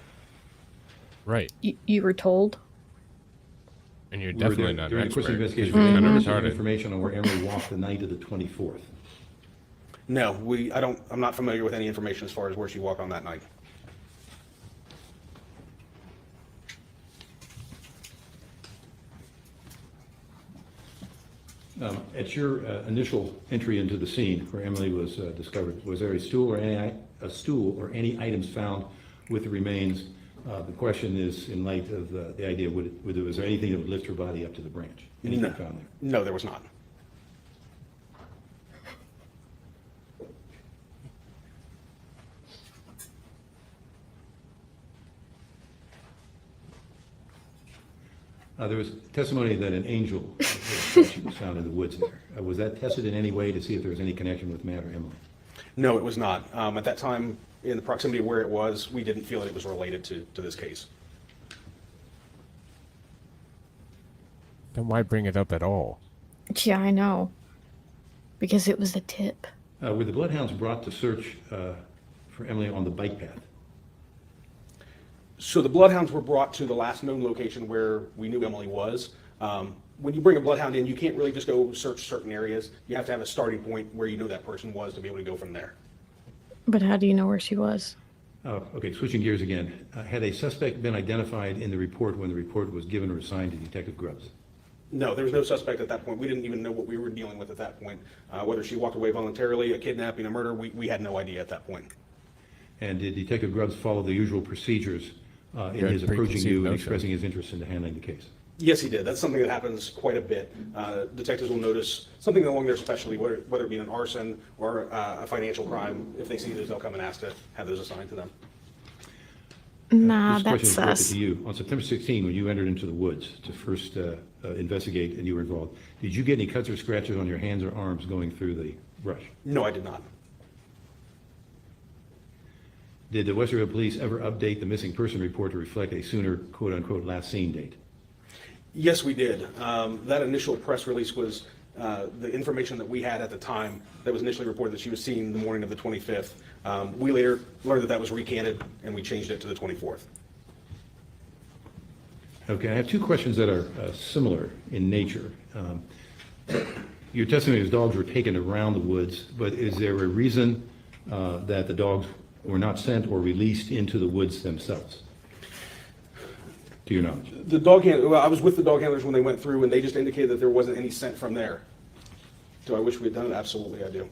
Right. You were told. And you're definitely not an during the course of expert. the investigation, You're we kind of received retarded. information on where Emily walked the night of the 24th. No, I'm not familiar with any information as far as where she walked on that night. At your initial entry into the scene where Emily was discovered, was there a stool or any items found with the remains? The question is, in light of the idea, was there anything that would lift her body up to the branch? Anything found there? No, there was not. There was testimony that an angel was found in the woods there. Was that tested in any way to see if there was any connection with Matt or Emily? No, it was not. At that time, in the proximity of where it was, we didn't feel that it was related to this case. Then why bring it up at all? Yeah, I know. Because it was a tip. Were the bloodhounds brought to search for Emily on the bike path? So the bloodhounds were brought to the last known location where we knew Emily was. When you bring a bloodhound in, you can't really just go search certain areas. You have to have a starting point where you know that person was to be able to go from there. But how do you know where she was? Okay, switching gears again. Had a suspect been identified in the report when the report was given or assigned to Detective Grubbs? No, there was no suspect at that point. We didn't even know what we were dealing with at that point. Whether she walked away voluntarily, a kidnapping, a murder, we had no idea at that point. And did Detective Grubbs follow the usual procedures in his approaching you and expressing his interest in handling the case? Yes, he did. That's something that happens quite a bit. Detectives will notice something along their specialty, whether it be an arson or a financial crime. If they see those, they'll come and ask to have those assigned to them. Nah, this that's question is directed us. to you. On September 16, when you entered into the woods to first investigate and you were involved, did you get any cuts or scratches on your hands or arms going through the brush? No, I did not. Did the Westerville Police ever update the missing person report to reflect a sooner quote-unquote last seen date? Yes, we did. That initial press release was the information that we had at the time that was initially reported that she was seen the morning of the 25th. We later learned that that was recanted, and we changed it to the 24th. Okay, I have two questions that are similar in nature. Your testimony is dogs were taken around the woods, but is there a reason that the dogs were not sent or released into the woods themselves, to your knowledge? The dog handler, I was with the dog handlers when they went through, and they just indicated that there wasn't any scent from there. Do I wish we had done it? Absolutely, I do.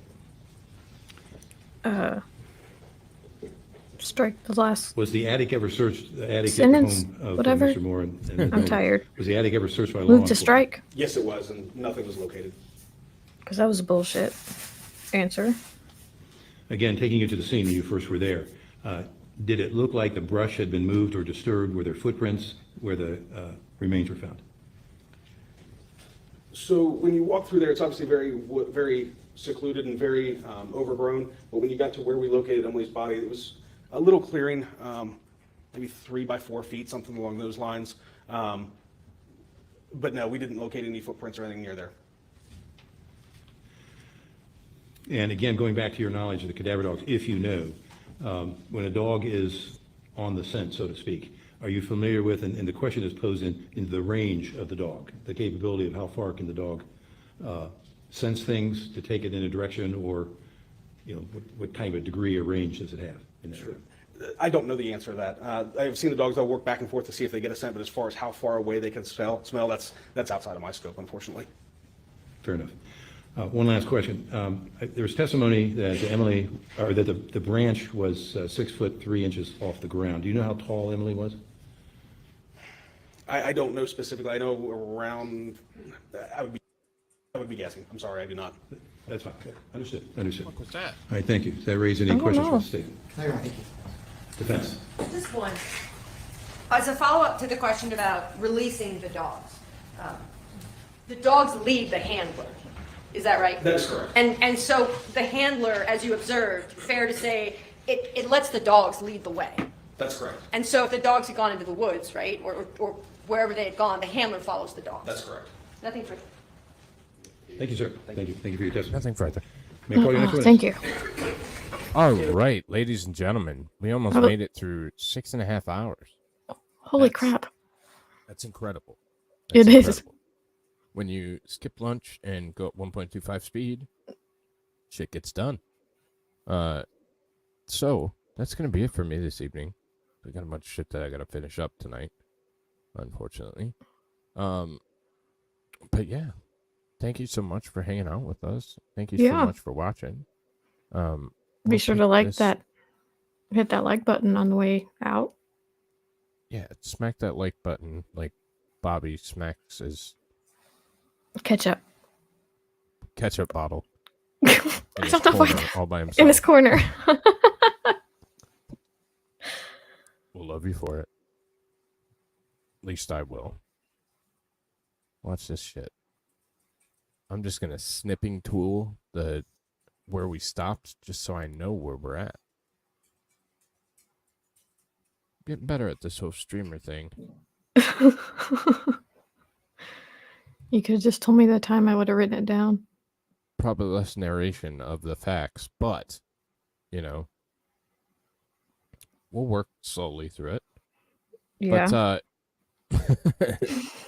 Strike the last. Was the attic ever searched, the attic Sentence, at the home of whatever. Mr. Moore? I'm tired. Was the attic ever searched by law Move to enforcement? strike? Yes, it was, and nothing was located. Because that was a bullshit answer. Again, taking you to the scene when you first were there, did it look like the brush had been moved or disturbed? Were there footprints where the remains were found? So when you walk through there, it's obviously very secluded and very overgrown. But when you got to where we located Emily's body, it was a little clearing, maybe 3 by 4 feet, something along those lines. But no, we didn't locate any footprints or anything near there. And again, going back to your knowledge of the cadaver dogs, if you know, when a dog is on the scent, so to speak, are you familiar with, and the question is posed in the range of the dog, the capability of how far can the dog sense things to take it in a direction, or what kind of a degree or range does it have in that? Sure. I don't know the answer to that. I've seen the dogs, they'll work back and forth to see if they get a scent, but as far as how far away they can smell, that's outside of my scope, unfortunately. Fair enough. One last question. There was testimony that Emily, or that the branch was 6 foot 3 inches off the ground. Do you know how tall Emily was? I don't know specifically. I know around, I would be guessing. I'm sorry, I do not. That's fine. Understood. Understood. What was that? All right, thank you. Does that raise any don't questions for know. the state? Thank you. Defense. Just one. As a follow-up to the question about releasing the dogs, the dogs lead the handler. Is that right? That is correct. And so the handler, as you observed, fair to say, it lets the dogs lead the way. That's correct. And so if the dogs had gone into the woods, right, or wherever they had gone, the handler follows the dogs. That's correct. Nothing for. Thank you, sir. Thank you. Thank you for your testimony. Nothing further. May I call your next witness? Thank you. All right, ladies and gentlemen, we almost How about- made it through 6.5 hours. Holy That's- crap. That's incredible. It That's is. incredible. When you skip lunch and go at 1.25 speed, shit gets done. So that's gonna be it for me this evening. I got a bunch of shit that I gotta finish up tonight, unfortunately. But yeah, thank you so much for hanging out with us. Thank you Yeah. so much for watching. Be we'll sure keep to like this- that. Hit that like button on the way out. Yeah, smack that like button like Bobby smacks his Ketchup. ketchup bottle I in his don't know corner, why. all by himself. In his corner. We'll love you for it. At least I will. Watch this shit. I'm just gonna snipping tool the where we stopped just so I know where we're at. Getting better at this whole streamer thing. You could have just told me the time. I would have written it down. Probably less narration of the facts, but you know, we'll work slowly through it. Yeah. But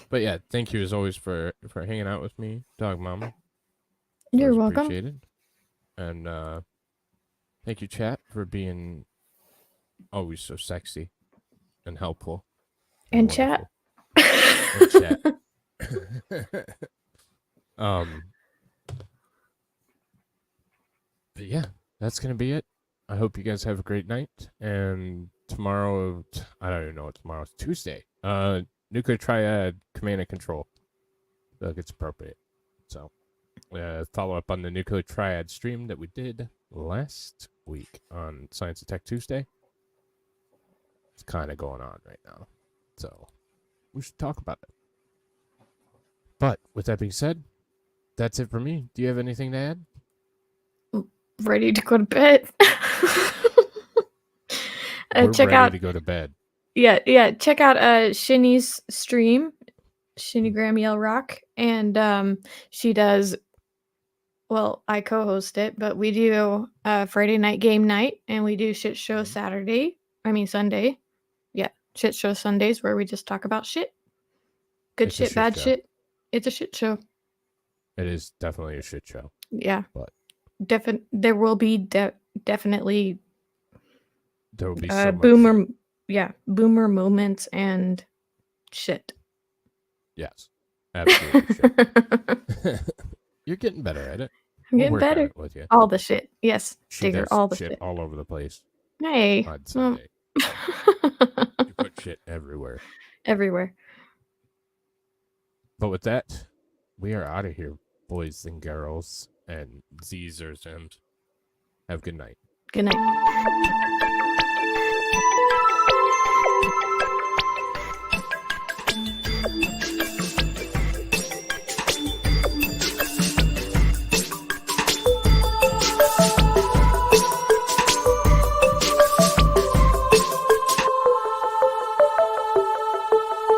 but yeah, thank you as always for hanging out with me, Dog Mama. You're Always welcome. appreciated. And thank you, chat, for being always so sexy and helpful. And chat. wonderful. And chat. But yeah, that's gonna be it. I hope you guys have a great night. And tomorrow, I don't even know what tomorrow is. Tuesday. Nuclear Triad Command and Control. I think it's appropriate. So, follow up on the Nuclear Triad stream that we did last week on Science and Tech Tuesday. It's kind of going on right now. So, we should talk about it. But, with that being said, that's it for me. Do you have anything to add? Ready to go to bed. We're Check ready out. to go to bed. Yeah. Check out Shinny's stream, Shinny Graham Yell Rock, and she does. Well, I co-host it, but we do Friday night game night, and we do shit show Sunday. Yeah, shit show Sundays where we just talk about shit. Good It's a shit, shit bad show. shit. It's a shit show. It is definitely a shit show. Yeah. But There will be definitely there will be so much boomer. shit. Yeah, boomer moments and shit. Yes, absolutely. Shit. You're getting better at it. I'm We'll getting work on better. it with you. All the shit. Yes, She Digger. does All the shit shit. all over the place Hey. on Sunday. You put shit everywhere. Everywhere. But with that, we are out of here, boys and girls, and Zers and have a good night. Good night.